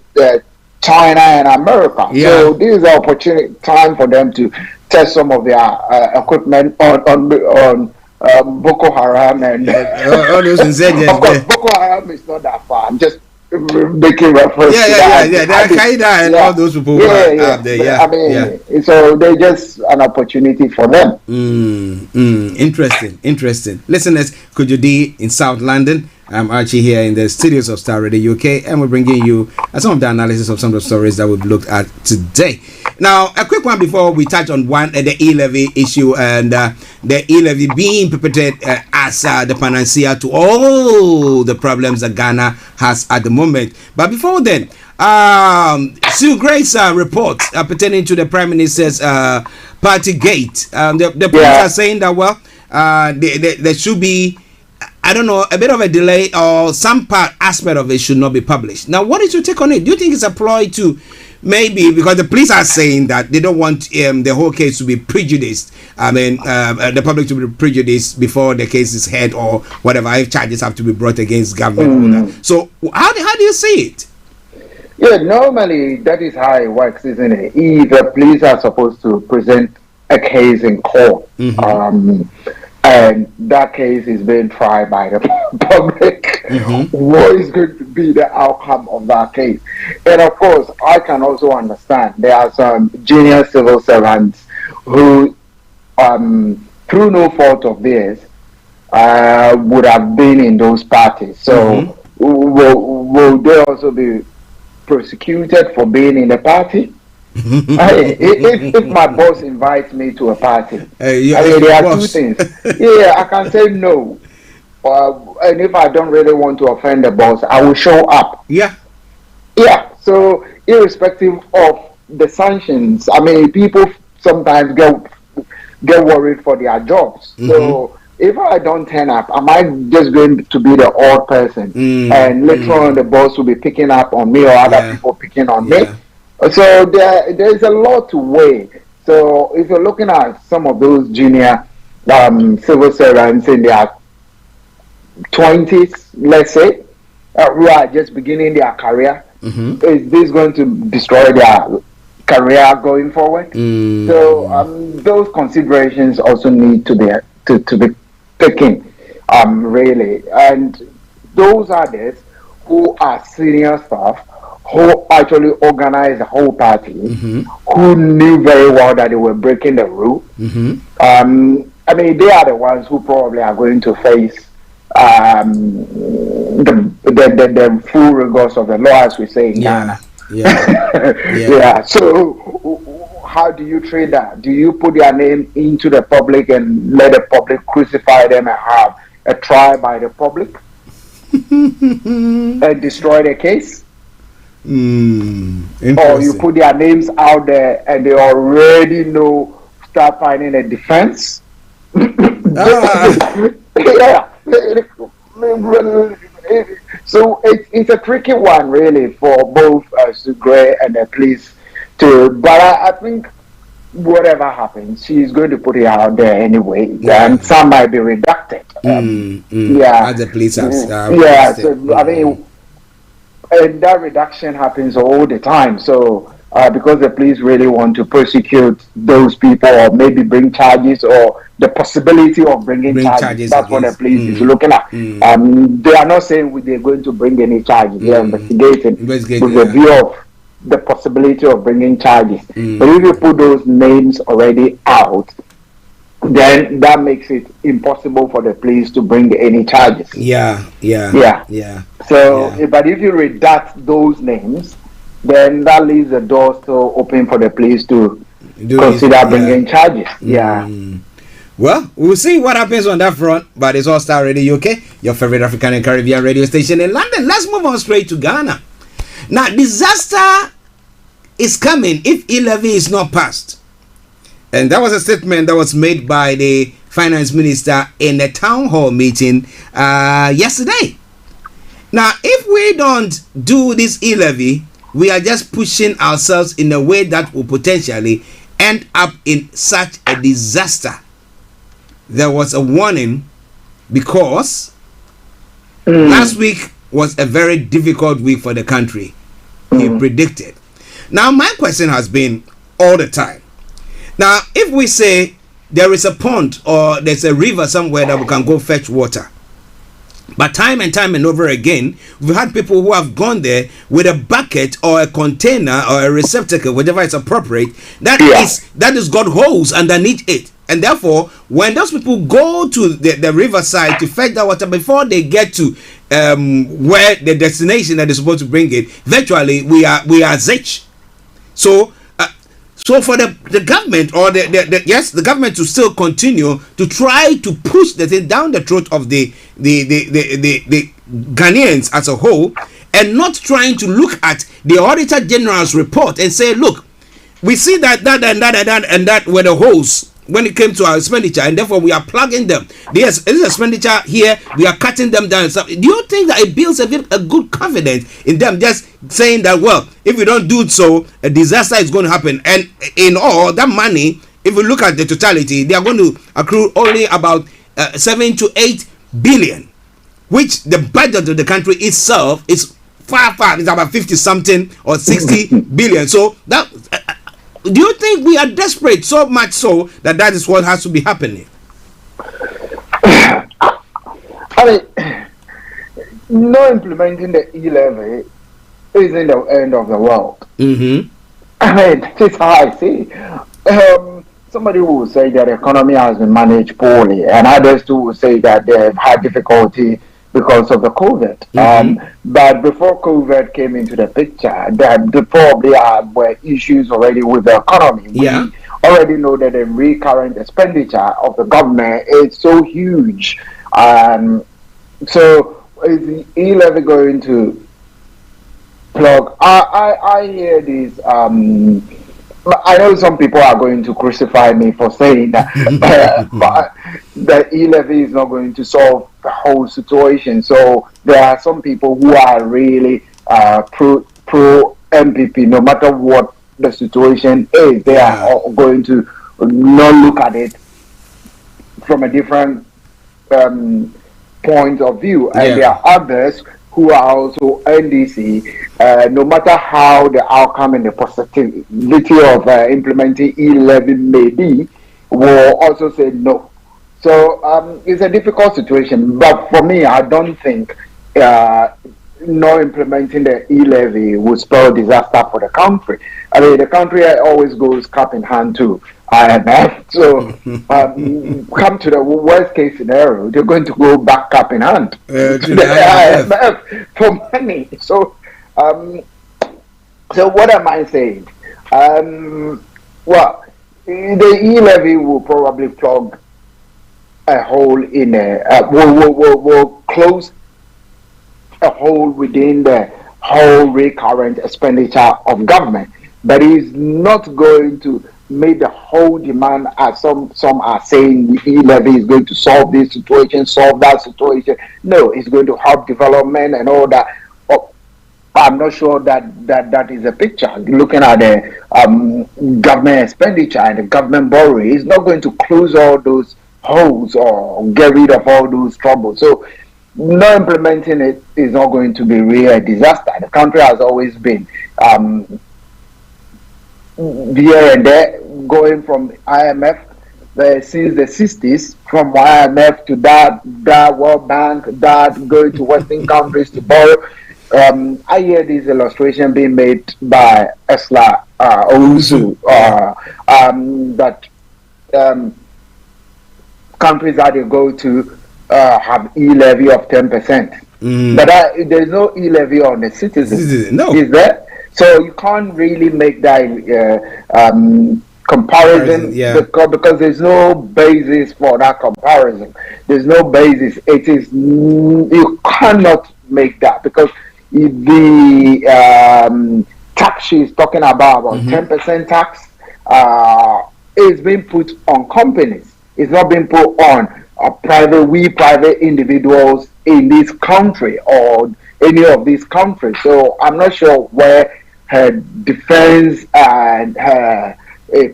China and America. So this is an opportunity time for them to test some of their equipment on Boko Haram and all those of course, Boko Haram is not that far. I'm just making reference to that. The Al-Qaeda and all those people out there. I mean, so they're just an opportunity for them. Interesting. Listeners, could you be in South London? I'm Archie here in the studios of Starr Radio UK, and we're bringing you some of the analysis of some of the stories that we've looked at today. Now, a quick one before we touch on the e-levy issue and the e-levy being perpetrated as the panacea to all the problems that Ghana has at the moment. But before then, Sue Gray's report pertaining to the Prime Minister's party gate. The police are saying that, there should be, I don't know, a bit of a delay or some aspect of it should not be published. Now, what is your take on it? Do you think it's a ploy to maybe, because the police are saying that they don't want the whole case to be prejudiced, the public to be prejudiced before the case is heard or whatever, if charges have to be brought against government. So how do you see it? Yeah, normally that is how it works, isn't it? If the police are supposed to present a case in court, and that case is being tried by the public, what is going to be the outcome of that case? And of course, I can also understand there are some junior civil servants who, through no fault of theirs, would have been in those parties. So will they also be prosecuted for being in the party? If my boss invites me to a party, there are two things. Yeah, I can say no. And if I don't really want to offend the boss, I will show up. Yeah. Yeah. So irrespective of the sanctions, people sometimes get worried for their jobs. So if I don't turn up, am I just going to be the odd person? And later on, the boss will be picking up on me or other people picking on me. So there's a lot to weigh. So if you're looking at some of those junior civil servants in their 20s, let's say, who are just beginning their career, is this going to destroy their career going forward? So those considerations also need to be taken, really. And those others who are senior staff who actually organized the whole party, who knew very well that they were breaking the rule. They are the ones who probably are going to face the full rigors of the law, as we say in Ghana. So how do you treat that? Do you put their name into the public and let the public crucify them and have a trial by the public and destroy the case? Or you put their names out there and they already start finding a defense? So it's a tricky one, really, for both Sugre and the police but I think whatever happens, she's going to put it out there anyway, and some might be redacted. As the police have. And that reduction happens all the time. So because the police really want to prosecute those people or maybe bring charges or the possibility of bringing charges. That's what the police is looking at. They are not saying they're going to bring any charges. They're investigating with the view of the possibility of bringing charges. But if you put those names already out, then that makes it impossible for the police to bring any charges. So, but if you redact those names, then that leaves the door still open for the police to consider bringing charges. Well, we'll see what happens on that front, but it's All Star Radio UK, your favorite African and Caribbean radio station in London. Let's move on straight to Ghana. Now, disaster is coming if e-levy is not passed. And that was a statement that was made by the finance minister in a town hall meeting yesterday. Now, if we don't do this e-levy, we are just pushing ourselves in a way that will potentially end up in such a disaster. There was a warning because last week was a very difficult week for the country. He predicted. Now, my question has been all the time. Now, if we say there is a pond or there's a river somewhere that we can go fetch water, but time and time and over again, we've had people who have gone there with a bucket or a container or a receptacle, whatever is appropriate, that is got holes underneath it. And therefore, when those people go to the riverside to fetch that water, before they get to where the destination that is supposed to bring it, virtually we are zitch. So for the government or the government to still continue to try to push the thing down the throat of the Ghanaians as a whole, and not trying to look at the Auditor General's report and say, look, we see that were the holes when it came to our expenditure, and therefore we are plugging them. This expenditure here, we are cutting them down. So, do you think that it builds a good confidence in them just saying that, well, if we don't do so, a disaster is going to happen? And in all that money, if we look at the totality, they are going to accrue only about 7 to 8 billion, which the budget of the country itself is far, it's about 50 something or 60 billion. So that do you think we are desperate so much so that is what has to be happening? No implementing the e-levy isn't the end of the world. That's how I see. Somebody will say that the economy has been managed poorly, and others too will say that they've had difficulty because of the COVID. But before COVID came into the picture, there probably were issues already with the economy. We already know that the recurrent expenditure of the government is so huge. So is the e-levy going to plug? I hear this. I know some people are going to crucify me for saying that, but the e-levy is not going to solve the whole situation. So there are some people who are really pro MPP, no matter what the situation is. They are going to not look at it from a different point of view, and there are others who are also NDC, no matter how the outcome and the positivity of implementing e-levy may be, will also say no. So it's a difficult situation, but for me, I don't think not implementing the e-levy will spell disaster for the country. I mean, the country always goes cap in hand to IMF. So come to the worst case scenario, they're going to go back cap in hand to the IMF for money. So, so what am I saying? Well, the e-levy will probably plug a hole in will close a hole within the whole recurrent expenditure of government, but it's not going to make the whole demand, as some are saying, the e-levy is going to solve this situation, solve that situation. No, it's going to help development and all that. I'm not sure that is a picture. Looking at the government expenditure and the government borrowing, it's not going to close all those holes or get rid of all those troubles. So not implementing it is not going to be really a disaster. The country has always been here and there, going from IMF since the 60s, from IMF to that World Bank, that going to Western countries to borrow. I hear this illustration being made by Esla Owusu, that countries that they go to have e-levy of 10%. But there's no e-levy on the citizens. No. Is there? So you can't really make that comparison because there's no basis for that comparison. There's no basis. It is, you cannot make that, because the tax she's talking about 10% tax is being put on companies. It's not being put on private individuals in this country or any of these countries. So I'm not sure where her defense and her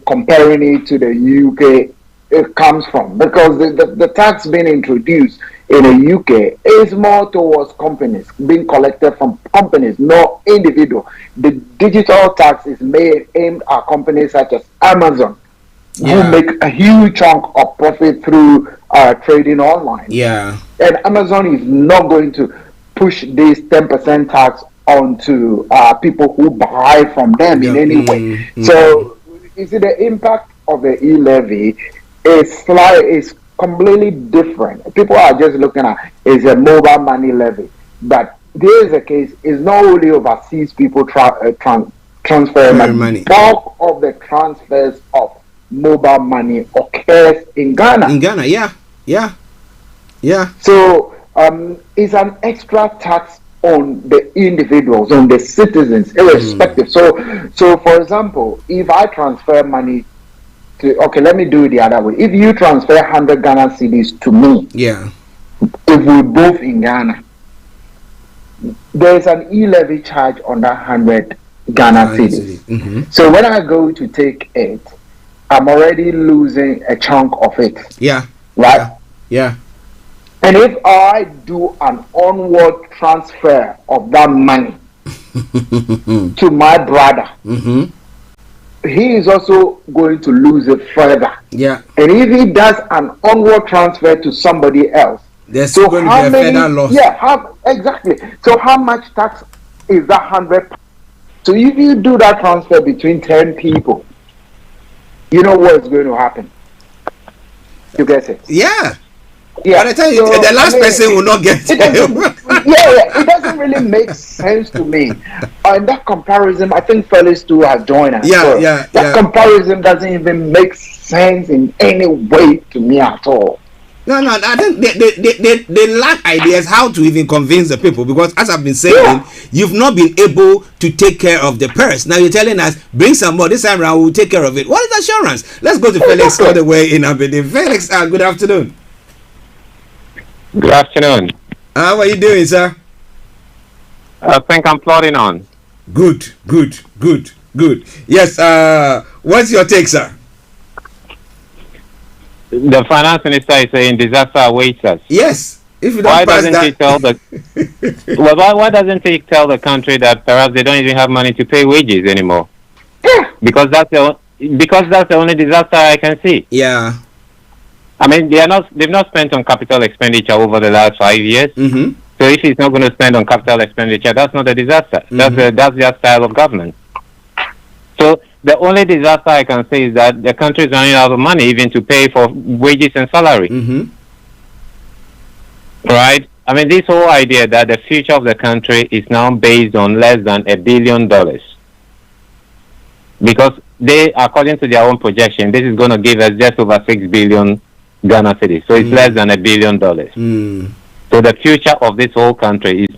comparing it to the UK it comes from, because the tax being introduced in the UK is more towards companies, being collected from companies, not individual. The digital tax is aimed at companies such as Amazon, who make a huge chunk of profit through trading online. And Amazon is not going to push this 10% tax onto people who buy from them in any way. So you see, the impact of the e-levy is completely different. People are just looking at is a mobile money levy, but there is a case is not only overseas people transfer money. Bulk of the transfers of mobile money occurs in Ghana. So it's an extra tax on the individuals, on the citizens, irrespective. So for example, if I transfer money to, let me do it the other way. If you transfer 100 Ghana cedis to me, if we both in Ghana, there's an e-levy charge on that 100 Ghana cedis. So when I go to take it, I'm already losing a chunk of it. Right? And if I do an onward transfer of that money to my brother, he is also going to lose it further. And if he does an onward transfer to somebody else, there's going to be a further loss. Exactly. So how much tax is that 100? So if you do that transfer between 10 people, you know what's going to happen. You get it? By the time the last person will not get it doesn't really make sense to me. In that comparison, I think Felix too has joined us. That comparison doesn't even make sense in any way to me at all. No, I think they lack ideas how to even convince the people, because as I've been saying, you've not been able to take care of the purse. Now you're telling us, bring some more, this time around we'll take care of it. What is assurance? Let's go to Felix all the way in Aberdeen. Felix, good afternoon. Good afternoon. How are you doing, sir? I think I'm plodding on. Good. Yes, what's your take, sir? The finance minister is saying disaster awaits us. Yes. If you don't why doesn't he tell the why doesn't he tell the country that perhaps they don't even have money to pay wages anymore? Because that's the only disaster I can see. Yeah. I mean, they've not spent on capital expenditure over the last 5 years. Mm-hmm. So if he's not going to spend on capital expenditure, that's not a disaster. Mm-hmm. That's their style of government. So the only disaster I can say is that the country is running out of money even to pay for wages and salary. Mm-hmm. Right? I mean, this whole idea that the future of the country is now based on less than $1 billion. Because they, according to their own projection, this is going to give us just over 6 billion Ghana cedis. So it's less than $1 billion. So the future of this whole country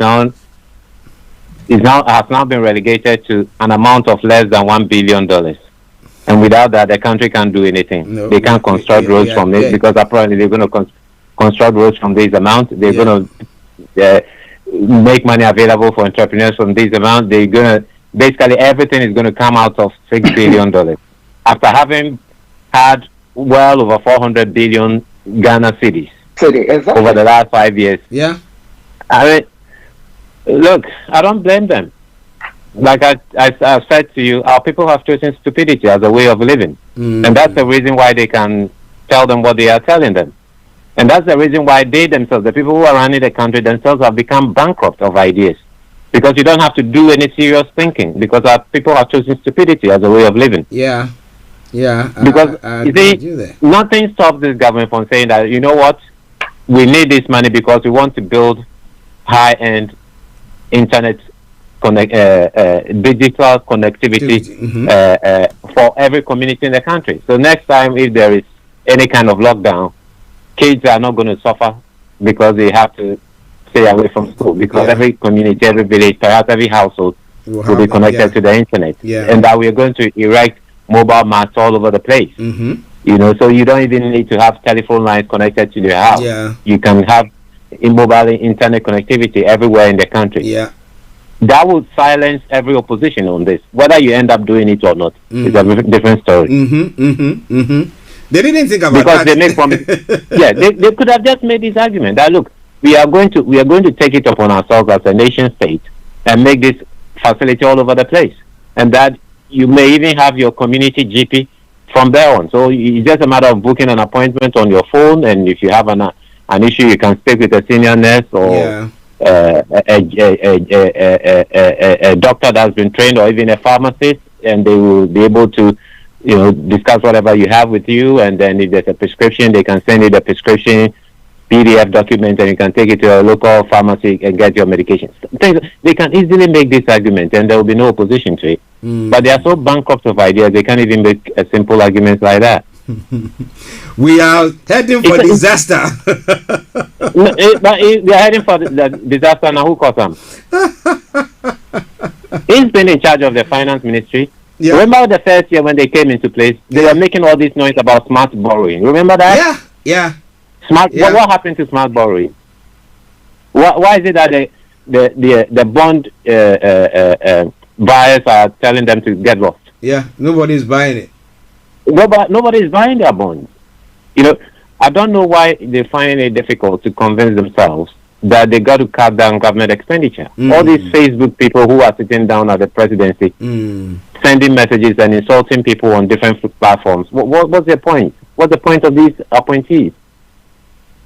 has now been relegated to an amount of less than $1 billion. And without that, the country can't do anything. They can't construct roads from this because apparently they're going to construct roads from this amount. They're going to make money available for entrepreneurs from this amount. They're going to, basically everything is going to come out of $6 billion. After having had well over 400 billion Ghana cedis over the last 5 years. Yeah. I mean, look, I don't blame them. Like I've said to you, our people have chosen stupidity as a way of living. And that's the reason why they can tell them what they are telling them. And that's the reason why they themselves, the people who are running the country themselves, have become bankrupt of ideas. Because you don't have to do any serious thinking, because our people have chosen stupidity as a way of living. Yeah. Because you see, nothing stops this government from saying that, you know what, we need this money because we want to build high-end internet digital connectivity for every community in the country. So next time, if there is any kind of lockdown, kids are not going to suffer because they have to stay away from school, because every community, every village, perhaps every household will be connected to the internet. And that we are going to erect mobile mats all over the place. You know, so you don't even need to have telephone lines connected to your house. You can have mobile internet connectivity everywhere in the country. That would silence every opposition on this. Whether you end up doing it or not is a different story. They didn't think about because that. They make they could have just made this argument that, look, we are going to take it upon ourselves as a nation state and make this facility all over the place, and that you may even have your community GP from there on. So it's just a matter of booking an appointment on your phone, and if you have an issue, you can speak with a senior nurse or a doctor that's been trained, or even a pharmacist, and they will be able to, you know, discuss whatever you have with you, and then if there's a prescription, they can send you the prescription PDF document, and you can take it to a local pharmacy and get your medication. They can easily make this argument, and there will be no opposition to it. But they are so bankrupt of ideas, they can't even make a simple argument like that. We are heading for disaster. But they are heading for the disaster now. Who caused them? He's been in charge of the finance ministry. Remember the first year when they came into place, they were making all this noise about smart borrowing. Remember that? What happened to smart borrowing? Why is it that the bond buyers are telling them to get lost? Nobody is buying it. Nobody is buying their bonds. You know, I don't know why they find it difficult to convince themselves that they got to cut down government expenditure. All these Facebook people who are sitting down at the presidency, sending messages and insulting people on different platforms. What's their point? What's the point of these appointees?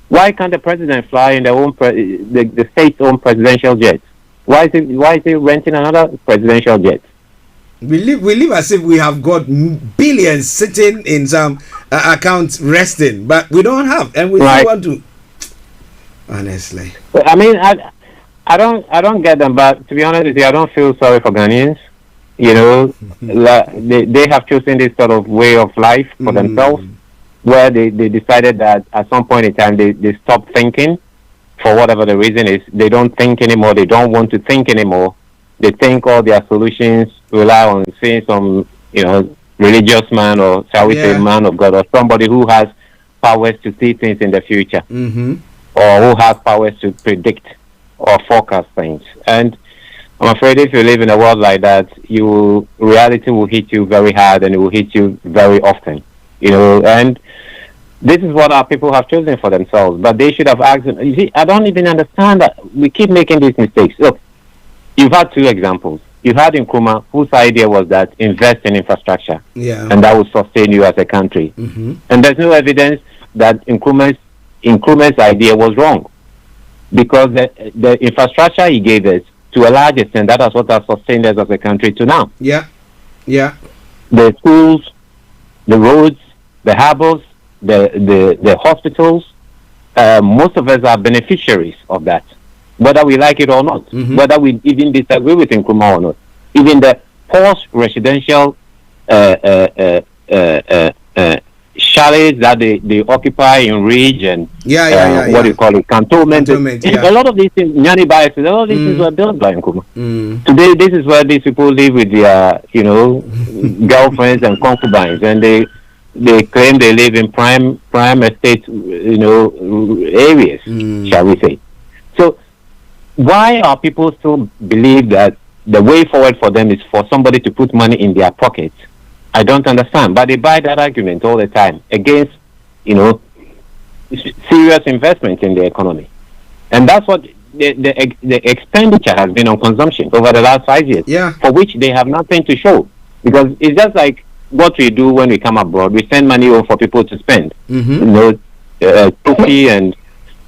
Why can't the president fly in the state's own presidential jet? Why is he renting another presidential jet? We live as if we have got billions sitting in some accounts resting, but we don't have, and we still want to. Honestly. I mean, I don't get them, but to be honest with you, I don't feel sorry for Ghanaians. You know, they have chosen this sort of way of life for themselves, where they decided that at some point in time they stopped thinking for whatever the reason is. They don't think anymore. They don't want to think anymore. They think all their solutions rely on seeing some, religious man, or shall we say man of God, or somebody who has powers to see things in the future, or who has powers to predict or forecast things. And I'm afraid if you live in a world like that, reality will hit you very hard, and it will hit you very often. And this is what our people have chosen for themselves. But they should have asked. You see, I don't even understand that we keep making these mistakes. Look, you've had two examples. You had Nkrumah, whose idea was that invest in infrastructure, and that would sustain you as a country. And there's no evidence that Nkrumah's idea was wrong, because the infrastructure he gave us, to a large extent, that is what has sustained us as a country to now. The schools, the roads, the harbors, the hospitals, most of us are beneficiaries of that, whether we like it or not, whether we even disagree with Nkrumah or not. Even the post residential chalets that they occupy in Ridge and what do you call it, cantonment. A lot of these things, Nyani Bias, a lot of these things were built by Nkrumah. Today, this is where these people live with their, girlfriends and concubines, and they claim they live in prime estate, areas, shall we say. So why are people still believe that the way forward for them is for somebody to put money in their pockets? I don't understand, but they buy that argument all the time against, serious investment in the economy. And that's what the expenditure has been on consumption over the last 5 years, for which they have nothing to show. Because it's just like what we do when we come abroad. We send money over for people to spend, cookie and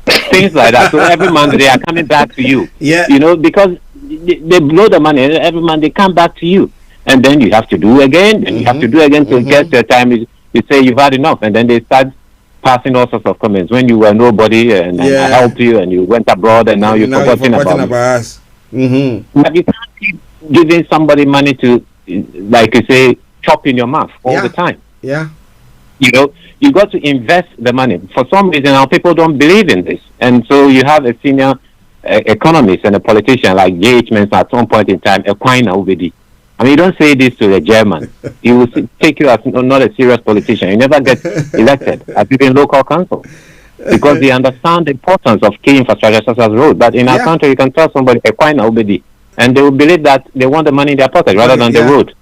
things like that. So every month they are coming back to you, because they blow the money, and every month they come back to you. And then you have to do again, and you have to do again till it gets to a time you say you've had enough, and then they start passing all sorts of comments. When you were nobody, and I helped you, and you went abroad, and now you've forgotten about us. But you can't keep giving somebody money to, like you say, chop in your mouth all the time. You got to invest the money. For some reason, our people don't believe in this, and so you have a senior economist and a politician like J.H. Mensah at some point in time, a Kwina Ubedi. I mean, you don't say this to a German. He will take you as not a serious politician. You never get elected as even local council, because they understand the importance of key infrastructure such as road. But in our country, you can tell somebody a Kwina Ubedi, and they will believe that they want the money in their pocket rather than the road.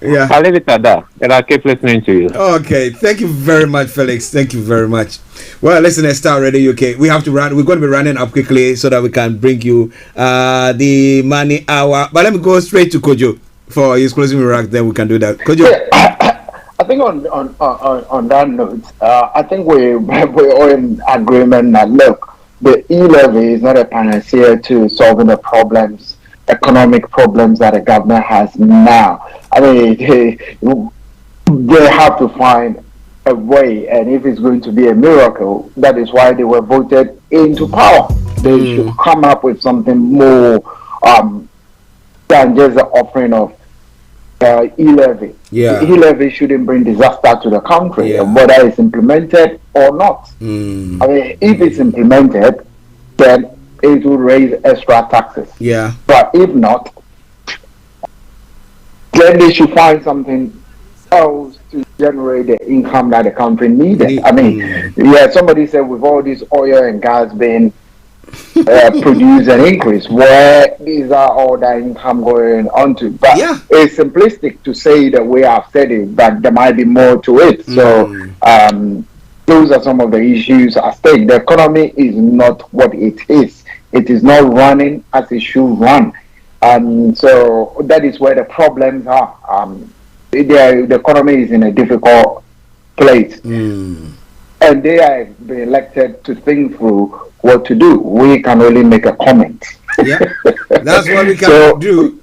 I'll leave it at that, and I'll keep listening to you. Okay, thank you very much, Felix. Thank you very much. Well, listen, Starr Radio UK, we have to run. We're going to be running up quickly so that we can bring you the money hour. But let me go straight to Kojo for his closing remarks. Then we can do that. Kojo. I think on that note, I think we're all in agreement that look, the e-levy is not a panacea to solving the problems, economic problems that the government has now. I mean, they have to find a way, and if it's going to be a miracle, that is why they were voted into power. They should come up with something more than just the offering of e-levy. E-levy shouldn't bring disaster to the country, whether it's implemented or not. I mean, if it's implemented, then it will raise extra taxes. But if not, then they should find something else to generate the income that the country needed. I mean, somebody said with all this oil and gas being produced and increased, where is all that income going on to? But it's simplistic to say the way I've said it, but there might be more to it. So those are some of the issues at stake. The economy is not what it is. It is not running as it should run. So that is where the problems are. The economy is in a difficult place. And they have been elected to think through what to do. We can only make a comment. That's what we can do.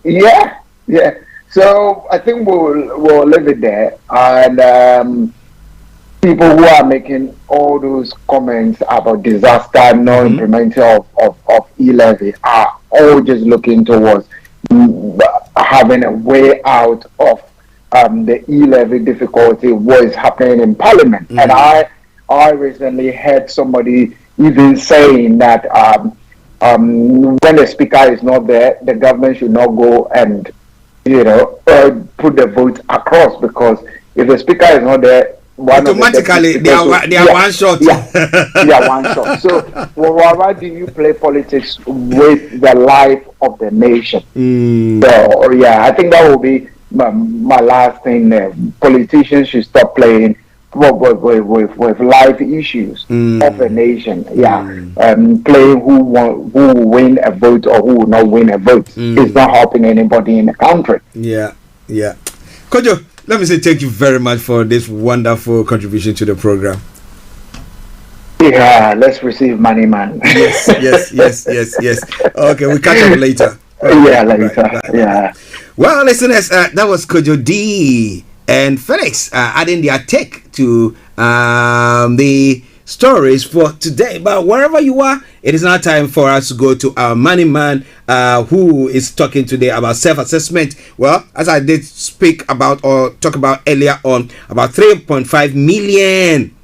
So I think we'll leave it there. And people who are making all those comments about disaster, no implementing of e-levy are all just looking towards having a way out of the e-levy difficulty, what is happening in Parliament. And I recently heard somebody even saying that when the speaker is not there, the government should not go and put the vote across, because if the speaker is not there, automatically they are one shot. They are one shot. So why do you play politics with the life of the nation? So I think that will be my last thing there. Politicians should stop playing with life issues of the nation. Playing who will win a vote or who will not win a vote is not helping anybody in the country. Kojo, let me say thank you very much for this wonderful contribution to the program. Let's receive money, man. Yes. Okay, we'll catch up later. Later. Well, listeners, that was Kojo D and Felix adding their take to the stories for today. But wherever you are, it is now time for us to go to our money man who is talking today about self-assessment. Well, as I did speak about or talk about earlier on, about 3.5 million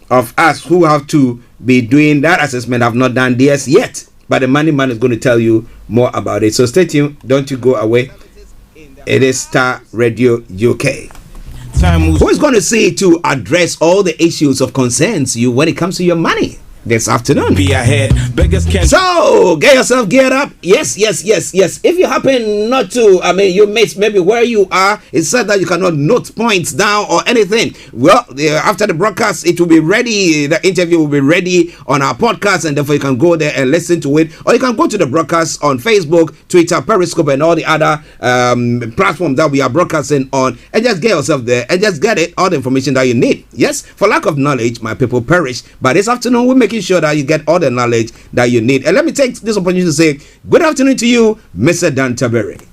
of us who have to be doing that assessment have not done theirs yet. But the money man is going to tell you more about it. So stay tuned. Don't you go away. It is Starr Radio UK. Who is going to say to address all the issues of concerns you when it comes to your money this afternoon? Be ahead. So get yourself geared up. Yes. If you happen not to, you miss maybe where you are, it's said that you cannot note points down or anything. Well, after the broadcast, it will be ready. The interview will be ready on our podcast, and therefore you can go there and listen to it, or you can go to the broadcast on Facebook, Twitter, Periscope, and all the other platforms that we are broadcasting on, and just get yourself there and just get it, all the information that you need. Yes, for lack of knowledge, my people perish. But this afternoon, we're making sure that you get all the knowledge that you need. And let me take this opportunity to say good afternoon to you, Mr. Dan Taberi.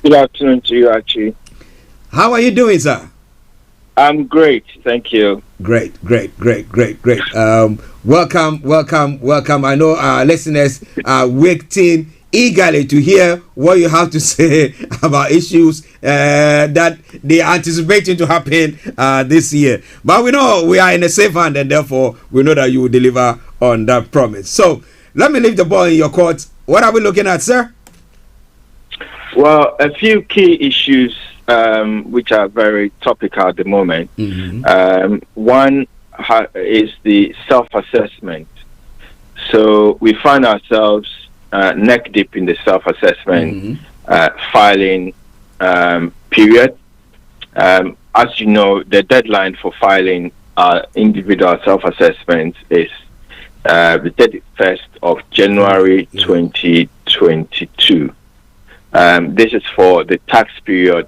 Good afternoon to you, Archie. How are you doing, sir? I'm great, thank you. Great. Welcome. I know our listeners are waiting eagerly to hear what you have to say about issues that they are anticipating to happen this year. But we know we are in a safe hand, and therefore we know that you will deliver on that promise. So let me leave the ball in your court. What are we looking at, sir? Well, a few key issues which are very topical at the moment. One is the self-assessment. So we find ourselves neck deep in the self-assessment filing period. As you know, the deadline for filing individual self-assessments is the 31st of January 2022. This is for the tax period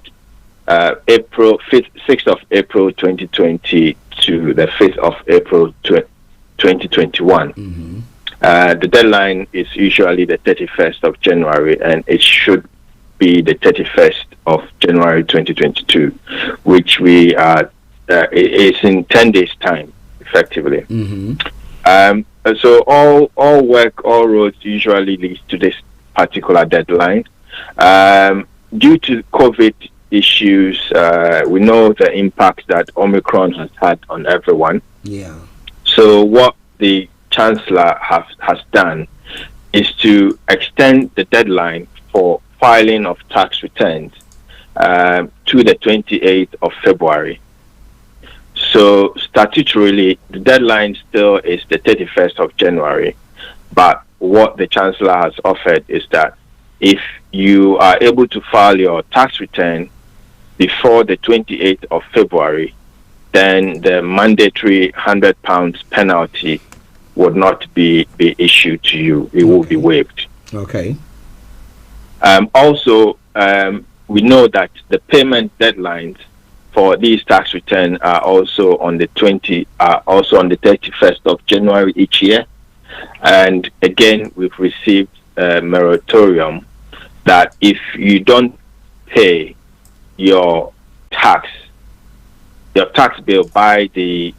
April 6th of April 2020 to the 5th of April 2021. The deadline is usually the 31st of January, and it should be the 31st of January 2022, which we is in 10 days' time, effectively. So all work, all roads usually leads to this particular deadline. Due to COVID issues, we know the impact that Omicron has had on everyone. So what the Chancellor has done is to extend the deadline for filing of tax returns to the 28th of February. So statutorily, the deadline still is the 31st of January. But what the Chancellor has offered is that if you are able to file your tax return before the 28th of February, then the mandatory £100 penalty would not be issued to you. It will be waived. Okay. Also, we know that the payment deadlines for these tax returns are also on the 31st of January each year. And again, we've received a moratorium that if you don't pay your tax your tax bill by the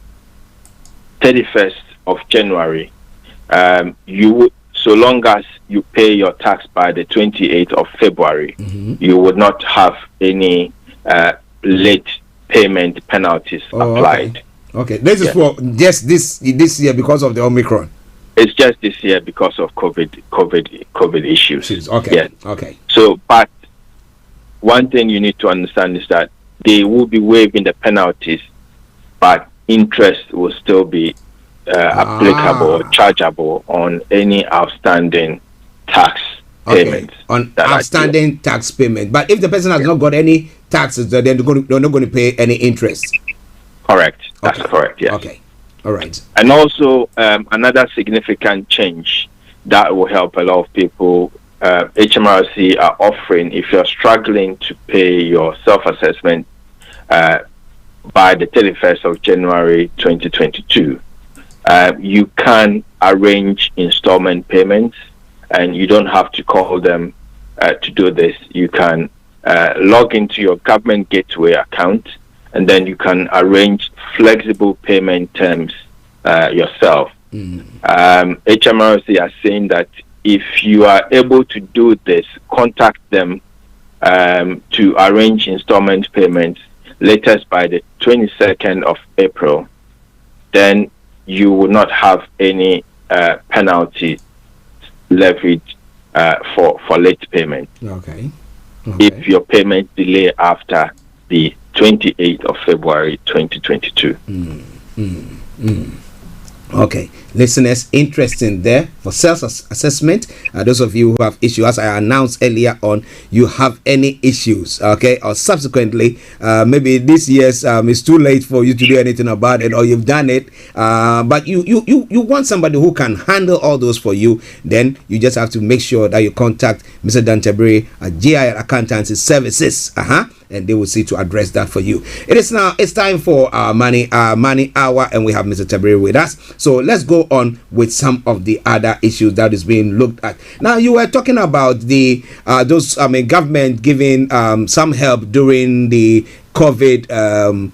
31st of January, you would, so long as you pay your tax by the 28th of February, you would not have any late payment penalties applied. Okay. This is for just this year because of the Omicron. It's just this year because of COVID issues. Okay. Yes. Okay. So, but one thing you need to understand is that they will be waiving the penalties, but interest will still be applicable or chargeable on any outstanding tax payments. On outstanding tax payment. But if the person has not got any taxes, then they're not going to pay any interest. Correct. That's correct, yes. Okay. All right. And also, another significant change that will help a lot of people, HMRC are offering, if you're struggling to pay your self-assessment by the 31st of January 2022, you can arrange installment payments, and you don't have to call them to do this. You can log into your government gateway account, and then you can arrange flexible payment terms yourself. HMRC are saying that if you are able to do this, contact them to arrange installment payments latest by the 22nd of April, then you will not have any penalty levied for late payment. Okay. If your payment delay after the 28th of February 2022. Okay, listeners, interesting there for self-assessment. Those of you who have issues, as I announced earlier on, you have any issues, okay, or subsequently, maybe this year's it's too late for you to do anything about it, or you've done it, but you want somebody who can handle all those for you. Then you just have to make sure that you contact Mr. Dantabri at GI Accountancy Services, and they will see to address that for you. It's time for our money hour, and we have Mr. Tabiri with us. So let's go on with some of the other issues that is being looked at. Now, you were talking about the government giving some help during the COVID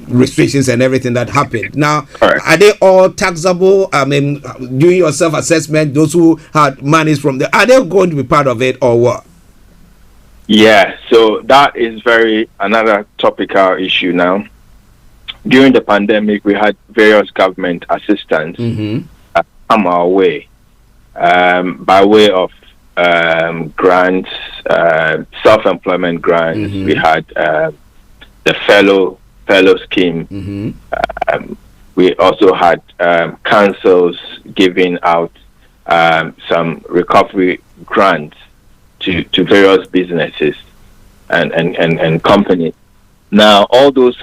restrictions and everything that happened. Now, are they all taxable? I mean, doing your self-assessment, those who had monies from there, are they going to be part of it or what? Yeah, so that is another topical issue now. During the pandemic, we had various government assistance come our way by way of grants, self-employment grants. We had the fellow scheme. We also had councils giving out some recovery grants to various businesses and companies. Now, all those,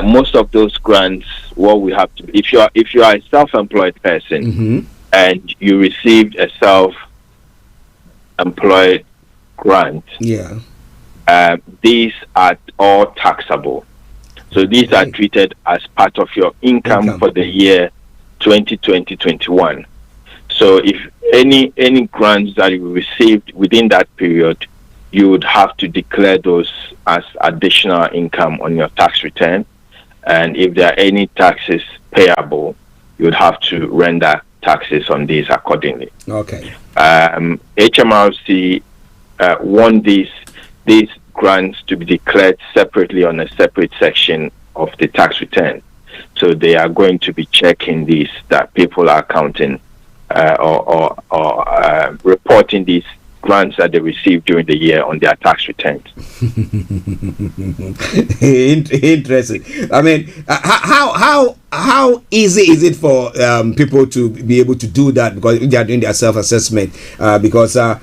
most of those grants, what we have to, if you are a self-employed person and you received a self-employed grant, these are all taxable. So these are treated as part of your income for the year 2020-21. So if any grants that you received within that period, you would have to declare those as additional income on your tax return. And if there are any taxes payable, you would have to render taxes on these accordingly. Okay. HMRC want these grants to be declared separately on a separate section of the tax return. So they are going to be checking these, that people are counting or reporting these grants that they received during the year on their tax returns. Interesting. I mean, how easy is it for people to be able to do that because they are doing their self-assessment? Because some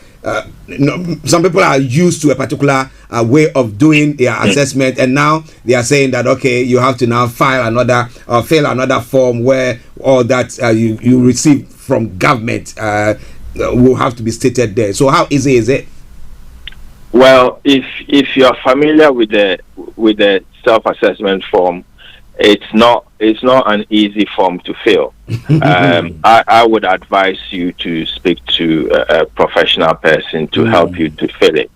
people are used to a particular way of doing their assessment, and now they are saying that okay, you have to now fill another form where all that you receive from government will have to be stated there. So how easy is it? Well, if you are familiar with the self-assessment form, it's not an easy form to fill. I would advise you to speak to a professional person to help you to fill it.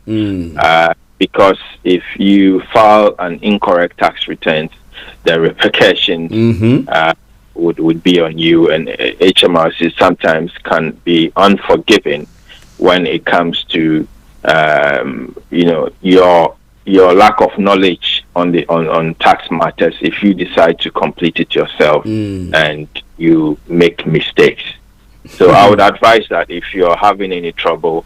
Because if you file an incorrect tax return, the repercussions would be on you, and HMRC sometimes can be unforgiving when it comes to your lack of knowledge on tax matters. If you decide to complete it yourself and you make mistakes, so I would advise that if you're having any trouble,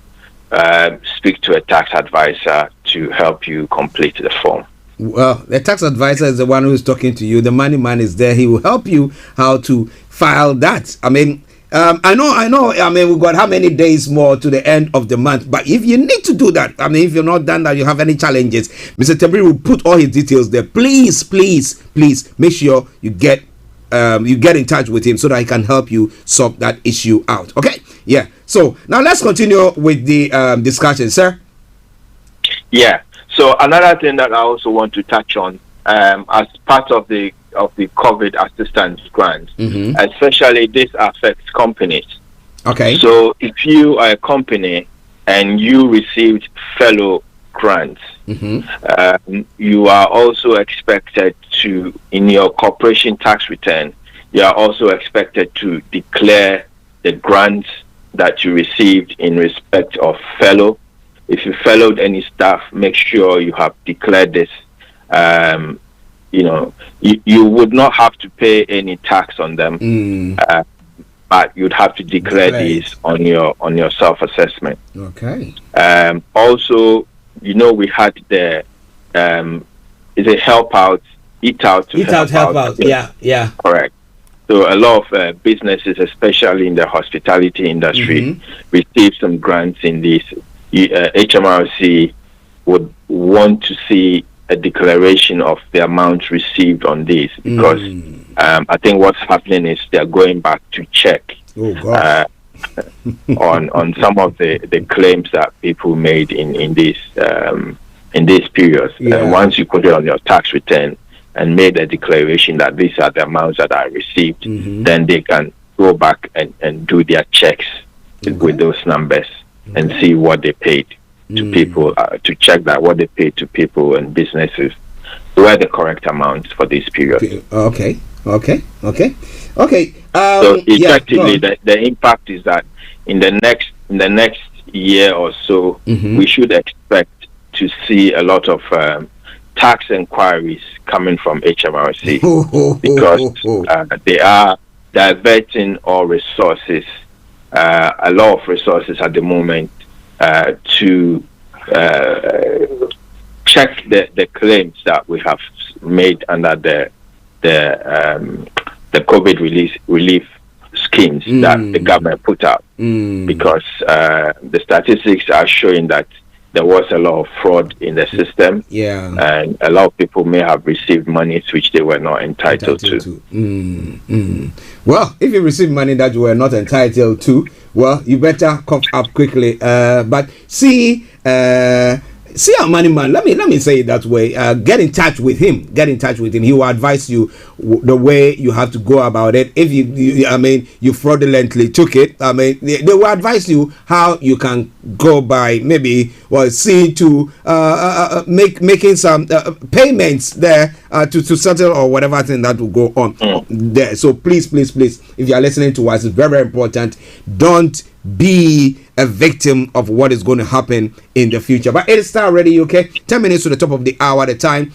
speak to a tax advisor to help you complete the form. Well, the tax advisor is the one who is talking to you. The money man is there. He will help you how to file that. I mean, I know. I mean, we've got how many days more to the end of the month. But if you need to do that, I mean, if you're not done that, you have any challenges, Mr. Tembiri will put all his details there. Please make sure you get in touch with him so that he can help you solve that issue out. Okay? Yeah. So now let's continue with the discussion, sir. Yeah. So another thing that I also want to touch on, as part of the COVID assistance grant, especially this affects companies. Okay. So if you are a company and you received fellow grants, you are also expected to, in your corporation tax return, you are also expected to declare the grants that you received in respect of fellow. If you fellowed any staff, make sure you have declared this. You would not have to pay any tax on them, but you'd have to declare these on your self-assessment. Okay. Also, we had the is a help out, eat out, help out. Yeah. Correct. So a lot of businesses, especially in the hospitality industry, receive some grants in this. HMRC would want to see a declaration of the amount received on this, because I think what's happening is they're going back to check on some of the claims that people made in this period. Once you put it on your tax return and made a declaration that these are the amounts that I received, then they can go back and do their checks with those numbers and see what they paid to people, to check that what they paid to people and businesses were the correct amounts for this period. Okay. So effectively, the impact is that in the next year or so, we should expect to see a lot of tax inquiries coming from HMRC because they are diverting all resources. A lot of resources at the moment to check the claims that we have made under the COVID relief schemes that the government put out, because the statistics are showing that there was a lot of fraud in the system, and a lot of people may have received monies which they were not entitled to. Well, if you receive money that you were not entitled to, well, you better cough up quickly. But see our money man. Let me say it that way. Get in touch with him. He will advise you the way you have to go about it. If you fraudulently took it, they will advise you how you can go by seeing to making some payments there to settle or whatever thing that will go on there. So please, if you are listening to us, it's very, very important. Don't be a victim of what is going to happen in the future. But it is Starr Radio UK. 10 minutes to the top of the hour at a time.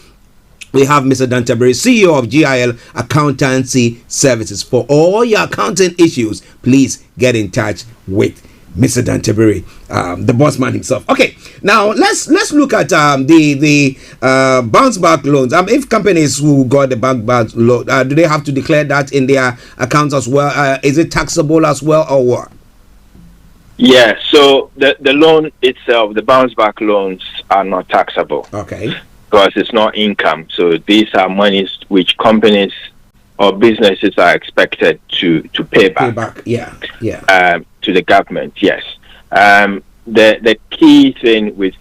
We have Mr. Dan Tembiri, CEO of GIL Accountancy Services. For all your accounting issues, please get in touch with Mr. Dan Tembiri, the boss man himself. Okay, now let's look at the bounce back loans. If companies who got the bounce back loan, do they have to declare that in their accounts as well? Is it taxable as well, or what? Yeah, so the loan itself, the bounce back loans are not taxable. Okay. Because it's not income. So these are monies which companies or businesses are expected to pay back. Yeah. To the government, yes. The key thing with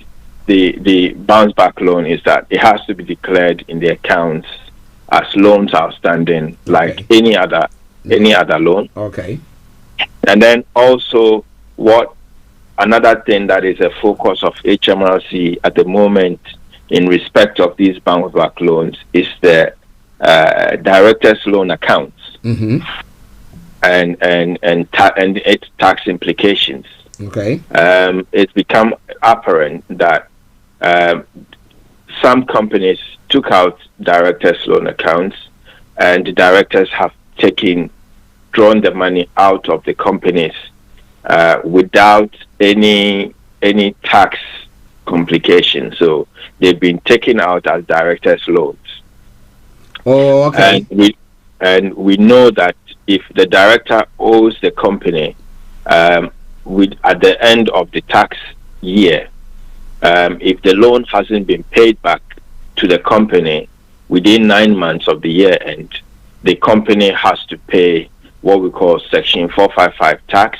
the bounce back loan is that it has to be declared in the accounts as loans outstanding, like any other loan. Okay. And then also, another thing that is a focus of HMRC at the moment in respect of these bounce back loans is the directors' loan accounts and its tax implications. Okay. It's become apparent that some companies took out directors' loan accounts, and the directors have drawn the money out of the companies without any tax complications. So they've been taken out as directors' loans. Oh, okay. And we know that if the director owes the company at the end of the tax year, if the loan hasn't been paid back to the company within 9 months of the year end, the company has to pay what we call Section 455 tax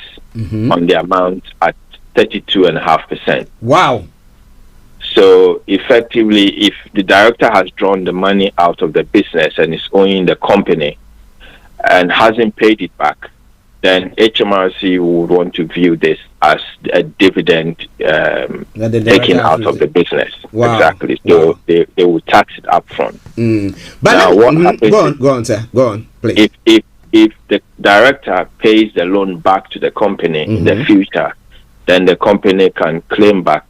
on the amount at 32.5%. Wow. So effectively, if the director has drawn the money out of the business and is owing the company and hasn't paid it back, then HMRC would want to view this as a dividend taken out of the business. Wow. Exactly. So they will tax it up front. But now, what happens go on, sir. Go on, please. If the director pays the loan back to the company in the future, then the company can claim back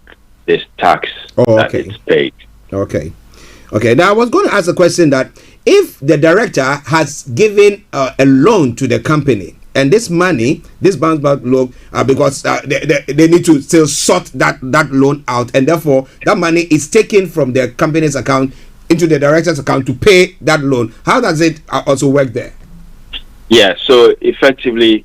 this tax that it's paid. Okay. Now I was going to ask a question that if the director has given a loan to the company, and this money, this bounce back loan, because they need to still sort that loan out, and therefore that money is taken from the company's account into the director's account to pay that loan. How does it also work there? Yeah, so effectively,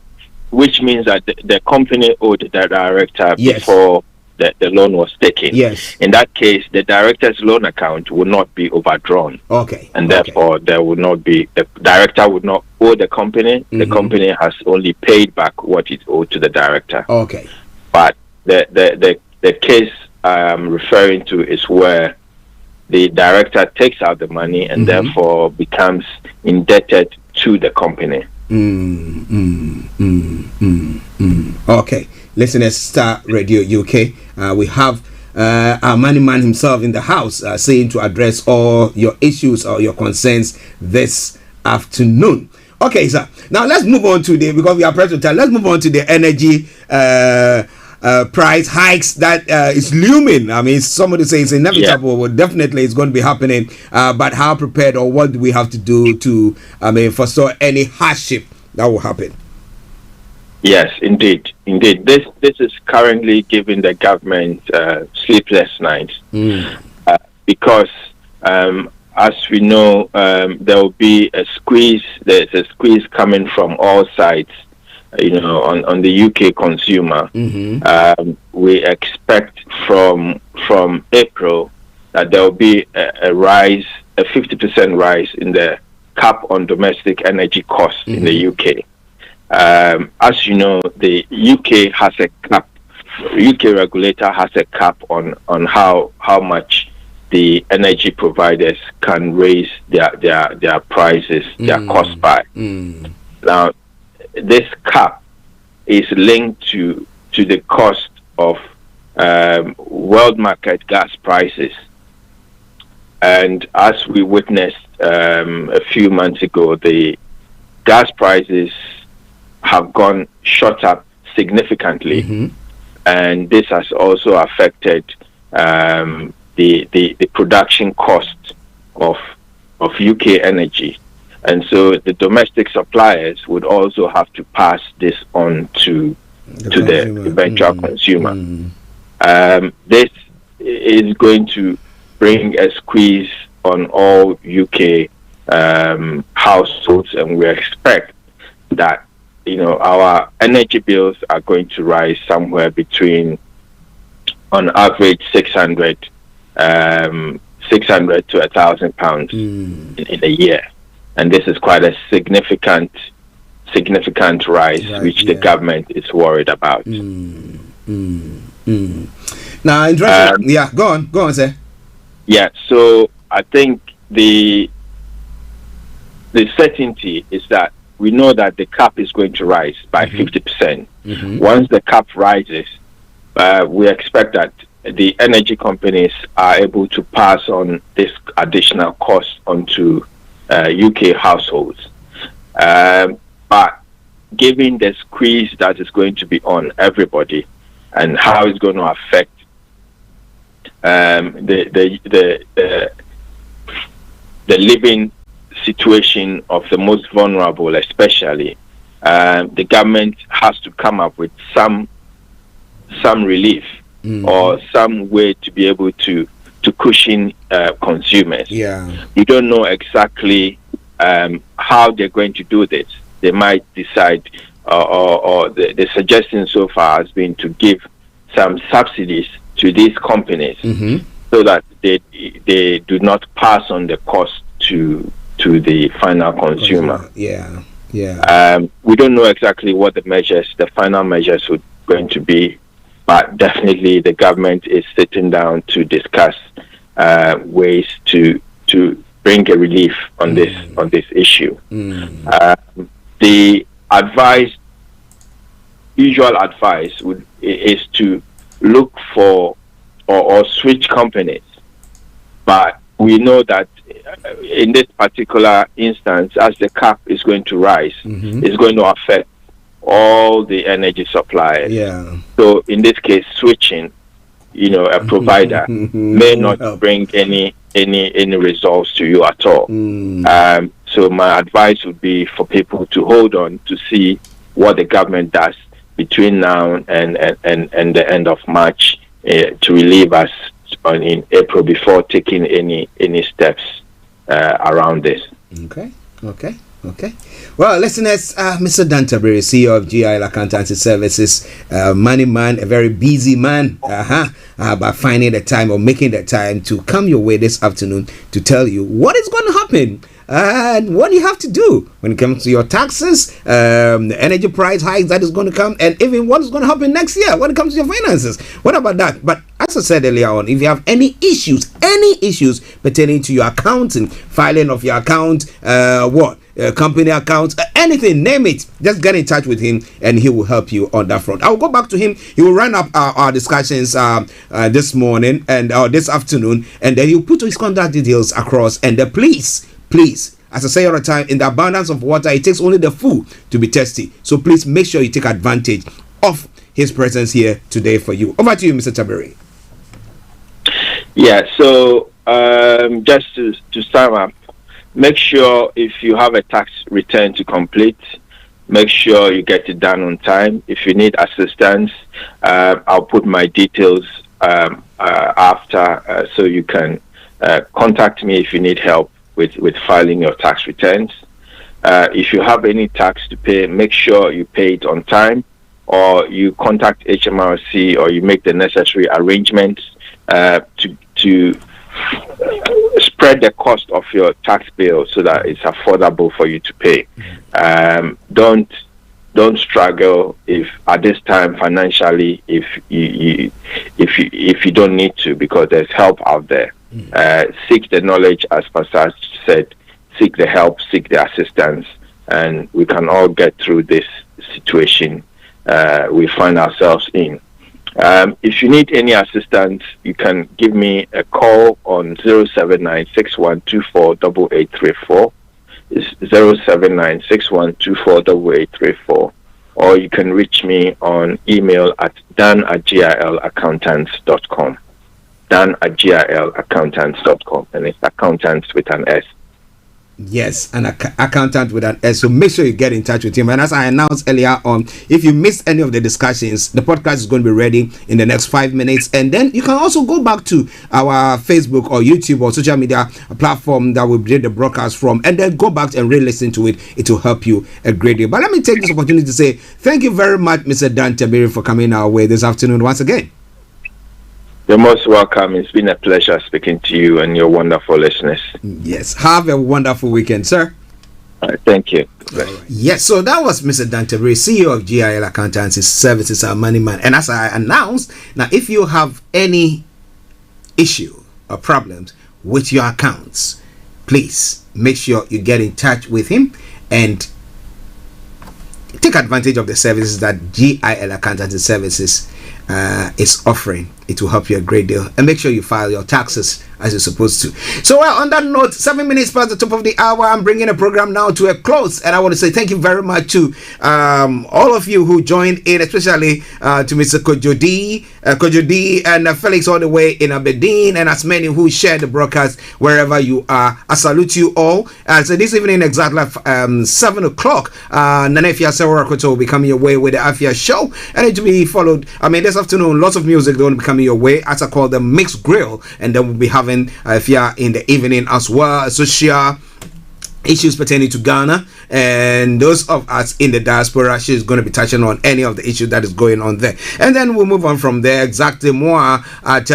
which means that the company owed the director before the loan was taken. Yes. In that case, the director's loan account will not be overdrawn. Okay. And therefore, there will not be, the director would not owe the company. The company has only paid back what it owed to the director. Okay. But the case I'm referring to is where the director takes out the money and therefore becomes indebted to the company. Okay, listeners, Star Radio UK, we have our money man himself in the house saying to address all your issues or your concerns this afternoon. Okay, sir. Now let's move on to because we are pressed to time. Let's move on to the energy price hikes that is looming. I mean, somebody say it's inevitable. Yeah. Well, definitely it's going to be happening. But how prepared or what do we have to do to, forestall any hardship that will happen? Yes, indeed. This is currently giving the government sleepless nights because, as we know, there will be a squeeze. There's a squeeze coming from all sides. On the UK consumer. We expect from April that there will be a rise, a 50% rise in the cap on domestic energy costs in the UK. As you know, the UK has a cap. The UK regulator has a cap on how much the energy providers can raise their prices, their cost by. Now, this cap is linked to the cost of world market gas prices. And as we witnessed a few months ago, the gas prices have shot up significantly. And this has also affected the production cost of UK energy. And so the domestic suppliers would also have to pass this on to the eventual consumer. This is going to bring a squeeze on all UK households, and we expect that our energy bills are going to rise somewhere between, on average, 600 to £1,000 in a year. And this is quite a significant rise, which the government is worried about. Now, interesting. Go on, sir. Yeah, so I think the certainty is that we know that the cap is going to rise by 50%. Once the cap rises, we expect that the energy companies are able to pass on this additional cost onto UK households. But given the squeeze that is going to be on everybody and how it's going to affect the living situation of the most vulnerable, especially, the government has to come up with some relief or some way to be able to cushion consumers. We don't know exactly how they're going to do this. They might decide, or the suggestion so far has been to give some subsidies to these companies so that they do not pass on the cost to the final consumer. We don't know exactly what the final measures are going to be, but definitely the government is sitting down to discuss ways to bring a relief on this issue. The usual advice is to look for or switch companies, but we know that in this particular instance, as the cap is going to rise, it's going to affect all the energy suppliers. So in this case, switching, a provider may not bring any results to you at all. So my advice would be for people to hold on to see what the government does between now and the end of March to relieve us in April before taking any steps around this. Okay. Well, listeners, Mr. Dan Tabiri, CEO of GIL Accountancy Services, money man, a very busy man, by finding the time or making the time to come your way this afternoon to tell you what is going to happen and what you have to do when it comes to your taxes, the energy price hikes that is going to come, and even what is going to happen next year when it comes to your finances. What about that? But as I said earlier on, if you have any issues pertaining to your accounting, filing of your account, company accounts, anything, name it, just get in touch with him and he will help you on that front. I will go back to him. He will run up our discussions this morning and this afternoon, and then he'll put his contact details across. And please, as I say all the time, in the abundance of water, it takes only the fool to be thirsty. So please make sure you take advantage of his presence here today for you. Over to you, Mr. Tabiri. Yeah, so just to sum up, make sure if you have a tax return to complete, make sure you get it done on time. If you need assistance, I'll put my details after so you can contact me if you need help with filing your tax returns. If you have any tax to pay, make sure you pay it on time, or you contact HMRC, or you make the necessary arrangements to spread the cost of your tax bill so that it's affordable for you to pay. Don't struggle if at this time financially if you don't need to, because there's help out there. Seek the knowledge, as Pastor said. Seek the help, seek the assistance, and we can all get through this situation we find ourselves in. If you need any assistance, you can give me a call on 07961248834. It's 07961248834. Or you can reach me on email at dan@gilaccountants.com. dan@gilaccountants.com, and it's accountants with an S. Yes, an accountant with an S. So make sure you get in touch with him. And as I announced earlier on, if you missed any of the discussions, the podcast is going to be ready in the next 5 minutes. And then you can also go back to our Facebook or YouTube or social media platform that we did the broadcast from, and then go back and re-listen to it. It will help you a great deal. But let me take this opportunity to say thank you very much, Mr. Dan Tabiri, for coming our way this afternoon once again. You're most welcome. It's been a pleasure speaking to you and your wonderful listeners. Yes. Have a wonderful weekend, sir. Thank you. Yes, so that was Mr. Dan Tabiri, CEO of GIL Accountancy Services, our money man. And as I announced, now if you have any issue or problems with your accounts, please make sure you get in touch with him and take advantage of the services that GIL Accountancy Services is offering. it will help you a great deal. And make sure you file your taxes as you're supposed to. So on that note, 7 minutes past the top of the hour, I'm bringing the program now to a close, and I want to say thank you very much to all of you who joined in, especially to Mr. Kojo D and Felix all the way in Aberdeen, and as many who shared the broadcast wherever you are. I salute you all. So this evening exactly 7 o'clock, Nanefia Sewarakoto will be coming your way with the Afia show, and it will be followed, this afternoon, lots of music going to be coming your way, as I call the Mixed Grill, and then we'll be having if you are in the evening as well, social issues pertaining to Ghana, and those of us in the diaspora, she's going to be touching on any of the issues that is going on there, and then we'll move on from there. Exactly more at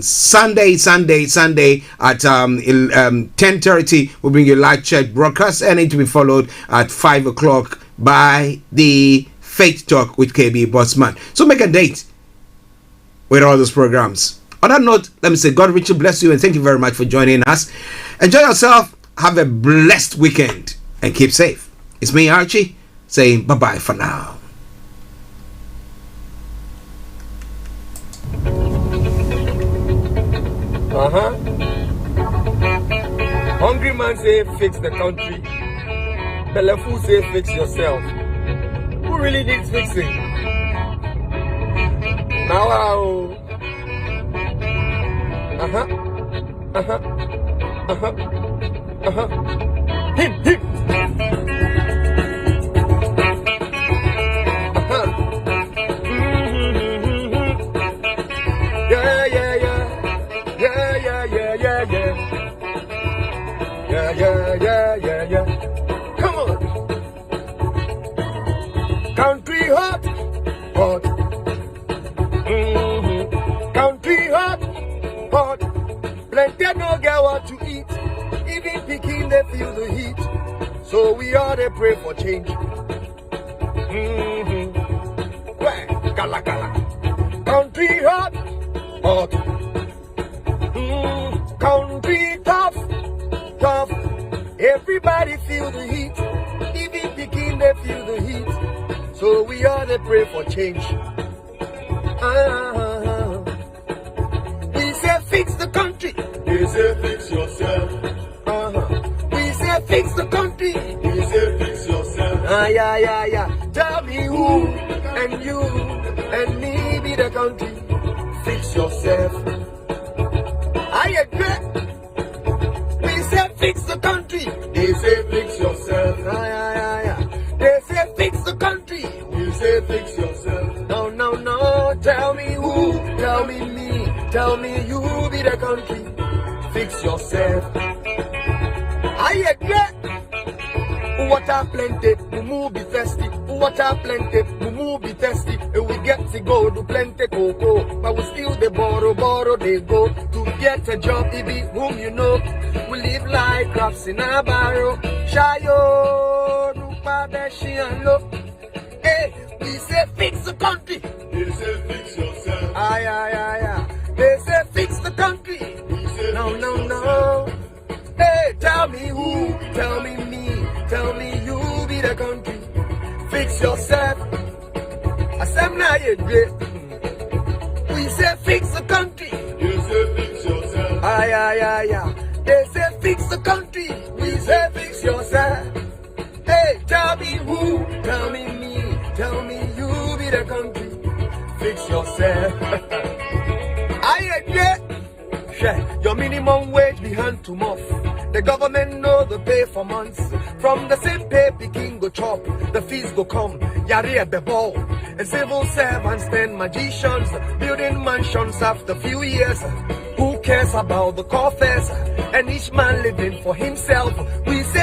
Sunday at 10:30 we'll bring you live church broadcast, and it will be followed at 5 o'clock by the Faith Talk with KB Bossman. So make a date with all those programs. On that note, let me say God richly bless you, and thank you very much for joining us. Enjoy yourself, have a blessed weekend, and keep safe. It's me, Archie, saying bye-bye for now. Hungry man say fix the country. Belleful say fix yourself. Who really needs fixing? Now him. Yeah. Come on. Country hot. Country hot. Plenty no get what to eat. Even picking they feel the heat. So we all they pray for change. Gala. Country hot. Country tough. Everybody feel the heat. Even picking they feel the heat. So we all they pray for change. We say fix the country. They say fix yourself. We say fix the country. They say fix yourself. Yeah. Tell me who and you and me be the country. Fix yourself. I agree. We say fix the country. They say fix yourself. Yeah. They say fix the country. You say fix yourself. No. Tell me who, tell me me, tell me you be the country. Fix yourself. I agree. Water plenty, mumu be thirsty. Water plenty, mumu be thirsty. And we get to go to plenty cocoa, but we still they borrow they go to get a job. It be whom you know. We live like crabs in a barrel. Shayo, nupa beshi and look. Hey, we say fix the country. They say fix yourself. Yeah. They say fix the country. No. Hey, tell me who, tell me me, tell me you be the country. Fix yourself. I said now you great. We say fix the country. You say fix yourself. Yeah. They say fix the country. We say fix yourself. Hey, tell me who, tell me me, tell me you be the country. Fix yourself. I agree. Your minimum wage be hand to mouth. The government know the pay for months. From the same pay, Peking go chop. The fees go come. Yari at the ball. And civil servants stand magicians. Building mansions after few years. Who cares about the coffers? And each man living for himself. We say